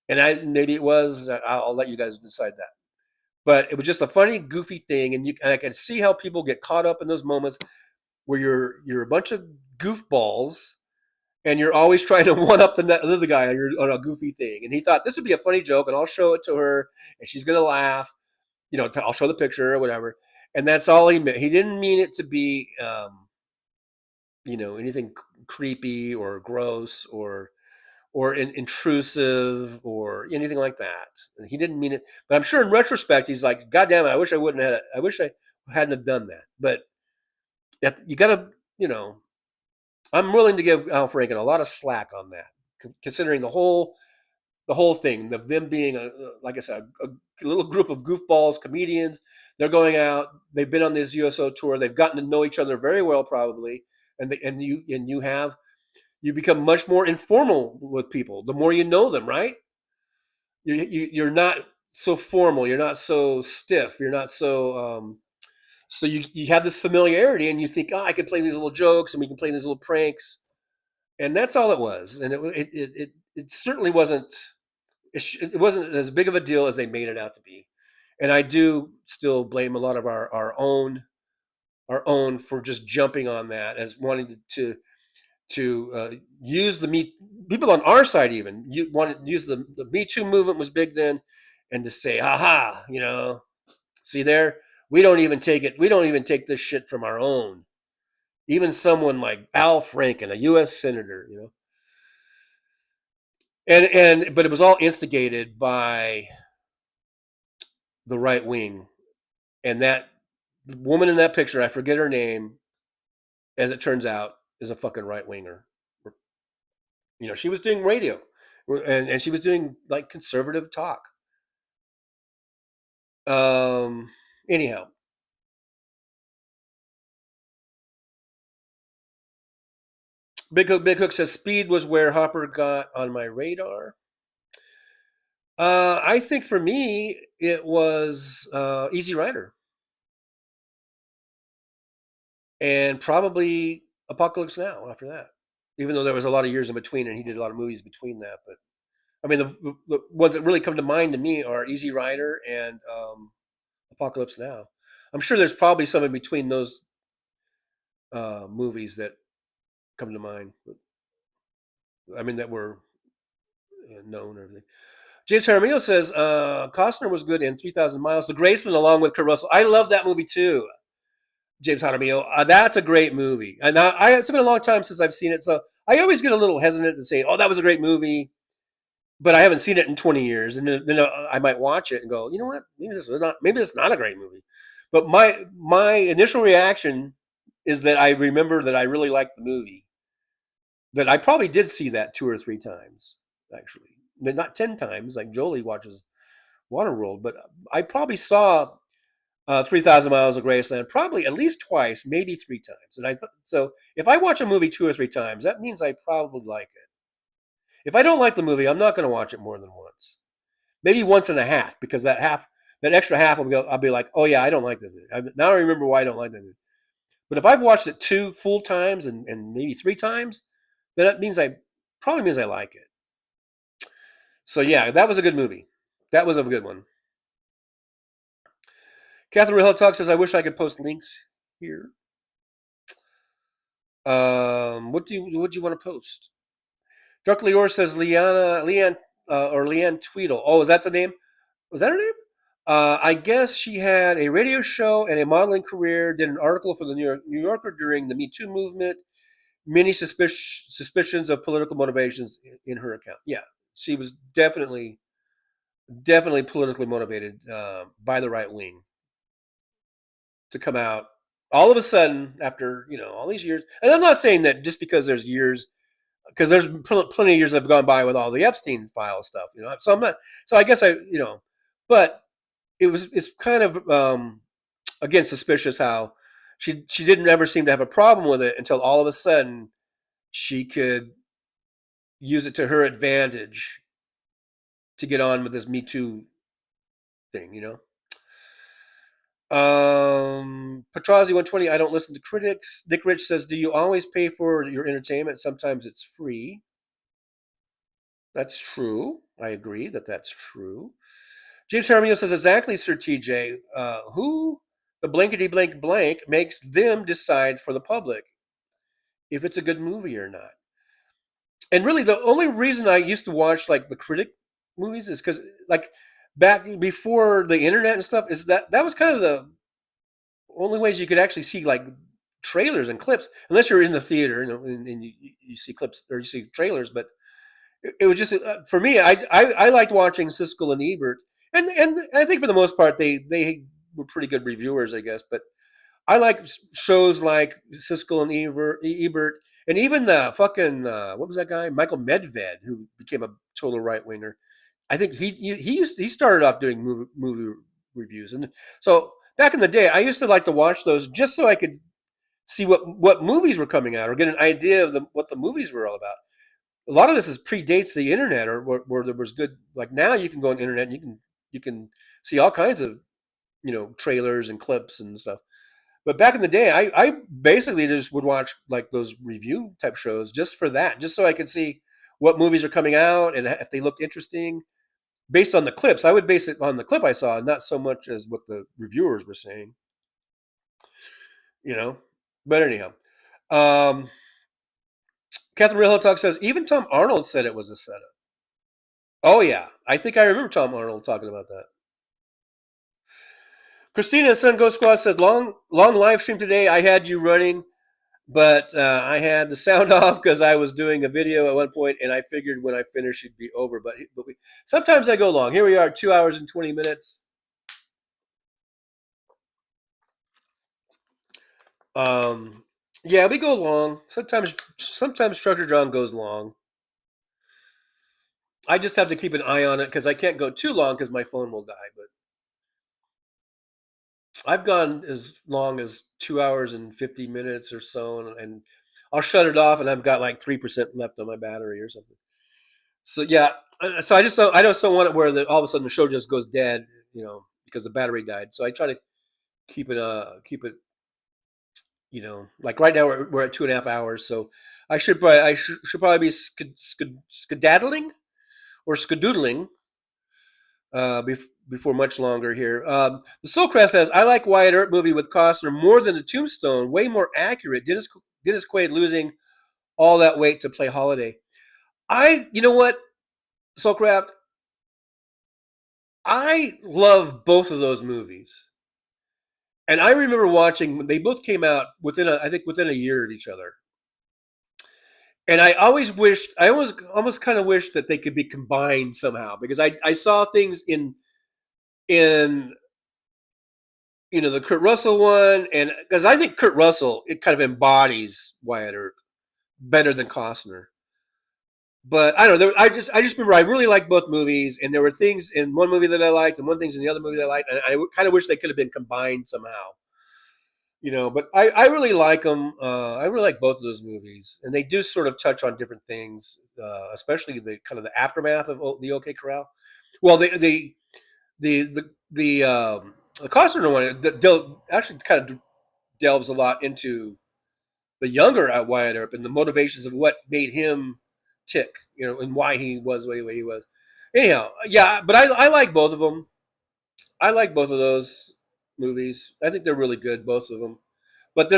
And maybe it was, I'll let you guys decide that. But it was just a funny, goofy thing, and I can see how people get caught up in those moments where you're a bunch of goofballs, and you're always trying to one up the other guy on a goofy thing. And he thought this would be a funny joke, and I'll show it to her, and she's gonna laugh. I'll show the picture or whatever. And that's all he meant. He didn't mean it to be, anything creepy or gross or intrusive or anything like that. He didn't mean it. But I'm sure in retrospect, he's like, God damn it, I wish I hadn't have done that. But you got to, I'm willing to give Al Franken a lot of slack on that, considering the whole thing, them being like I said, a little group of goofballs, comedians. They're going out. They've been on this USO tour. They've gotten to know each other very well, probably, and you become much more informal with people the more you know them, right? You're not so formal. You're not so stiff. You're not so. So you have this familiarity, and you think, I could play these little jokes, and we can play these little pranks, and that's all it was. And it certainly wasn't. It wasn't as big of a deal as they made it out to be. And I do still blame a lot of our own for just jumping on that, as wanting to use people on our side, even you wanted to use the Me Too movement was big then, and to say, see there, we don't even take this shit from our own. Even someone like Al Franken, a U.S. senator, but it was all instigated by the right wing, and that woman in that picture, I forget her name, as it turns out, is a fucking right winger. She was doing radio, and she was doing like conservative talk. Anyhow. Big Hook says speed was where Hopper got on my radar. I think for me it was Easy Rider, and probably Apocalypse Now after that. Even though there was a lot of years in between, and he did a lot of movies between that. But I mean, the ones that really come to mind to me are Easy Rider and Apocalypse Now. I'm sure there's probably some in between those movies that come to mind. I mean, that were known or everything. James Jaramillo says Costner was good in 3,000 Miles to Graceland along with Kurt Russell. I love that movie too. James Jaramillo, that's a great movie. And it's been a long time since I've seen it, so I always get a little hesitant to say, "Oh, that was a great movie," but I haven't seen it in 20 years, and then I might watch it and go, "You know what? Maybe it's not a great movie." But my initial reaction is that I remember that I really liked the movie. That I probably did see that 2 or 3 times, actually, but not 10 times like Jolie watches Waterworld. But I probably saw 3,000 Miles of Graceland, probably at least twice, maybe 3 times. And so if I watch a movie 2 or 3 times, that means I probably like it. If I don't like the movie, I'm not going to watch it more than once. Maybe once and a half, because that extra half I'll be like, oh yeah, I don't like this movie. Now I remember why I don't like that movie. But if I've watched it 2 full times and maybe 3 times, then that means probably means I like it. So yeah, that was a good movie. That was a good one. Catherine Real Talk says, I wish I could post links here. What do you want to post? Dark Leor says Leanne Tweedle. Oh, is that the name? Was that her name? I guess she had a radio show and a modeling career, did an article for the New Yorker during the Me Too movement. Many suspicions of political motivations in her account. Yeah, she was definitely politically motivated by the right wing to come out all of a sudden after, all these years. And I'm not saying that just because there's years, because there's plenty of years that have gone by with all the Epstein file stuff, So I'm not. So I guess but it's kind of again suspicious how she didn't ever seem to have a problem with it until all of a sudden she could use it to her advantage to get on with this Me Too thing, Petrazi 120, I don't listen to critics. Dick Rich says, do you always pay for your entertainment? Sometimes it's free. That's true. I agree that's true. James Jaramillo says, exactly, Sir TJ. Who the blankety blank blank makes them decide for the public if it's a good movie or not? And really, the only reason I used to watch like the critic movies is because like back before the internet and stuff, is that was kind of the only ways you could actually see like trailers and clips, unless you're in the theater and you see clips or you see trailers. But it was just for me. I liked watching Siskel and Ebert, and I think for the most part they were pretty good reviewers, I guess. But I like shows like Siskel and Ebert, and even the fucking what was that guy, Michael Medved, who became a total right winger. I think he started off doing movie reviews, and so back in the day, I used to like to watch those just so I could see what movies were coming out or get an idea of what the movies were all about. A lot of this predates the internet, or where there was good. Like now, you can go on the internet and you can see all kinds of trailers and clips and stuff. But back in the day, I basically just would watch like those review type shows just for that, just so I could see what movies are coming out and if they looked interesting. Based on the clips, I would base it on the clip I saw, not so much as what the reviewers were saying. But anyhow, Catherine Real Talk says even Tom Arnold said it was a setup. Oh yeah, I think I remember Tom Arnold talking about that. Christina Sun Ghost Squad said long live stream today. I had you running, but I had the sound off because I was doing a video at one point, and I figured when I finished it'd be over. But sometimes I go long. Here we are, 2 hours and 20 minutes. Yeah, we go long. Sometimes Trucker John goes long. I just have to keep an eye on it because I can't go too long because my phone will die. But I've gone as long as 2 hours and 50 minutes or so, and I'll shut it off, and I've got like 3% left on my battery or something. So yeah, so I just don't want it where all of a sudden the show just goes dead, because the battery died. So I try to keep it, like right now we're at 2.5 hours. So I should probably be skedaddling or skadoodling before much longer here. The Soulcraft says, I like Wyatt Earp movie with Costner more than the Tombstone, way more accurate. Dennis Quaid losing all that weight to play Holiday. You know what, Soulcraft? I love both of those movies. And I remember watching, they both came out within a year of each other. And I almost kind of wished that they could be combined somehow, because I saw things in the Kurt Russell one, and because I think Kurt Russell, it kind of embodies Wyatt Earp better than Costner. But I don't know. I just remember I really liked both movies, and there were things in one movie that I liked, and one things in the other movie that I liked, and I kind of wish they could have been combined somehow. But I really like them. I really like both of those movies, and they do sort of touch on different things, especially the kind of the aftermath of the OK Corral. Well, the Costner one actually kind of delves a lot into the younger Wyatt Earp and the motivations of what made him tick, and why he was the way he was. Anyhow, yeah, but I like both of them. I like both of those movies. I think they're really good, both of them. But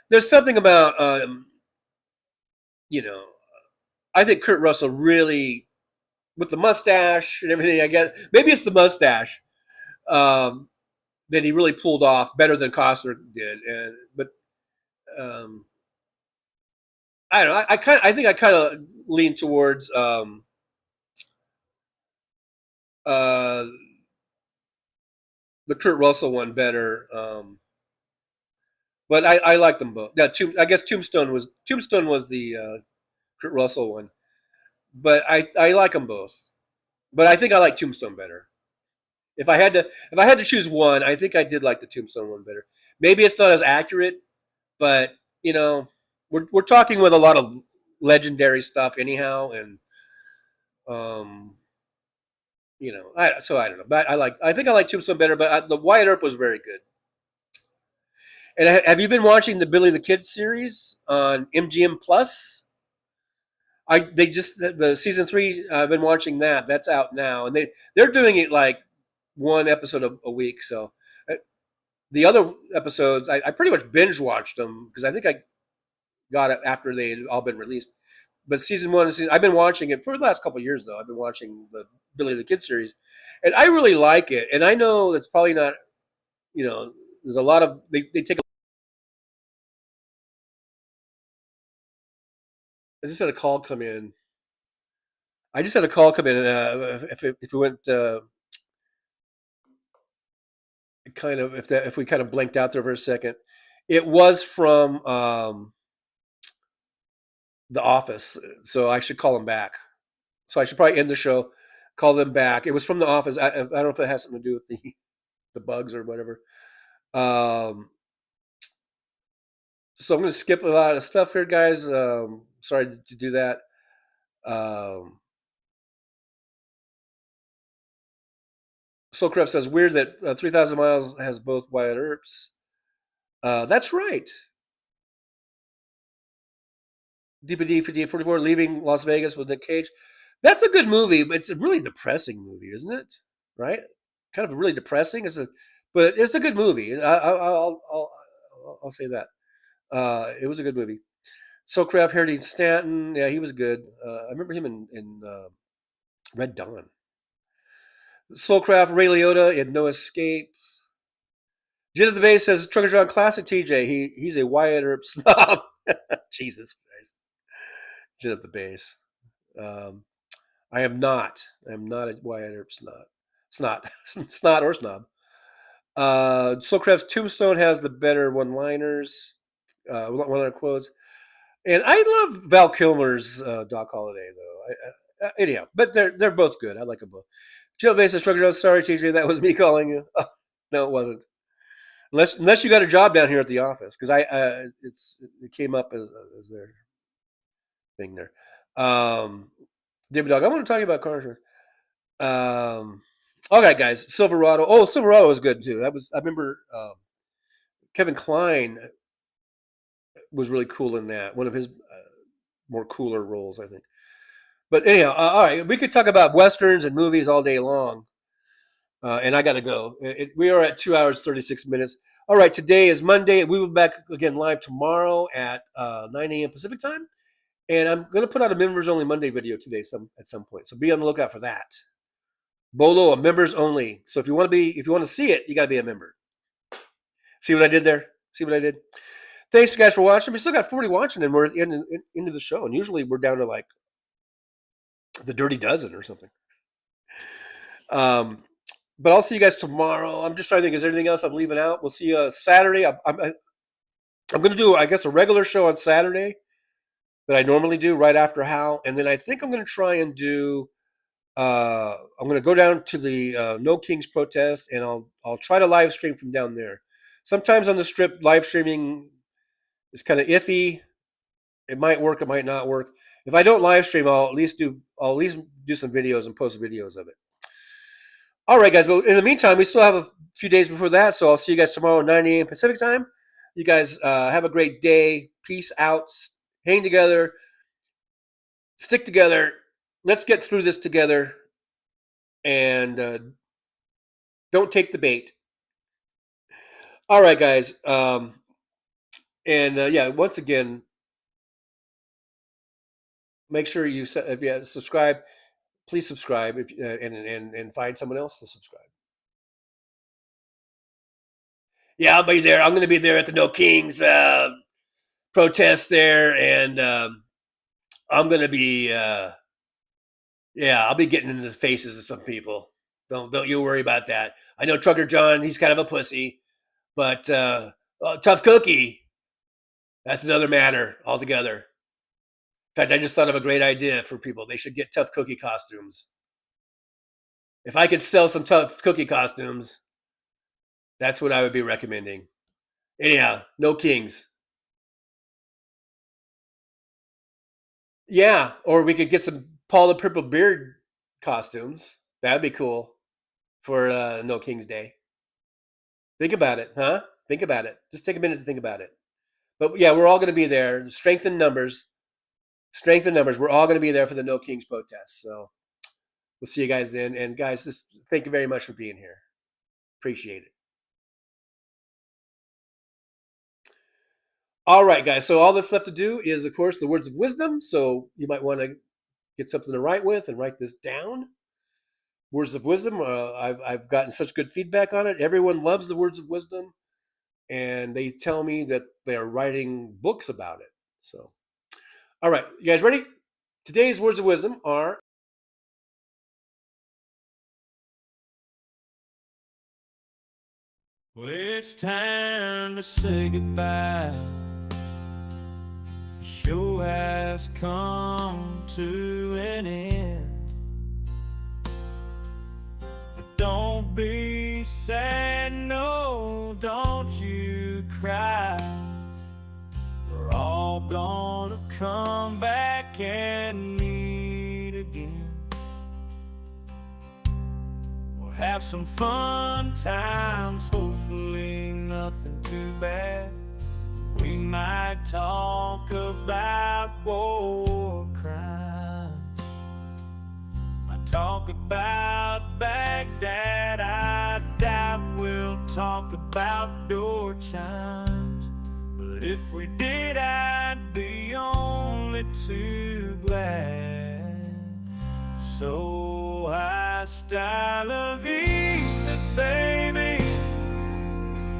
there's something about I think Kurt Russell really, with the mustache and everything. I guess maybe it's the mustache that he really pulled off better than Costner did. But I don't know. I think I kind of lean towards the Kurt Russell one better. But I like them both. Yeah, I guess Tombstone was the Kurt Russell one, but I like them both. But I think I like Tombstone better. If I had to choose one, I think I did like the Tombstone one better. Maybe it's not as accurate, but we're talking with a lot of legendary stuff anyhow, and so I don't know. But I think I like Tombstone better. But the Wyatt Earp was very good. And have you been watching the Billy the Kid series on MGM Plus? The season 3. I've been watching that. That's out now, and they're doing it like one episode a week. So the other episodes, I pretty much binge watched them because I think I got it after they had all been released. But season 1, I've been watching it for the last couple of years though. I've been watching the Billy the Kid series, and I really like it. And I know it's probably not, there's a lot of they take. I just had a call come in. If we went if we kind of blanked out there for a second, it was from The Office. So I should call them back. So I should probably end the show, call them back. It was from The Office. I don't know if it has something to do with the bugs or whatever. So I'm going to skip a lot of stuff here, guys. Sorry to do that. Soulcraft says, weird that 3,000 Miles has both Wyatt Earps. That's right. DPD 5844, Leaving Las Vegas with Nick Cage. That's a good movie, but it's a really depressing movie, isn't it? Right? Kind of really depressing. But it's a good movie. I'll say that. It was a good movie. Soulcraft, Harry Stanton. Yeah, he was good. I remember him in Red Dawn. Soulcraft, Ray Liotta in No Escape. Jen at the Base says, Trucker John, classic TJ. He's a Wyatt Earp snob. Jesus Christ. Jen at the Base. I am not a Wyatt Earp snot or snob. Soulcraft's Tombstone has the better one-liners, one-liner quotes. And I love Val Kilmer's Doc Holliday, though. Anyhow, but they're both good. I like them both. Jill Basis, Trucker Jones, sorry, TJ, that was me calling you. No, it wasn't. Unless you got a job down here at the office, because it came up as their thing there. David Dog, I want to talk about car insurance. Okay, guys, Silverado. Oh, Silverado was good too. I remember Kevin Kline was really cool in that. One of his more cooler roles, I think. But anyhow, all right, we could talk about westerns and movies all day long. And I got to go. We are at 2 hours, 36 minutes. All right, today is Monday. We will be back again live tomorrow at 9 a.m. Pacific time. And I'm going to put out a members only Monday video today at some point. So be on the lookout for that. Bolo, a members only. So if you want to see it, you got to be a member. See what I did there? See what I did? Thanks, guys, for watching. We still got 40 watching, and we're at the end of the show. And usually we're down to like the dirty dozen or something. But I'll see you guys tomorrow. I'm just trying to think, is there anything else I'm leaving out? We'll see you Saturday. I'm going to do, I guess, a regular show on Saturday. that I normally do right after Hal, and then I think I'm going to try and do. I'm going to go down to the No Kings protest, and I'll try to live stream from down there. Sometimes on the Strip, live streaming is kind of iffy. It might work, it might not work. If I don't live stream, I'll at least do some videos and post videos of it. All right, guys. Well, in the meantime, we still have a few days before that, so I'll see you guys tomorrow at 9 a.m. Pacific time. You guys have a great day. Peace out. Hang together. Stick together. Let's get through this together. And don't take the bait. All right, guys. Yeah, once again, make sure you subscribe. Please subscribe and find someone else to subscribe. Yeah, I'll be there. I'm going to be there at the No Kings protest there, and I'm going to be I'll be getting into the faces of some people. Don't you worry about that. I know Trucker John, he's kind of a pussy, but Tough Cookie, that's another matter altogether. In fact, I just thought of a great idea for people. They should get Tough Cookie costumes. If I could sell some Tough Cookie costumes, that's what I would be recommending. Anyhow, No Kings. Yeah, or we could get some Paul the Purple Beard costumes. That'd be cool for No Kings Day. Think about it, huh? Think about it. Just take a minute to think about it. But yeah, we're all going to be there. Strength in numbers. Strength in numbers. We're all going to be there for the No Kings protest. So we'll see you guys then. And guys, just thank you very much for being here. Appreciate it. All right, guys. So all that's left to do is, of course, the words of wisdom. So you might want to get something to write with and write this down. Words of wisdom. I've gotten such good feedback on it. Everyone loves the words of wisdom. And they tell me that they are writing books about it. So, all right. You guys ready? Today's words of wisdom are...
Well, it's time to say goodbye. The show has come to an end. But don't be sad, no, don't you cry. We're all gonna come back and meet again. We'll have some fun times, hopefully nothing too bad. We might talk about war crimes. Might talk about Baghdad. I doubt we'll talk about door chimes. But if we did, I'd be only too glad. So hasta la vista, baby.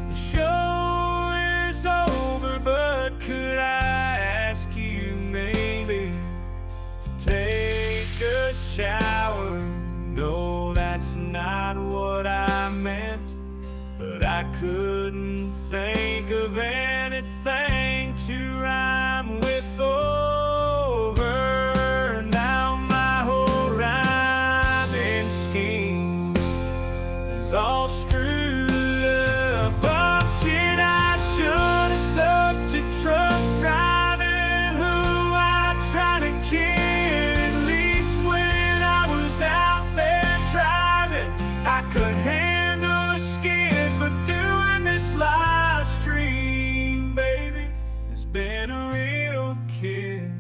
The show is over, but could I ask you maybe to take a shower? No, that's not what I meant, but I couldn't think of anything to rhyme with over. Now my whole rhyming scheme is all screwed up. Oh shit, I should have stuck to truck driving, who I tried to kid. At least when I was out there driving, I could handle a skid. But doing this live stream, baby, has been a real kid.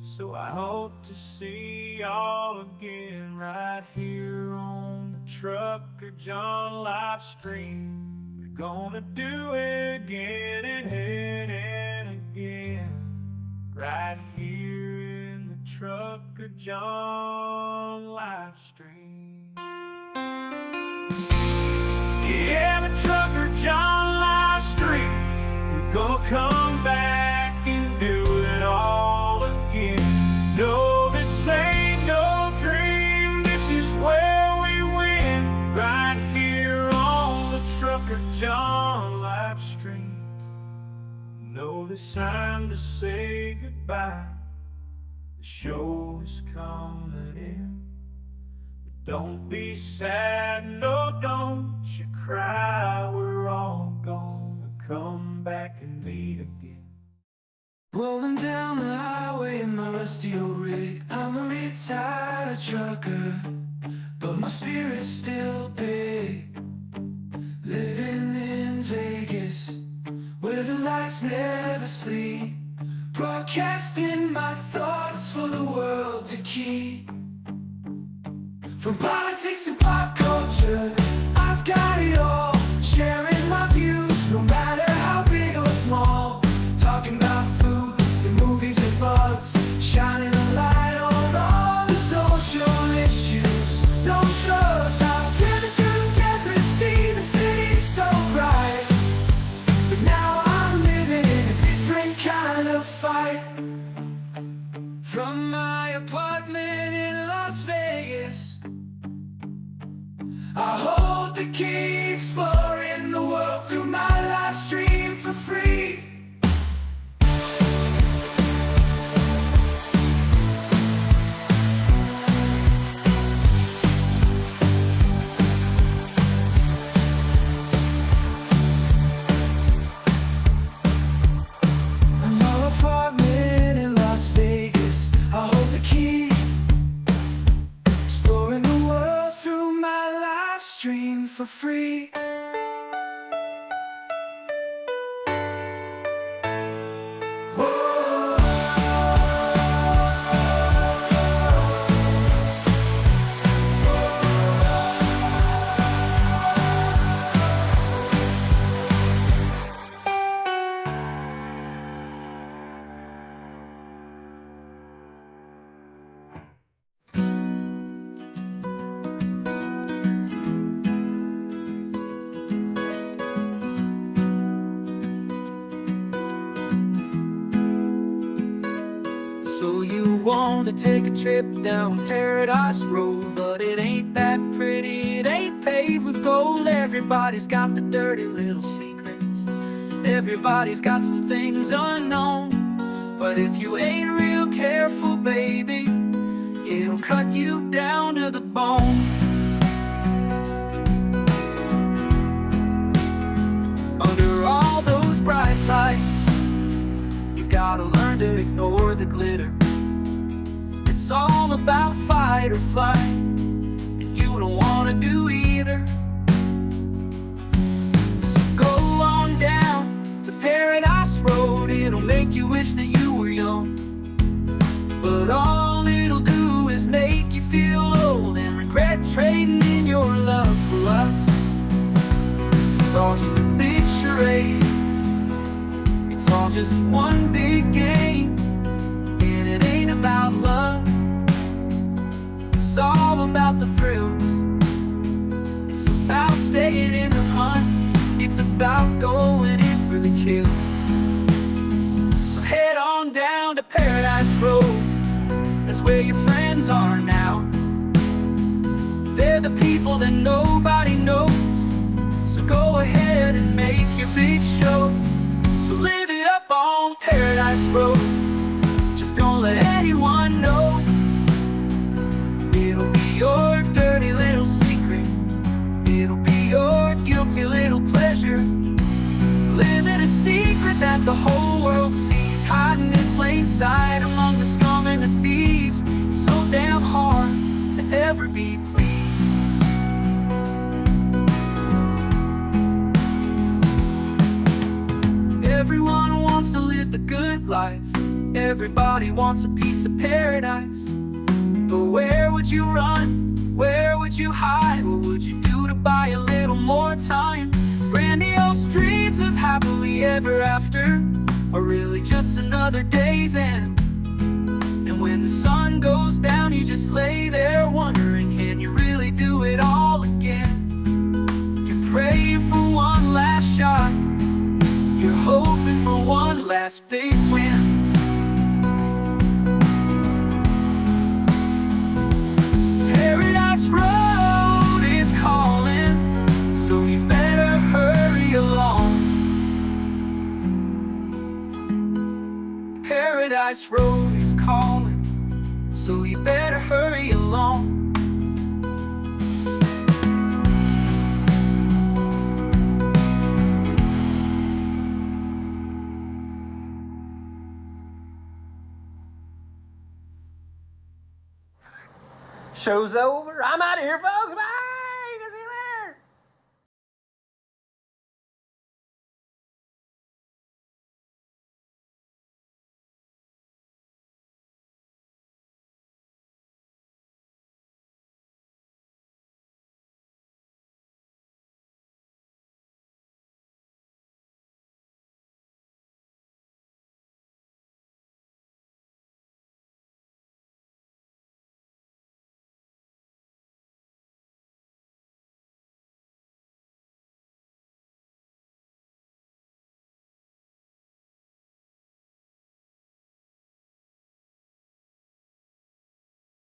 So I hope to see y'all again right here on the Trucker John Livestream. We're gonna do it again and again, right here in the Trucker John Livestream. Yeah, the Trucker John Livestream. We're gonna come back and do it all again. No, this ain't no dream. This is where we win, right here on the Trucker John Livestream. No, this it's time to say goodbye. The show is coming in. But don't be sad, no, don't you cry. We're all gonna come back and meet again. Rolling down the highway in my rusty old rig. I'm a retired trucker, but my spirit's still big. Living in Vegas, where the lights never sleep. Broadcasting my thoughts for the world to keep. From politics to pop culture, I've got it all. Sharing my views, no matter how big or small. Talking about food, the movies and bugs. Shining a light on all the social issues. No shows, I've driven through the desert, seen the city so bright. But now I'm living in a different kind of fight. From my apartment in Las Vegas, I hold the key, exploring the world through my live stream for free. My apartment in Las Vegas, I hold the key, exploring the world through my live stream for free. So you wanna take a trip down Paradise Road, but it ain't that pretty, it ain't paved with gold. Everybody's got the dirty little secrets, everybody's got some things unknown. But if you ain't real careful, baby, it'll cut you down to the bone. Under all those bright lights, you've gotta learn to ignore the glitter. It's all about fight or flight, and you don't wanna do either. So go on down to Paradise Road, it'll make you wish that you were young. But all it'll do is make you feel old and regret trading in your love for lust. It's all just a big charade, it's all just one big game, and it ain't about love. It's all about the thrills, it's about staying in the hunt, it's about going in for the kill. So head on down to Paradise Road, that's where your friends are now. They're the people that nobody knows, so go ahead and make your big show. So live it up on Paradise Road, just don't let anyone know. It'll be your dirty little secret, it'll be your guilty little pleasure. Living a secret that the whole world sees, hiding in plain sight among the scum and the thieves. It's so damn hard to ever be pleased. Everyone wants to live the good life, everybody wants a piece of paradise. But where would you run? Where would you hide? What would you do to buy a little more time? Grandiose dreams of happily ever after are really just another day's end. And when the sun goes down, you just lay there wondering, can you really do it all again? You're praying for one last shot, you're hoping for one last big win. Paradise Road is calling, so you better hurry along. This road is calling, so you better hurry along. Show's over, I'm out of here, folks. Bye.